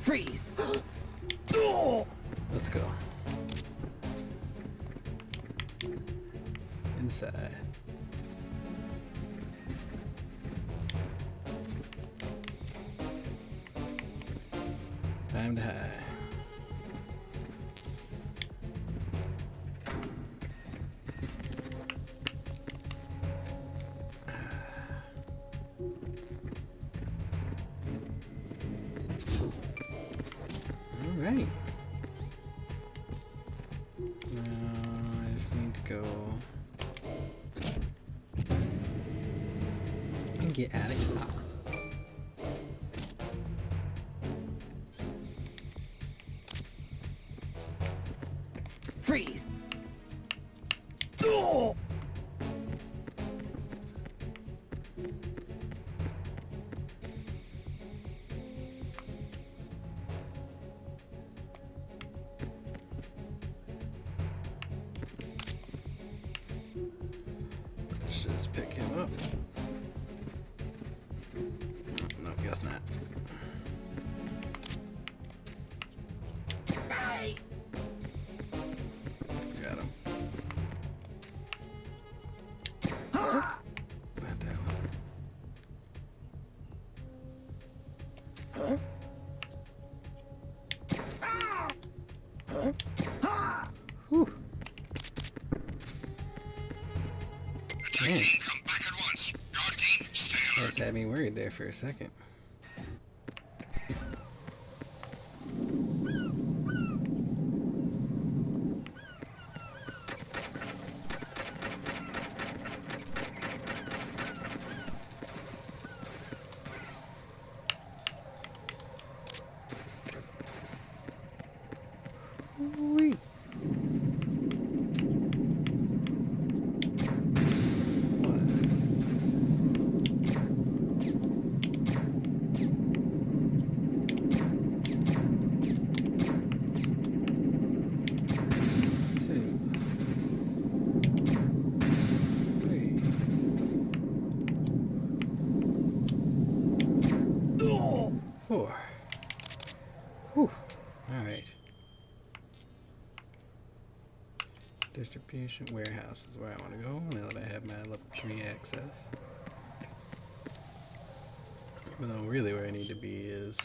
Freeze! Let's go. Inside. Time to hide. Alright. Now I just need to go and get out of here. Freeze! Let's just pick him up. No, guess not. Whew. Attack team, come back at once. Guard team, stay alert. That's had me worried there for a second. Wee. Four. Whew. Alright. Distribution warehouse is where I want to go now that I have my level 3 access. Even though really where I need to be is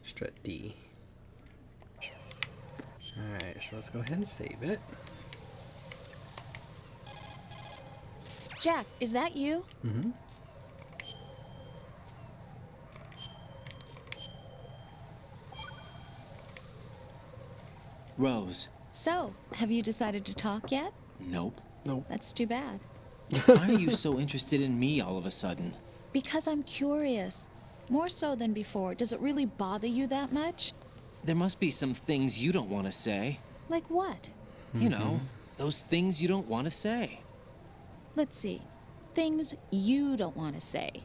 strut D. Alright, so let's go ahead and save it. Jack, is that you? Mm-hmm. Rose. So, have you decided to talk yet? Nope. Nope. That's too bad. Why are you so interested in me all of a sudden? Because I'm curious. More so than before. Does it really bother you that much? There must be some things you don't want to say. Like what? You know, those things you don't want to say. Let's see. Things you don't want to say.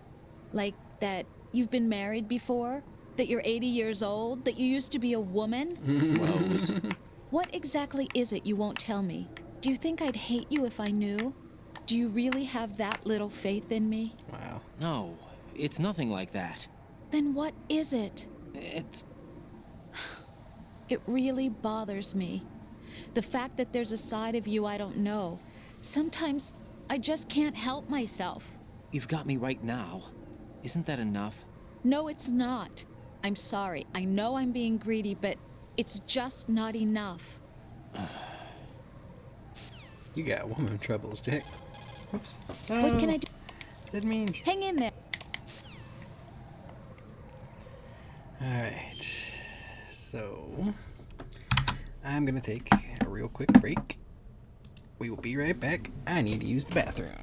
Like that you've been married before? That you're 80 years old? That you used to be a woman? Rose. What exactly is it you won't tell me? Do you think I'd hate you if I knew? Do you really have that little faith in me? Wow. No, it's nothing like that. Then what is it? It's... It really bothers me. The fact that there's a side of you I don't know. Sometimes I just can't help myself. You've got me right now. Isn't that enough? No, it's not. I'm sorry. I know I'm being greedy, but it's just not enough. You got woman troubles, Jack. Oops. What can I do? Didn't mean. Hang in there. Alright. So, I'm gonna take a real quick break. We will be right back. I need to use the bathroom.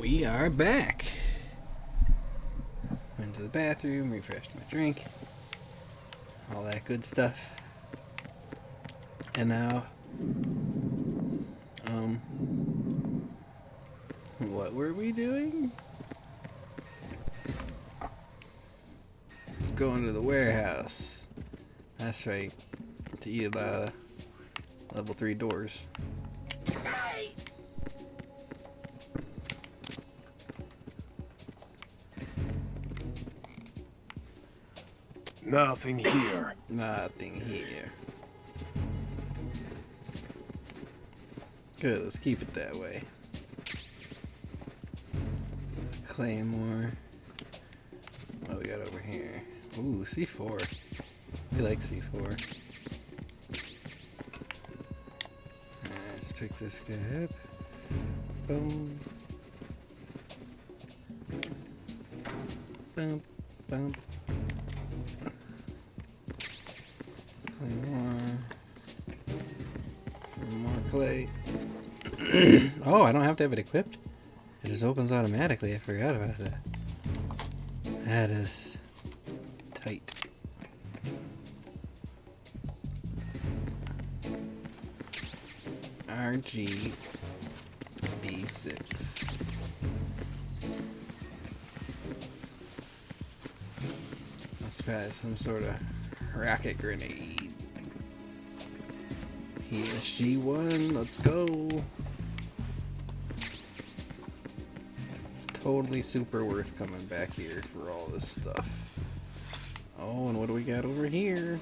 We are back. Went to the bathroom, refreshed my drink, all that good stuff. And now, what were we doing? Going to the warehouse. That's right. To eat level 3 doors. Nothing here. Nothing here. Good, let's keep it that way. Claymore. What we got over here? Ooh, C4. We like C4. Let's pick this guy up. Boom. Boom. Boom. Claymore. More clay. Oh, I don't have to have it equipped. It just opens automatically. I forgot about that. That is tight. RGB6. Let's pass some sort of rocket grenade. PSG1, let's go. Totally super worth coming back here for all this stuff. Oh, and what do we got over here?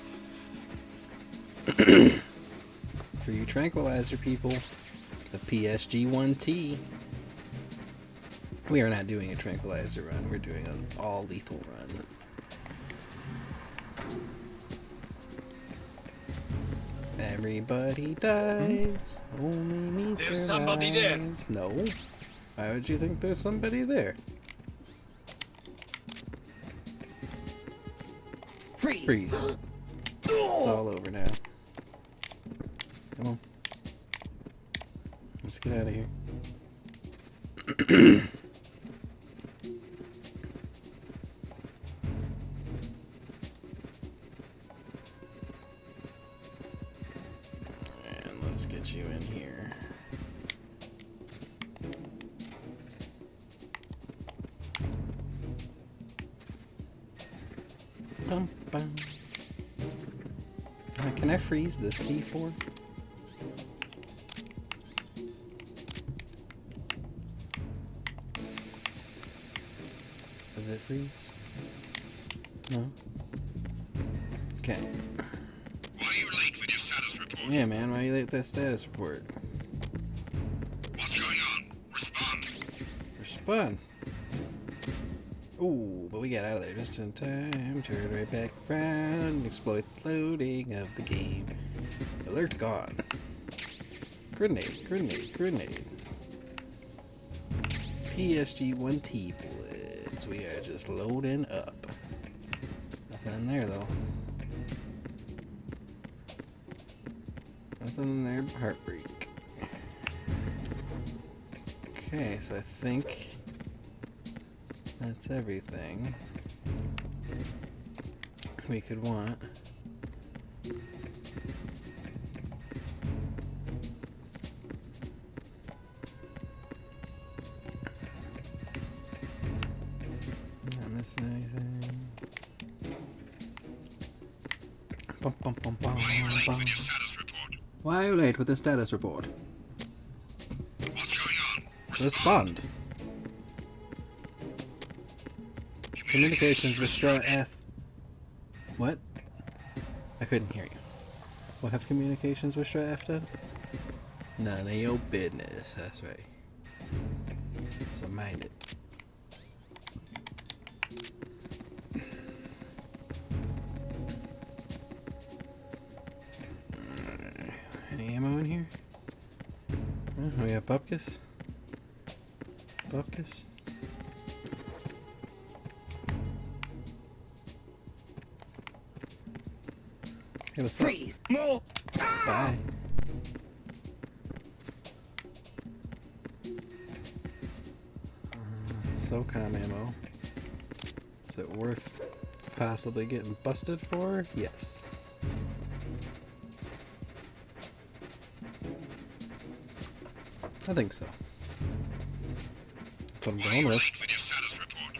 For you tranquilizer people, the PSG1T. We are not doing a tranquilizer run, we're doing an all lethal run. Everybody dies, only me survives. There's somebody there. No. Why would you think there's somebody there? Freeze. Freeze. It's all over now. Come on. Let's get out of here. And let's get you in here. Bum, bum. Can I freeze the C4? Does it freeze? No? Okay. Why are you late with your status report? Yeah, man, why are you late with that status report? What's going on? Respond. Respond. Ooh, but we got out of there just in time. Turn right back around. Exploit the loading of the game. Alert gone. Grenade, grenade, grenade. PSG1T bullets. We are just loading up. Nothing in there though. Nothing in there but heartbreak. Okay, so I think that's everything we could want. Not missing anything. Bum, bum, bum, bum, Why are you late bum. with your status report? Why are you late with the status report? What's going on? Respond. Communications with Straw F. What? I couldn't hear you. What have communications with Straw F done? None of your business. That's right. So mind it. Any ammo in here? Oh, we have Bupkis. Bupkis. Hey, what's up? Freeze. No. Bye. SOCOM ammo. Is it worth possibly getting busted for? Yes. I think so. That's what I'm going with. With your status report.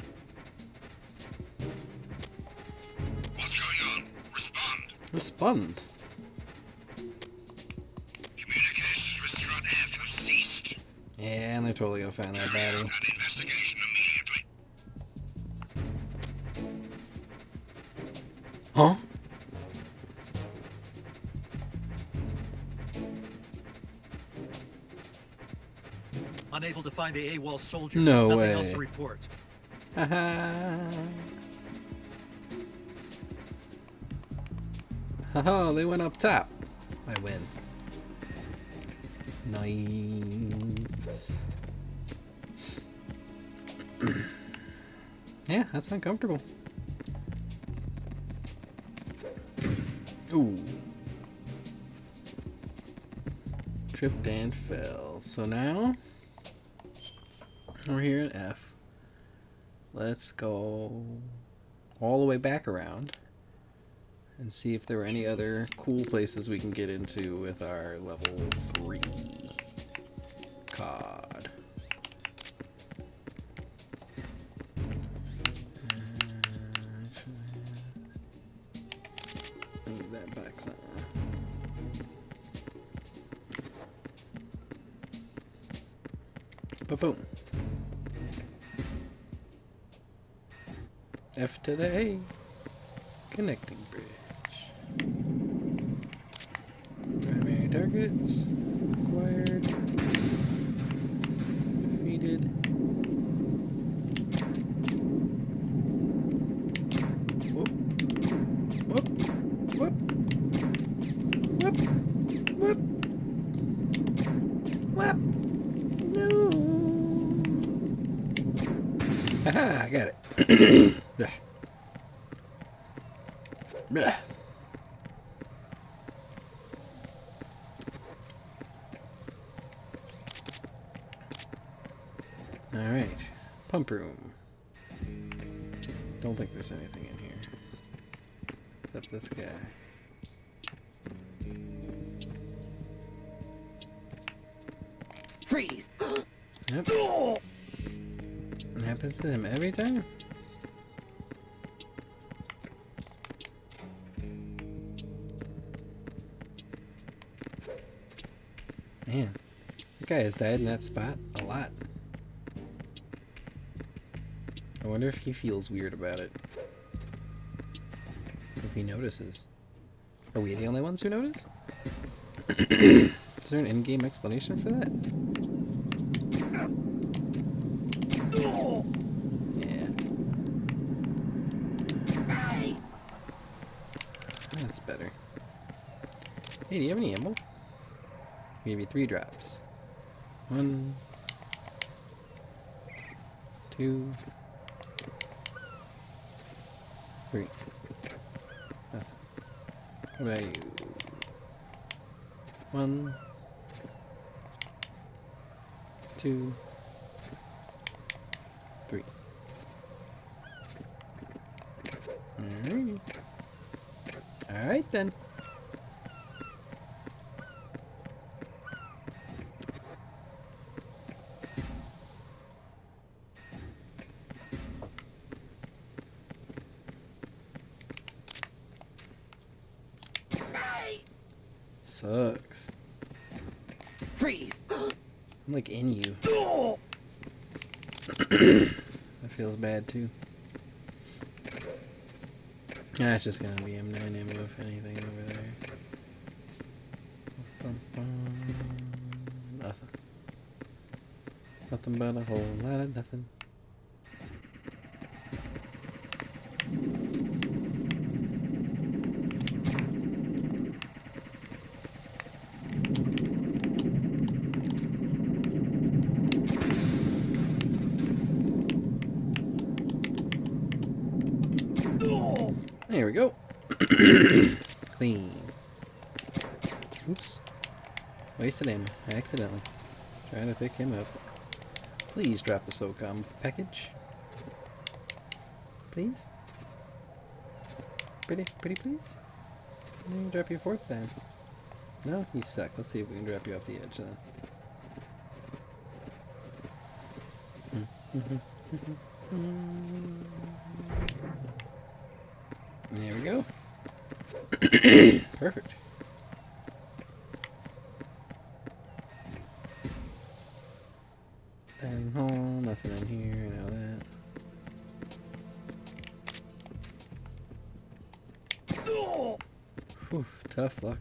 What's going on? Respond. Respond. Communications with Strut F have ceased. Yeah, and they're totally gonna find that baddie. An investigation immediately. Huh? Unable to find the AWOL soldier. No Nothing way. else to report. Haha, they went up top. I win. Nice. Yeah, that's uncomfortable. Ooh. Tripped and fell. So now we're here at F. Let's go all the way back around and see if there are any other cool places we can get into with our level 3 COD. Leave that back somewhere. Ba-boom. F to the A. Connecting bridge. Primary targets. Acquired. Defeated. Whoop. Whoop. Whoop. Whoop. Whoop. Whoop. No. Haha, I got it. Yeah. Yeah. All right, pump room. Don't think there's anything in here except this guy. Freeze. Yep. It happens to him every time. Man, that guy has died in that spot a lot. I wonder if he feels weird about it. If he notices. Are we the only ones who notice? Is there an in-game explanation for that? Yeah. That's better. Hey, do you have any ammo? I'll give you 3 drops. 1, 2, 3. Nothing. What about you? 1, 2, 3. Alright. Alright then. Sucks. Freeze. I'm like in you. That feels bad too. Ah, it's just gonna be M9 ammo if anything over there. Nothing. Nothing but a whole lot of nothing. There we go. Clean. Oops. Wasted ammo. Accidentally. Trying to pick him up. Please drop a SOCOM package. Please? Pretty please? I'm gonna drop you a 4th time. No, you suck. Let's see if we can drop you off the edge then. There we go. Perfect. And home, nothing in here, now that. Whew, tough luck.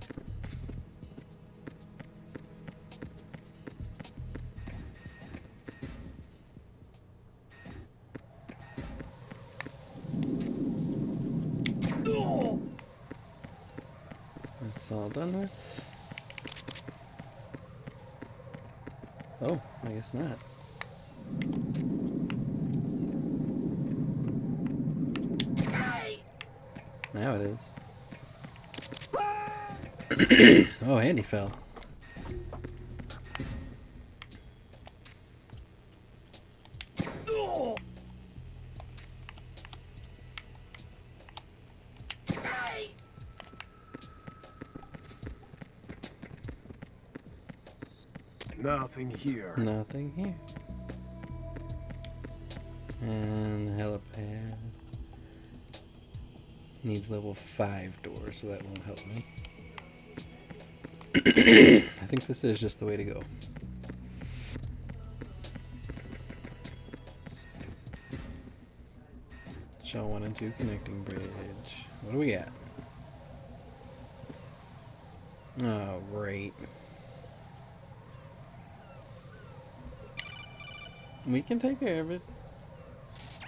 That's all done with. Oh, I guess not. Now it is. Oh, and he fell. Nothing here. Nothing here. And the helipad needs level 5 doors, so that won't help me. I think this is just the way to go. Shell 1 and 2 connecting bridge. What do we got? Oh, great. We can take care of it.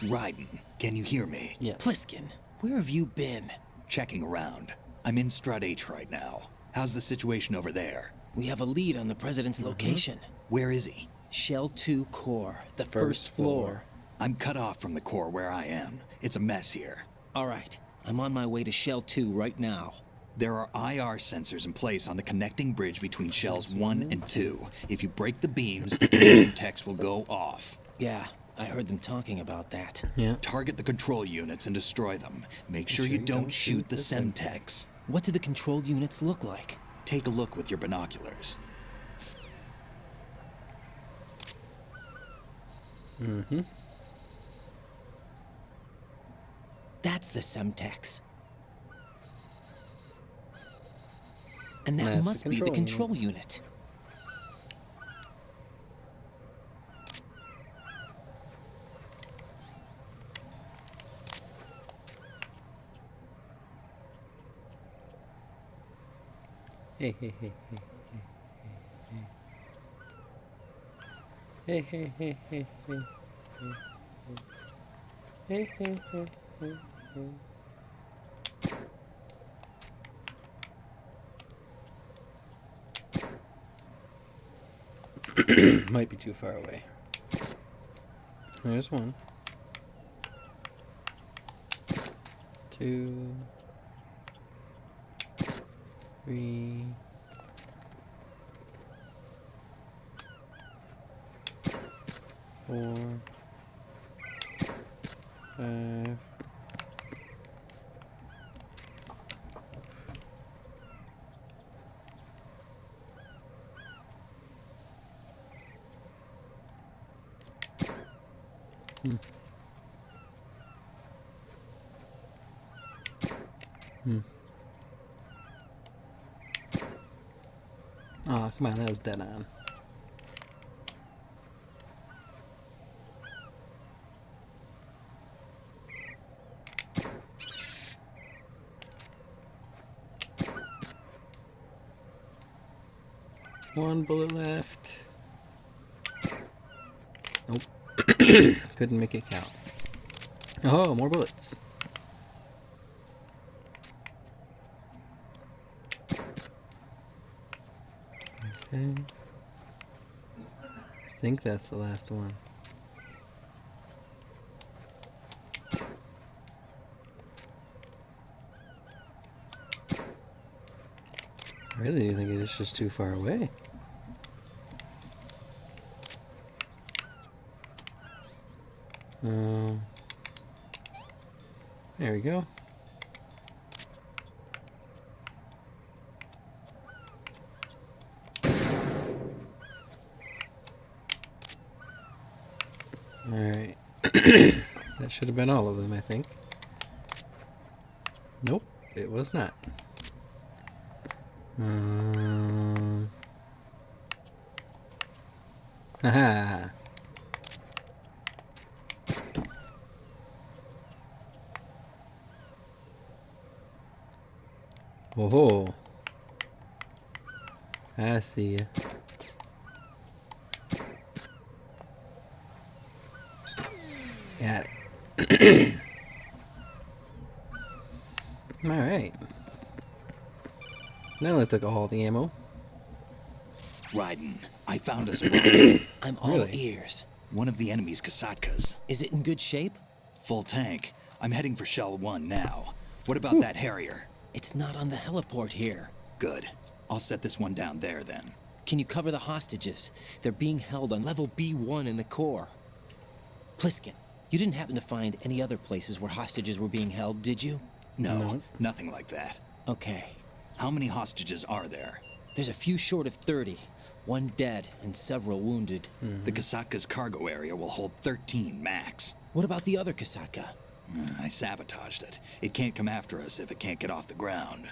Raiden, can you hear me? Yes. Pliskin, where have you been? Checking around. I'm in Strut H right now. How's the situation over there? We have a lead on the president's location. Where is he? Shell 2 core, the first floor. I'm cut off from the core where I am. It's a mess here. All right, I'm on my way to Shell 2 right now. There are IR sensors in place on the connecting bridge between Shells 1 and 2. If you break the beams, the Semtex will go off. Yeah, I heard them talking about that. Yeah. Target the control units and destroy them. Make sure you don't shoot the Semtex. What do the control units look like? Take a look with your binoculars. Mm-hmm. That's the Semtex. And that That's must be the control unit. Hey, hey, hey, hey, hey, hey, hey, hey, hey, hey, hey, hey, hey, hey, hey. Might be too far away. There's 1. 2. 3. 4. 5. Oh, come on, that was dead on. One bullet left. Nope. Couldn't make it count. Oh, more bullets. Okay. I think that's the last one. Really, do you think it is just too far away? There we go. Alright. That should have been all of them, I think. Nope, it was not. Haha. Whoa. I see ya. Got it. Alright. That only took all the ammo. Raiden, I found us a rocket. I'm all ears. One of the enemy's Kasatkas. Is it in good shape? Full tank. I'm heading for Shell 1 now. What about that Harrier? It's not on the heliport here. Good. I'll set this one down there then. Can you cover the hostages? They're being held on level B1 in the core. Pliskin, you didn't happen to find any other places where hostages were being held, did you? No, nothing like that. Okay. How many hostages are there? There's a few short of 30. One dead and several wounded. The Kasatka's cargo area will hold 13 max. What about the other Kasatka? I sabotaged it. It can't come after us if it can't get off the ground.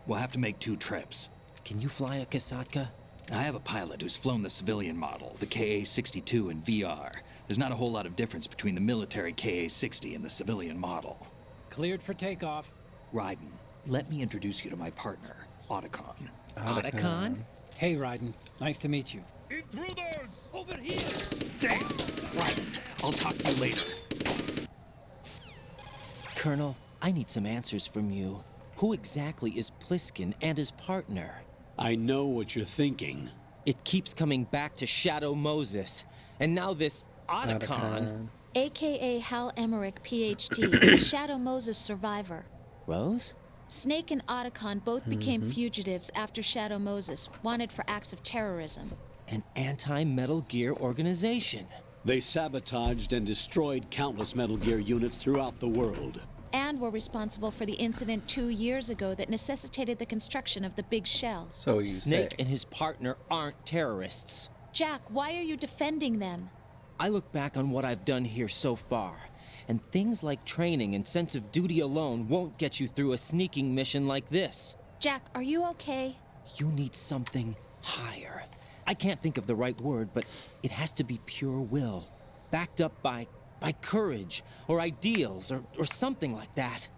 We'll have to make 2 trips. Can you fly a Kasatka? I have a pilot who's flown the civilian model, the KA-62 in VR. There's not a whole lot of difference between the military KA-60 and the civilian model. Cleared for takeoff. Raiden, let me introduce you to my partner, Otacon. Otacon? Hey, Raiden. Nice to meet you. Intruders! Over here! Damn! Raiden, I'll talk to you later. Colonel, I need some answers from you. Who exactly is Pliskin and his partner? I know what you're thinking. It keeps coming back to Shadow Moses. And now this Otacon. AKA Hal Emmerich, PhD, Shadow Moses survivor. Rose? Snake and Otacon both became fugitives after Shadow Moses, wanted for acts of terrorism. An anti-Metal Gear organization. They sabotaged and destroyed countless Metal Gear units throughout the world. And were responsible for the incident 2 years ago that necessitated the construction of the Big Shell. So you Snake and his partner aren't terrorists. Jack, why are you defending them? I look back on what I've done here so far, and things like training and sense of duty alone won't get you through a sneaking mission like this. Jack, are you okay? You need something higher. I can't think of the right word, but it has to be pure will, backed up by courage, or ideals, or something like that.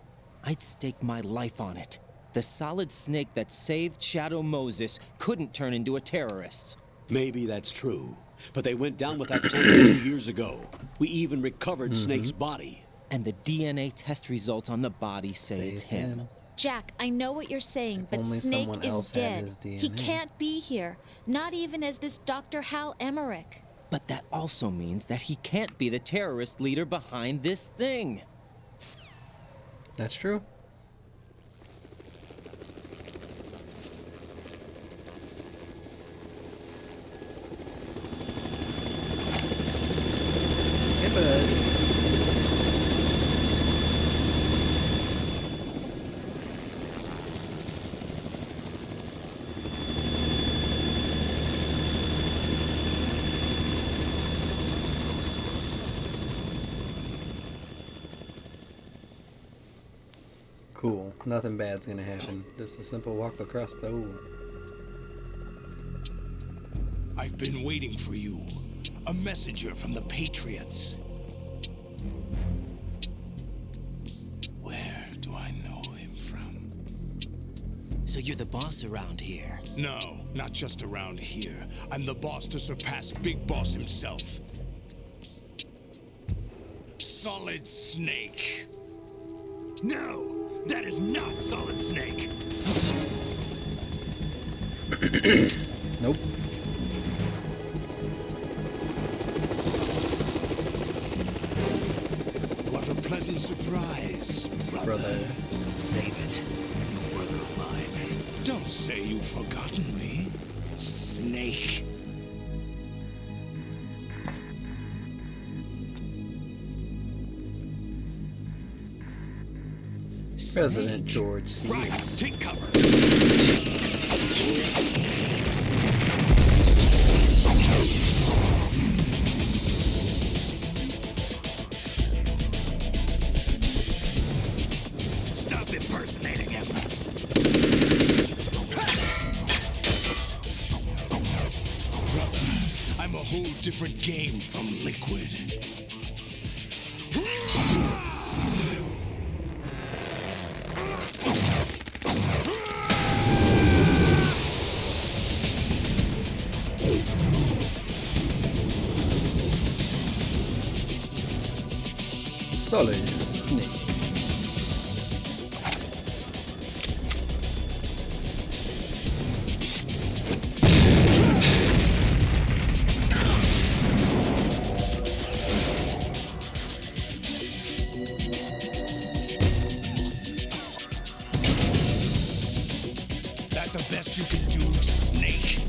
I'd stake my life on it. The solid Snake that saved Shadow Moses couldn't turn into a terrorist. Maybe that's true, but they went down with that tank 2 years ago. We even recovered Snake's body. And the DNA test results on the body say it's him. Jack, I know what you're saying, but only Snake someone is else had dead. his DNA. He can't be here, not even as this Dr. Hal Emmerich. But that also means that he can't be the terrorist leader behind this thing. That's true. Hey, bud. Cool. Nothing bad's gonna happen. Just a simple walk across the... Ooh. I've been waiting for you. A messenger from the Patriots. Where do I know him from? So you're the boss around here? No, not just around here. I'm the boss to surpass Big Boss himself. Solid Snake. No! That is not Solid Snake! Nope. What a pleasant surprise, brother. Save it. You brother of mine. Don't say you've forgotten me, Snake. President George C. Take cover. Stop impersonating him. Brother, I'm a whole different game from Liquid. Solid Snake. That the best you can do, Snake?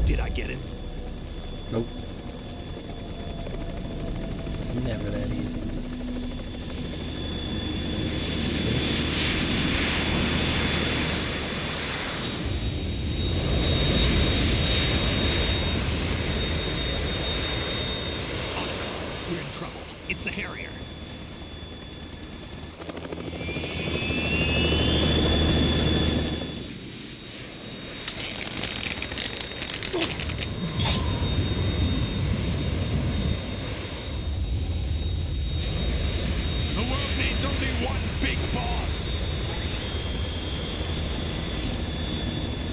Did I get it? Nope. It's never that easy. These things, you see? We're in trouble. It's the Harrier. The world needs only one big boss.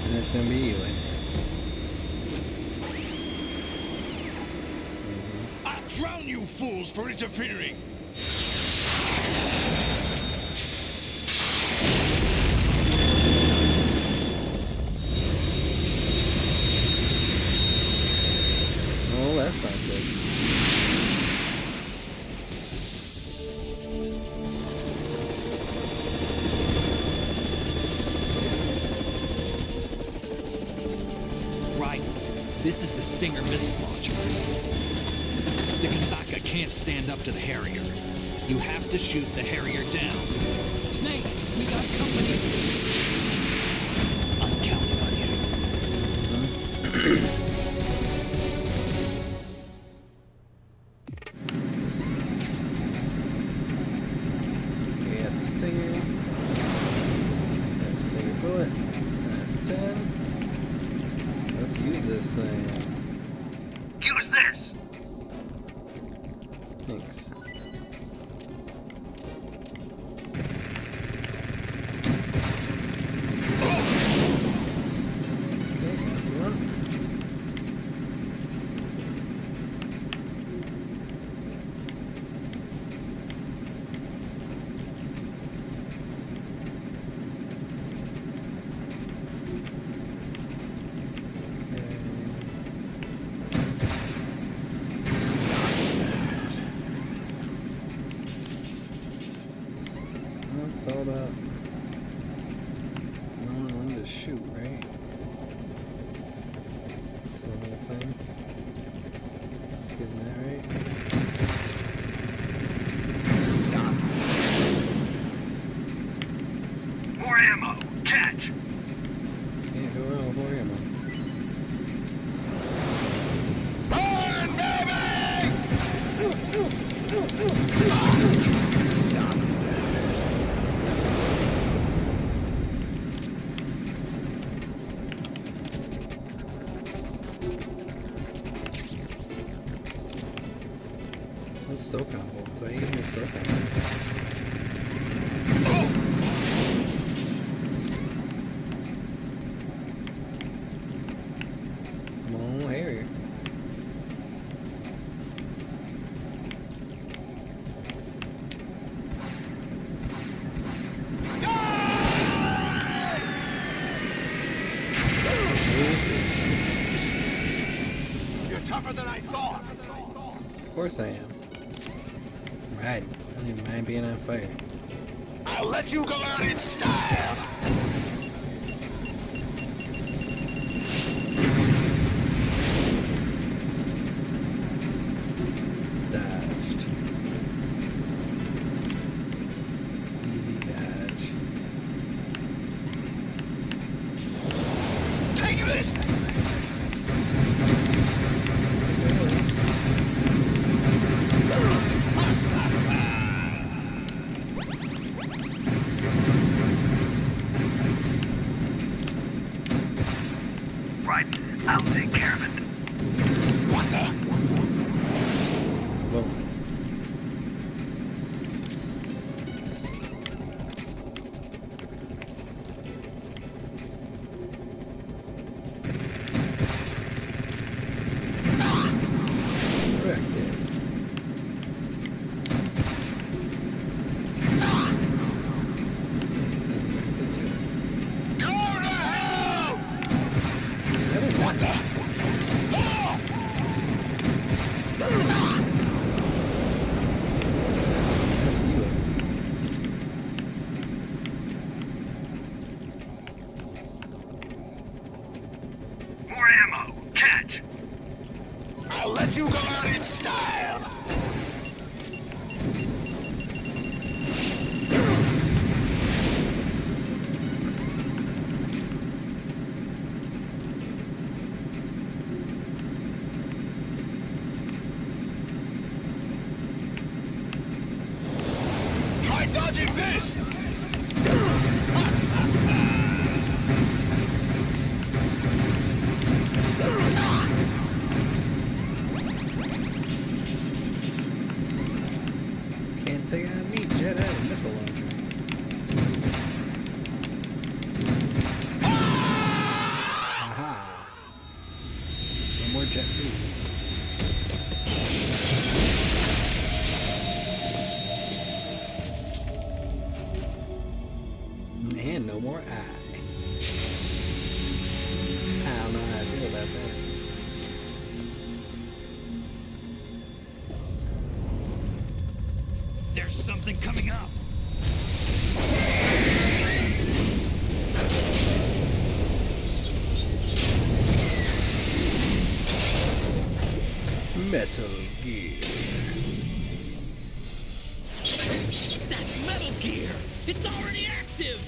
And it's gonna be you, ain't it? I'll drown you fools for interfering. Oh, that's not good. Right. This is the Stinger missile launcher. The Kasaka can't stand up to the Harrier. You have to shoot the Harrier down. Snake, we got company. I'm counting on you. We got the Stinger. Got the Stinger bullet. Times 10. Let's use this thing. Use this. Thanks. Okay, that's one. It's all about knowing when to shoot, right? That's the whole thing. Just getting that right. More ammo. Catch. Can't go wrong with more ammo. What's SOCOM bolts? Why you give me SOCOM bolts? Come on, Harrier. You're tougher than I thought. Of course I am. Right. I don't even mind being on fire. I'll let you go out in style. Try dodging this! Can't take out me, jet out of missile launcher. Aha! No more jet fuel. And no more eye. I don't know how I feel about that. There's something coming up. Metal Gear. That's Metal Gear! It's already active!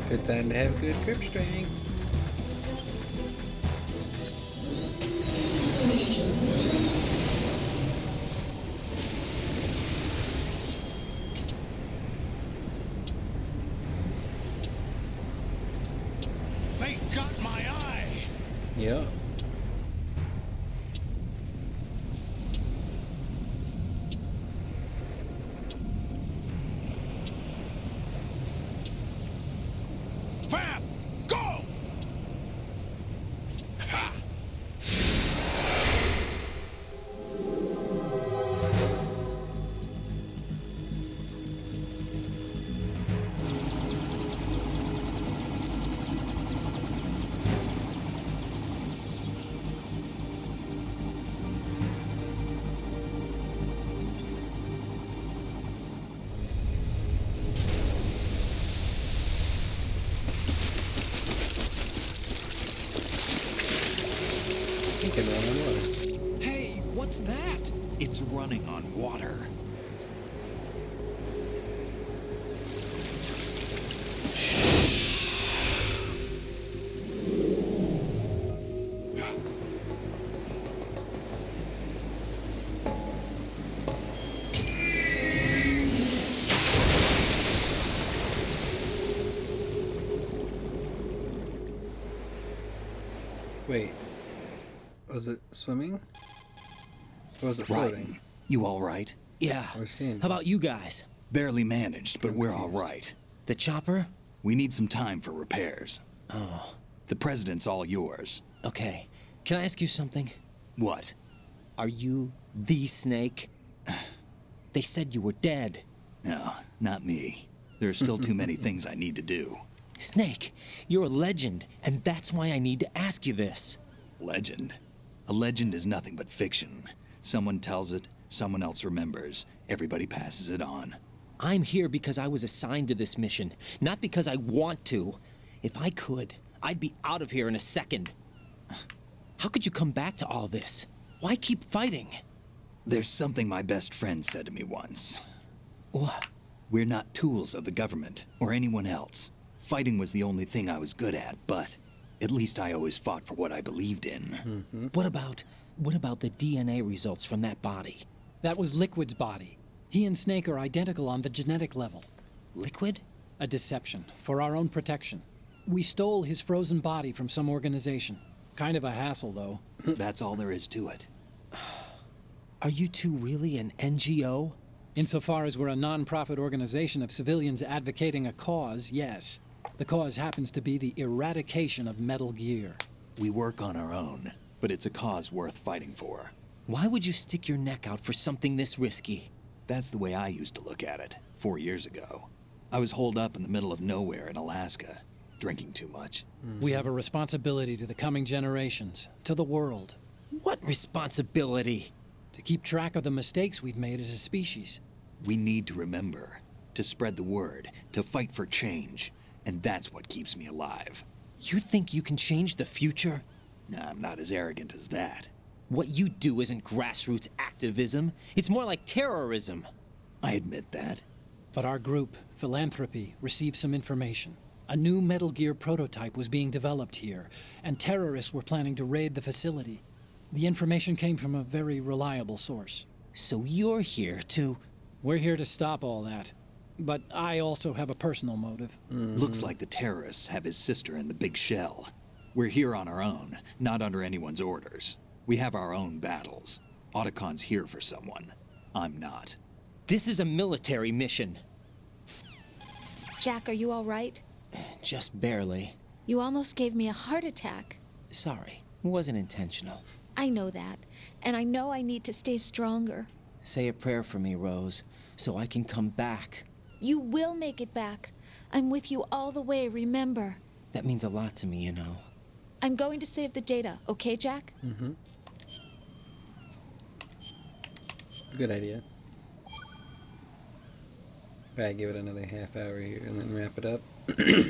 Good time to have good grip strength. They got my eye! Yeah. Fab! Go! Ha! He can run on water. Hey, what's that? It's running on water. Wait. Was it swimming? Or was it floating? Right. You all right? Yeah. Or standing? How about you guys? Barely managed, but we're all right. The chopper? We need some time for repairs. Oh. The president's all yours. Okay. Can I ask you something? What? Are you the Snake? They said you were dead. No, not me. There are still too many things I need to do. Snake, you're a legend, and that's why I need to ask you this. Legend? A legend is nothing but fiction. Someone tells it, someone else remembers. Everybody passes it on. I'm here because I was assigned to this mission, not because I want to. If I could, I'd be out of here in a second. How could you come back to all this? Why keep fighting? There's something my best friend said to me once. What? We're not tools of the government or anyone else. Fighting was the only thing I was good at, but at least I always fought for what I believed in. Mm-hmm. What about the DNA results from that body? That was Liquid's body. He and Snake are identical on the genetic level. Liquid? A deception, for our own protection. We stole his frozen body from some organization. Kind of a hassle, though. That's all there is to it. Are you two really an NGO? Insofar as we're a non-profit organization of civilians advocating a cause, yes. The cause happens to be the eradication of Metal Gear. We work on our own, but it's a cause worth fighting for. Why would you stick your neck out for something this risky? That's the way I used to look at it, 4 years ago. I was holed up in the middle of nowhere in Alaska, drinking too much. We have a responsibility to the coming generations, to the world. What responsibility? To keep track of the mistakes we've made as a species. We need to remember, to spread the word, to fight for change, and that's what keeps me alive. You think you can change the future? Nah, I'm not as arrogant as that. What you do isn't grassroots activism. It's more like terrorism. I admit that. But our group, Philanthropy, received some information. A new Metal Gear prototype was being developed here, and terrorists were planning to raid the facility. The information came from a very reliable source. So you're here to... We're here to stop all that. But I also have a personal motive. Looks like the terrorists have his sister in the big shell. We're here on our own, not under anyone's orders. We have our own battles. Otacon's here for someone. I'm not. This is a military mission. Jack, are you all right? Just barely. You almost gave me a heart attack. Sorry, it wasn't intentional. I know that, and I know I need to stay stronger. Say a prayer for me, Rose, so I can come back. You will make it back. I'm with you all the way, remember. That means a lot to me, you know. I'm going to save the data, okay, Jack? Mm-hmm. Good idea. Probably give it another half hour here and then wrap it up.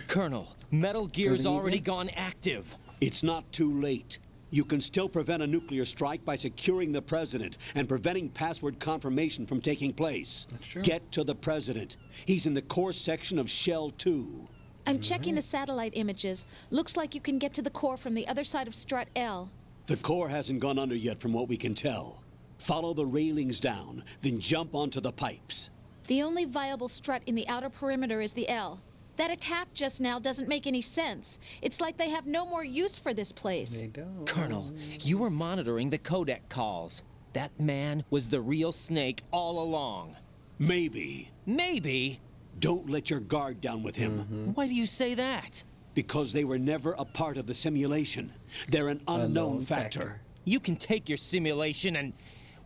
Colonel, Metal Gear's already gone active. It's not too late. You can still prevent a nuclear strike by securing the president and preventing password confirmation from taking place. That's true. Get to the president. He's in the core section of Shell 2. I'm checking the satellite images. Looks like you can get to the core from the other side of Strut L. The core hasn't gone under yet from what we can tell. Follow the railings down, then jump onto the pipes. The only viable strut in the outer perimeter is the L. That attack just now doesn't make any sense. It's like they have no more use for this place. They don't. Colonel, you were monitoring the codec calls. That man was the real Snake all along. Maybe. Maybe? Don't let your guard down with him. Why do you say that? Because they were never a part of the simulation. They're an unknown factor. You can take your simulation and...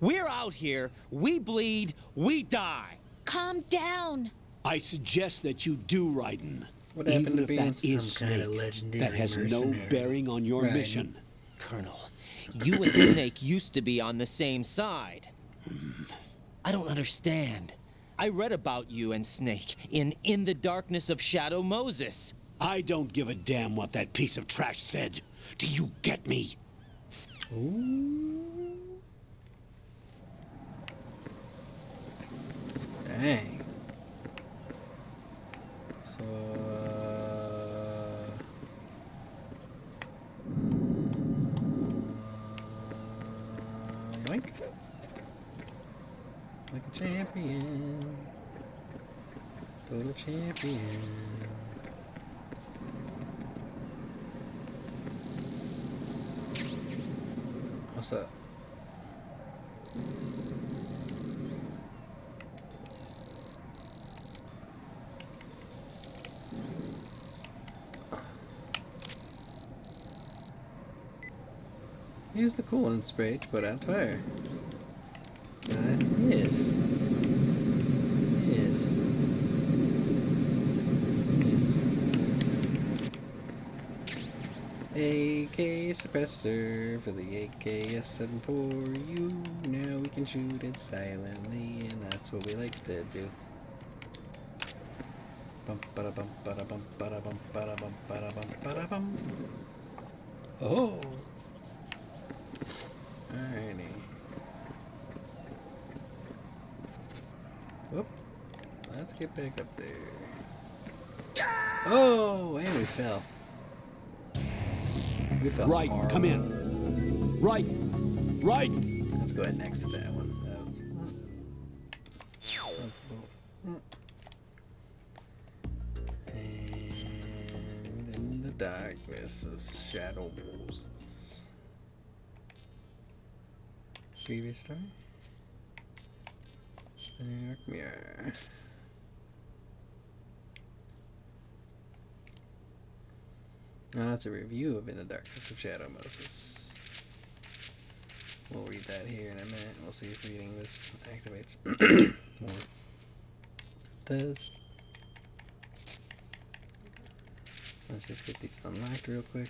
We're out here, we bleed, we die. Calm down. I suggest that you do, Raiden. What happened Even to if being that is some kind of Snake, legendary that has no mercenary? bearing on your Raiden. mission. Colonel, you and Snake used to be on the same side. I don't understand. I read about you and Snake in the Darkness of Shadow Moses. I don't give a damn what that piece of trash said. Do you get me? Ooh. Dang. So, yoink. Like a champion. Total champion. What's up? Use the coolant spray to put out fire. Yes. Yes. AK suppressor for the AKS-74U. Now we can shoot it silently, and that's what we like to do. Bum bada bum bada bum bada bum bada bum bada bum bada bum. Oh. Alrighty. Whoop. Let's get back up there. Oh, and we fell. We fell Right, hard. come in. Right. Right. Let's go ahead next to that one. That's the boat. And in the darkness of Shadow Moses. Previous story? Dark Mirror. It's a review of In the Darkness of Shadow Moses. We'll read that here in a minute. We'll see if reading this activates more. It does. Let's just get these unlocked real quick.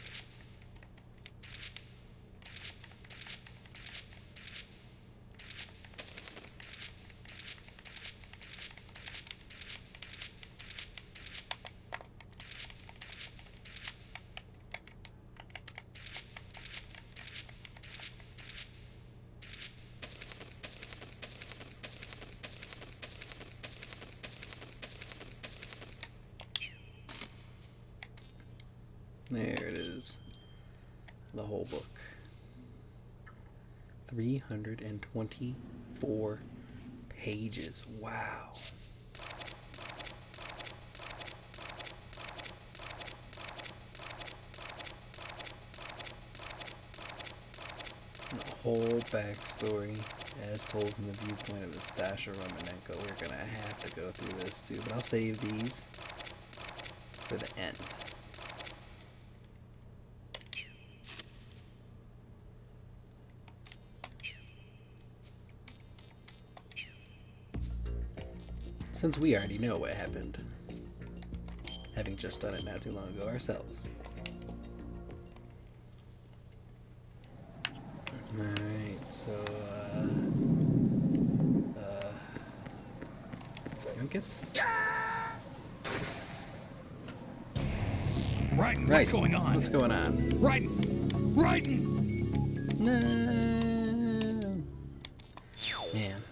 There it is. The whole book. 324 pages. Wow. The whole backstory, as told from the viewpoint of Nastasha Romanenko. We're gonna have to go through this too, but I'll save these for the end. Since we already know what happened, having just done it not too long ago ourselves. Alright, so, I guess... Raiden, what's going on? What's going on? Raiden! Raiden! No! Man.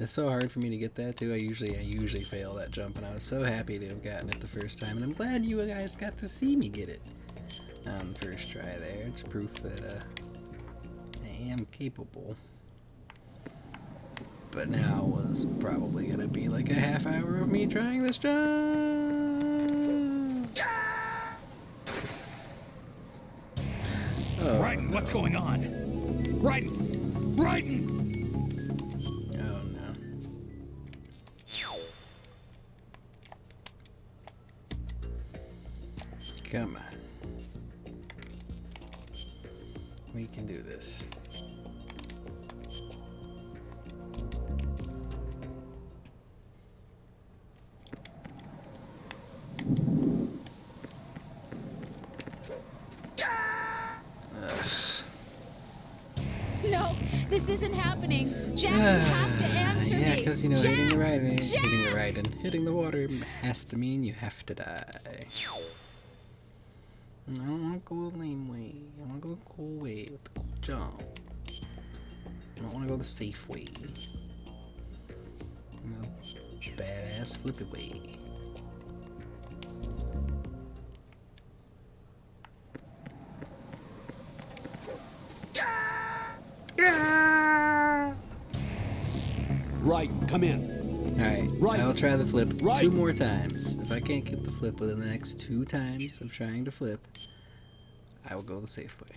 It's so hard for me to get that too. I usually fail that jump, and I was so happy to have gotten it the first time, and I'm glad you guys got to see me get it on the first try there. It's proof that I am capable. But now was probably gonna be like a half hour of me trying this jump. Oh, Raiden, what's going on? Raiden! Raiden! Come on. We can do this. No, this isn't happening. Jack, you have to answer me. Yeah, because, you know, Jack, hitting the ride and hitting the water has to mean you have to die. I don't want to go the lame way. I want to go the cool way with the cool jump. I don't want to go the safe way. Badass flippy way. Right, come in. Alright, Right. I'll try the flip Right. 2 more times. If I can't get the flip within the next 2 times of trying to flip, I will go the safe way.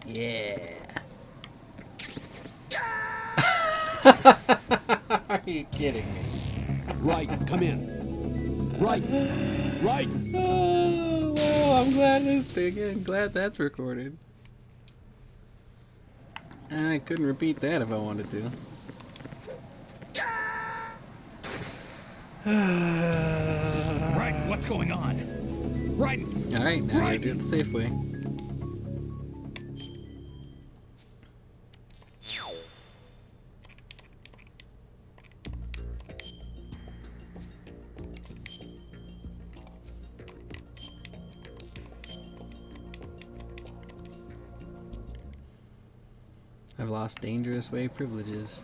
Yeah. Are you kidding me? Right, come in. Right, right. Oh, wow, I'm glad that's recorded. I couldn't repeat that if I wanted to. Right, what's going on? Right. Alright, now I do it the safe way. I've lost dangerous way privileges.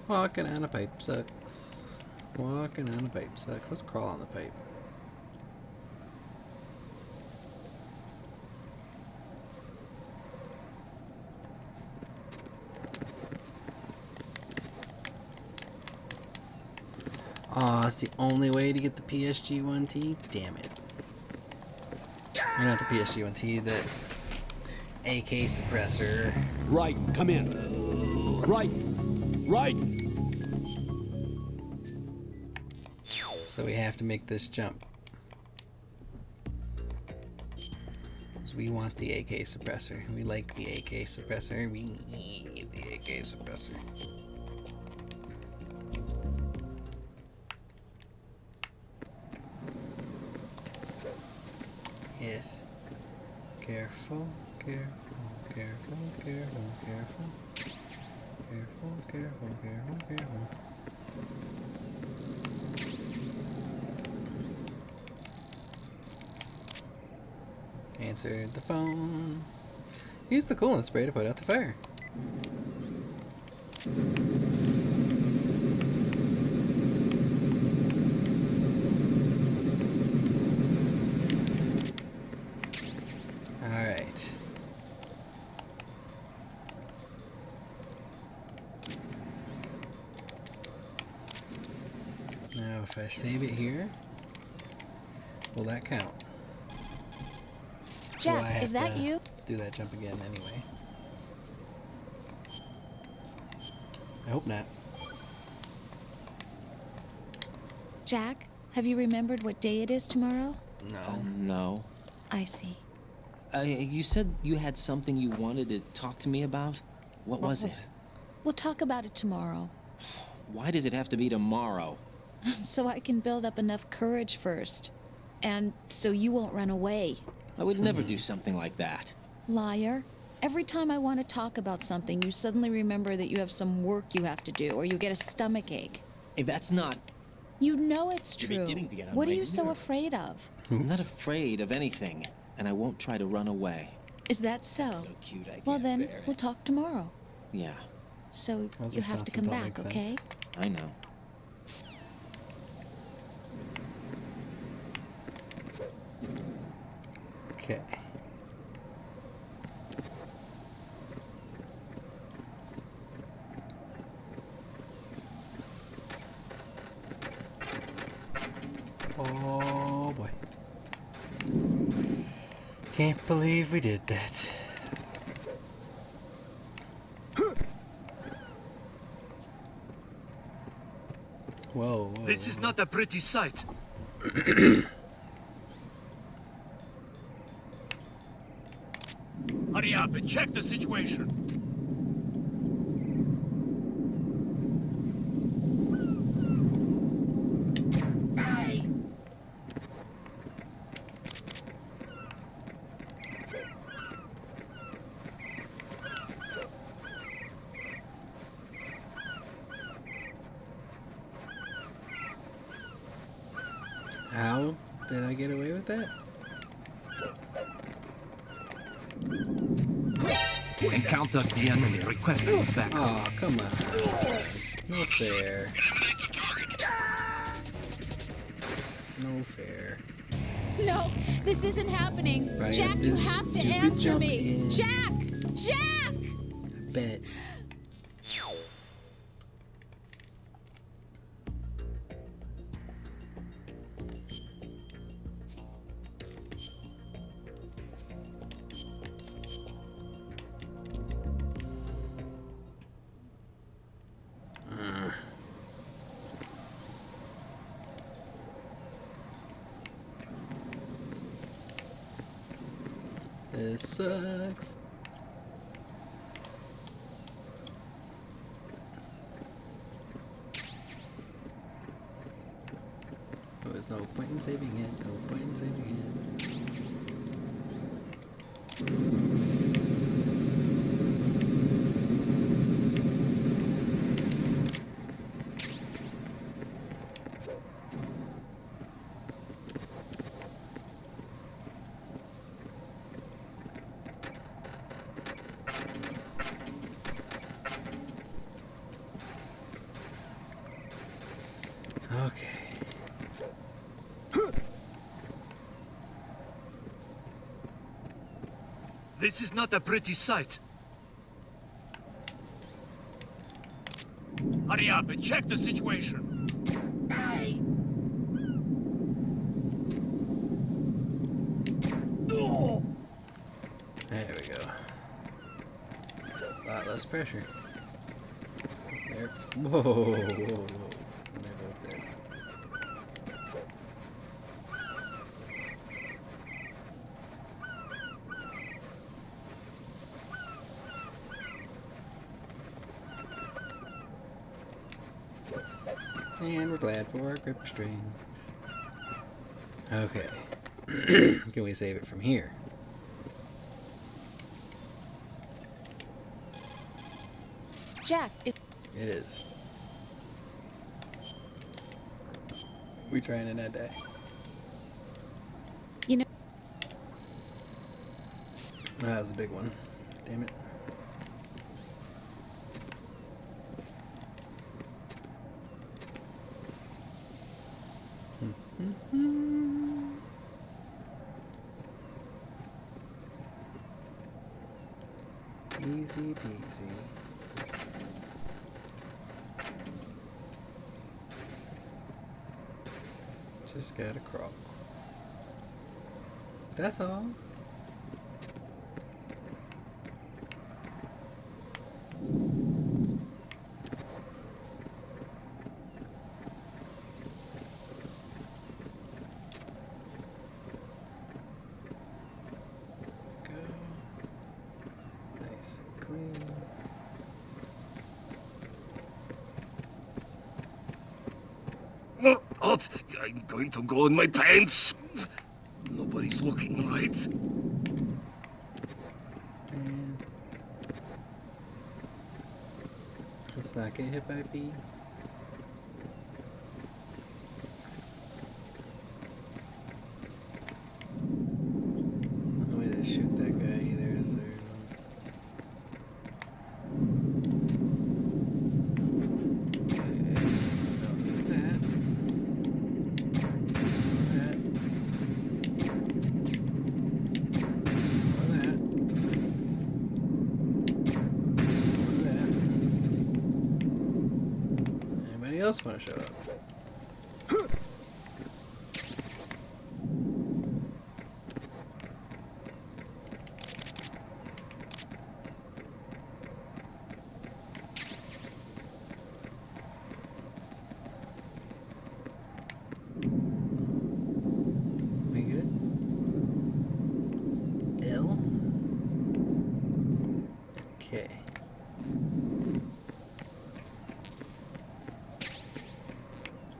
Walking on a pipe sucks. Walking on a pipe sucks. Let's crawl on the pipe. Aw, it's the only way to get the PSG-1T? Damn it. Or not the PSG-1T, the AK suppressor. Right, come in. Right. So we have to make this jump. Because we want the AK suppressor. We like the AK suppressor. We need the AK suppressor. Yes. Careful, careful, careful, careful, careful. Careful, careful, careful, careful. Answered the phone. Use the coolant spray to put out the fire. Alright. Now if I save it here, will that count? Jack, is that you? Do that jump again anyway. I hope not. Jack, have you remembered what day it is tomorrow? No. No. I see. You said you had something you wanted to talk to me about? What was it? We'll talk about it tomorrow. Why does it have to be tomorrow? So I can build up enough courage first. And so you won't run away. I would never do something like that. Liar. Every time I want to talk about something, you suddenly remember that you have some work you have to do, or you get a stomach ache. Hey, that's not... You know it's You're true. beginning to get on What are my you so nerves. afraid of? I'm not afraid of anything, and I won't try to run away. Is that so? That's so cute, I Well can't then, bear it. we'll talk tomorrow. Yeah, So Those you have to come responses back, don't make okay? sense. I know. Okay. Oh boy. Can't believe we did that. Whoa, whoa. This is not a pretty sight. Hurry up and check the situation. How did I get away with that? Encounter the enemy requesting backup. Oh, come on. No fair. No fair. No, this isn't happening. Right, Jack, you this have to stupid answer jump me. again. Jack! Jack! I bet. This sucks. There's no point in saving it. No point in saving it. Okay. This is not a pretty sight. Hurry up and check the situation. There we go. A lot less pressure. There. Whoa, whoa, whoa, whoa. They're both dead. And we're glad for our grip string. Okay. Can we save it from here? Jack, It is. We trying to not die. You know. That was a big one. Damn it. Easy peasy. Just gotta crawl. That's all. What? I'm going to go in my pants. Nobody's looking, right? Let's not get hit by B. No way to shoot that guy either, is there? Else want to show up? We good? L? Okay.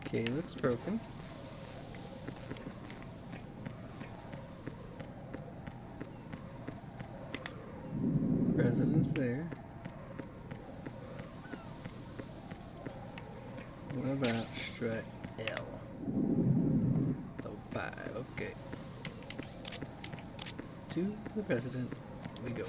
Okay, looks broken. President's there. What about strut L? Level 5, okay. To the president we go.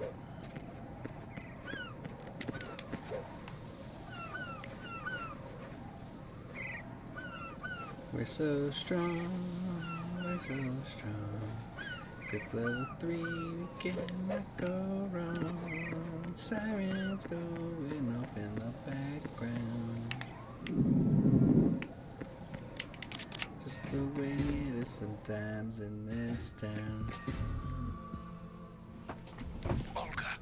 We're so strong, we're so strong. Grip level 3, we cannot go wrong. Sirens going off in the background. Just the way it is sometimes in this town. Olga,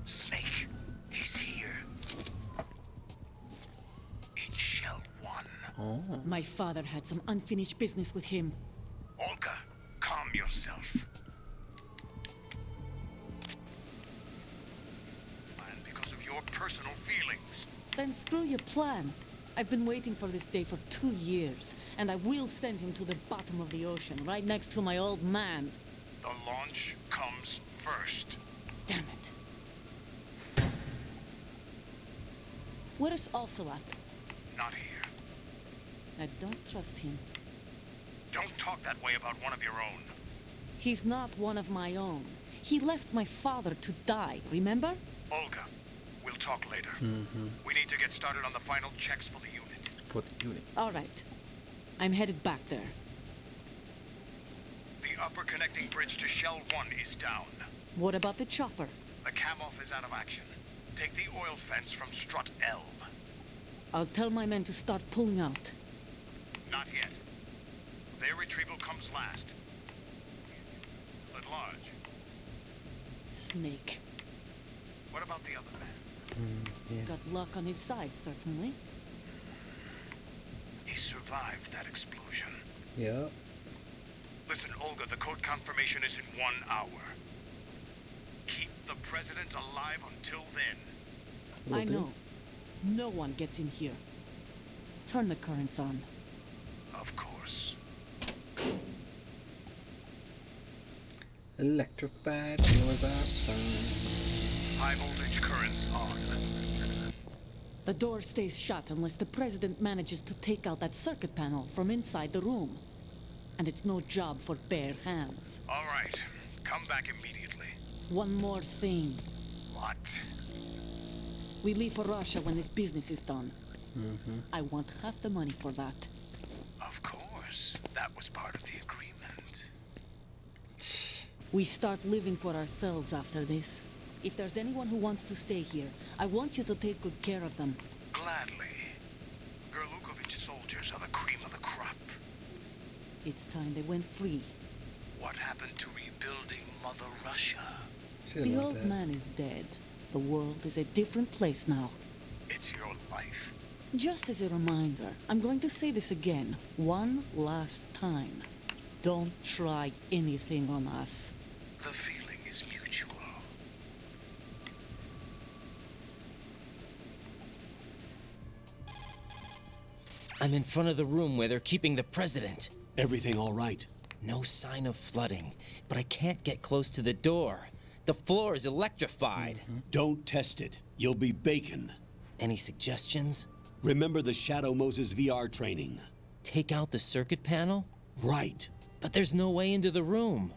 Snake, he's here. In Shell 1. Oh. My father had some unfinished business with him. Olga, calm yourself. And because of your personal feelings. Then screw your plan. I've been waiting for this day for 2 years, and I will send him to the bottom of the ocean, right next to my old man. The launch comes first. Damn it. Where is Ocelot? Not here. I don't trust him. Don't talk that way about one of your own. He's not one of my own. He left my father to die, remember? Olga, we'll talk later. Mm-hmm. We need to get started on the final checks for the unit. For the unit. All right. I'm headed back there. The upper connecting bridge to Shell 1 is down. What about the chopper? The cam-off is out of action. Take the oil fence from strut L. I'll tell my men to start pulling out. Not yet. Their retrieval comes last. At large. snake. What about the other man? He's got luck on his side, certainly. He survived that explosion. Yep. Listen, Olga, the code confirmation is in 1 hour. Keep the president alive until then. I know. No one gets in here. Turn the currents on. Of course. Electrified was our fun. High voltage currents on. The door stays shut unless the president manages to take out that circuit panel from inside the room. And it's no job for bare hands. All right. Come back immediately. One more thing. What? We leave for Russia when this business is done. I want half the money for that. Of course. That was part of the agreement. We start living for ourselves after this. If there's anyone who wants to stay here, I want you to take good care of them. Gladly. Gerlukovich soldiers are the cream of the crop. It's time they went free. What happened to rebuilding Mother Russia? The old man is dead. The world is a different place now. It's your life. Just as a reminder, I'm going to say this again, one last time. Don't try anything on us. The feeling is mutual. I'm in front of the room where they're keeping the president. Everything all right? No sign of flooding, but I can't get close to the door. The floor is electrified. Don't test it. You'll be bacon. Any suggestions? Remember the Shadow Moses VR training. Take out the circuit panel? Right. But there's no way into the room.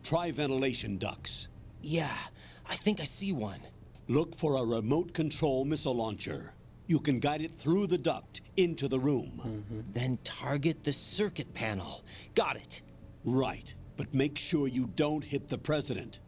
Try ventilation ducts. Yeah, I think I see one. Look for a remote control missile launcher. You can guide it through the duct into the room. Then target the circuit panel. Got it. Right, but make sure you don't hit the president.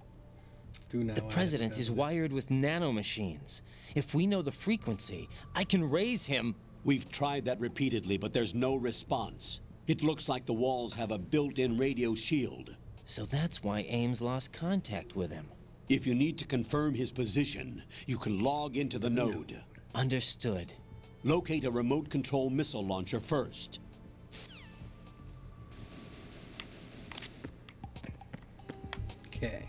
The president is wired with nanomachines. If we know the frequency, I can raise him. We've tried that repeatedly, but there's no response. It looks like the walls have a built-in radio shield. So that's why Ames lost contact with him. If you need to confirm his position, you can log into the node. Understood. Locate a remote control missile launcher first. Okay.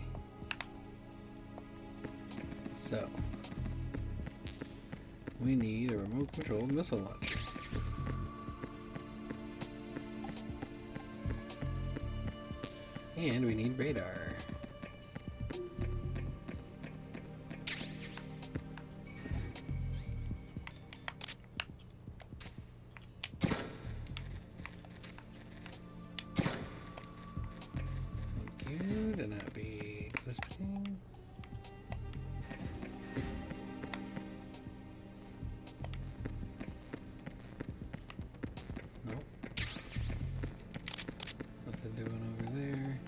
So, we need a remote control missile launcher. And we need radar. Thank you. To not be existing. Nope. Nothing doing over there.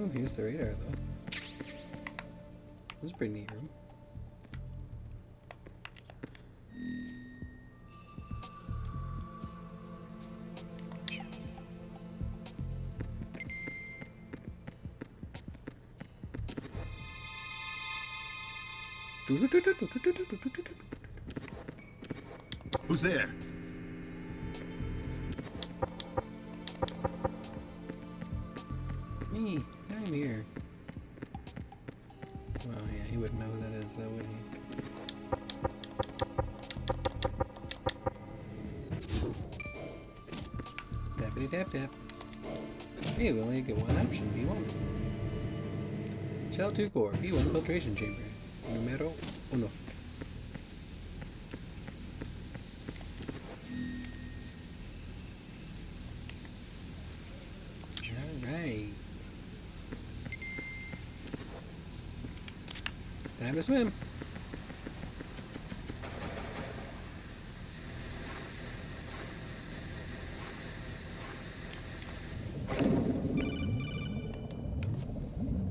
Oh, here's the radar, though. This is a pretty neat room. Who's there? Me, I'm here. Well, yeah, he wouldn't know who that is, though, would he? Tappity tap tap. Hey, we only get one option, B1. Shell 2 core, B1 filtration chamber. Numero 1. Alright. Time to swim.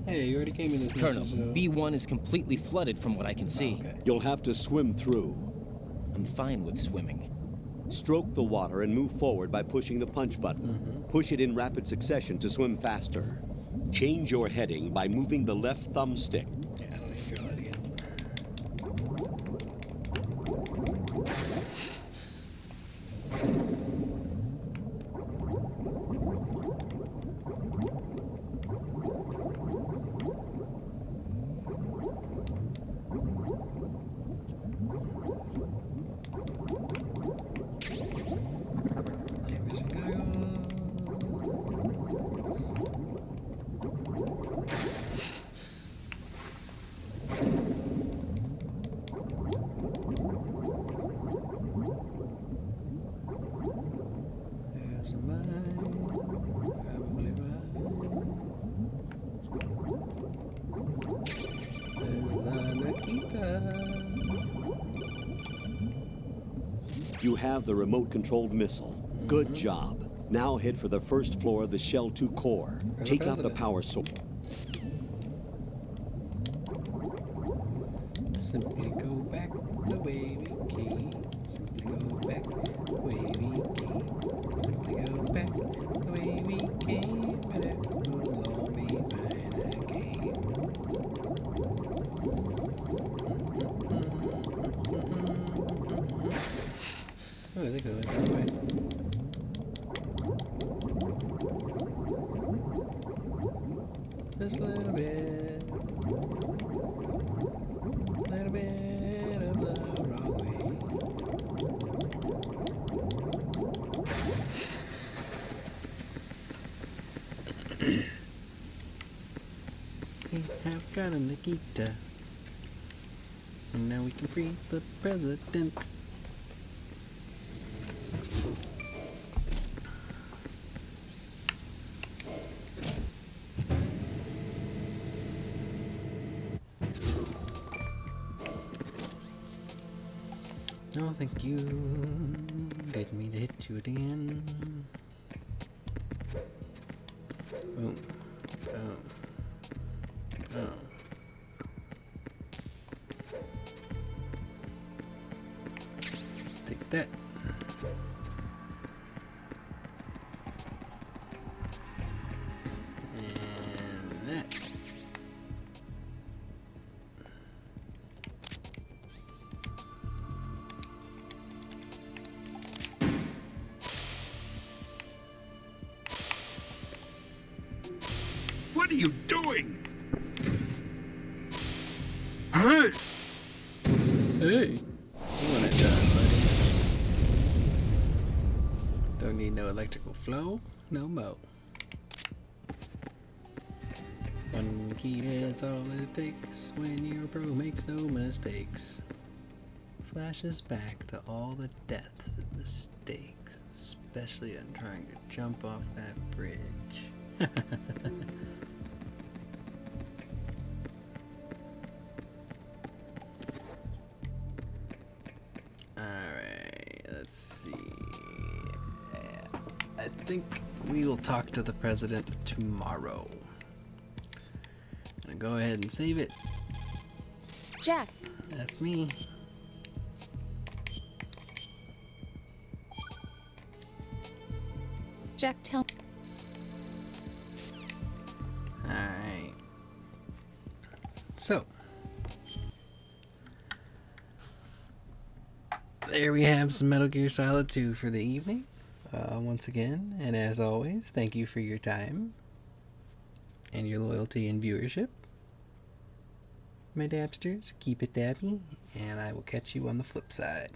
Hey, you already came in this Colonel, message, so... B1 is completely flooded from what I can see. You'll have to swim through. I'm fine with swimming. Stroke the water and move forward by pushing the punch button. Push it in rapid succession to swim faster. Change your heading by moving the left thumbstick. Yeah, I don't need to draw that again. There's mine, probably right. There's the Nikita. You have the remote-controlled missile. Good job. Now head for the first floor of the Shell 2 core. Take out the power source. Simply go back the way we came. Simply go back the way we came. Simply go back the way we came. And it will all be fine again. Oh, they're going that way. Just a little bit. Little bit of the wrong way. We have got a Nikita. And now we can free the president. No, thank you. Didn't mean to hit you again. Boom. Boom. Boom. Take that. And that. What are you doing? Hey! Hey! You want it done, buddy. Don't need no electrical flow, no mo. One key is all it takes when your pro makes no mistakes. Flashes back to all the deaths and mistakes, especially in trying to jump off that bridge. Alright, let's see. I think we will talk to the president tomorrow. I'm gonna go ahead and save it. Jack. That's me. Jack, tell. Alright. So. There we have some Metal Gear Solid 2 for the evening. Once again, and as always, thank you for your time and your loyalty and viewership. My Dabsters, keep it dabby, and I will catch you on the flip side.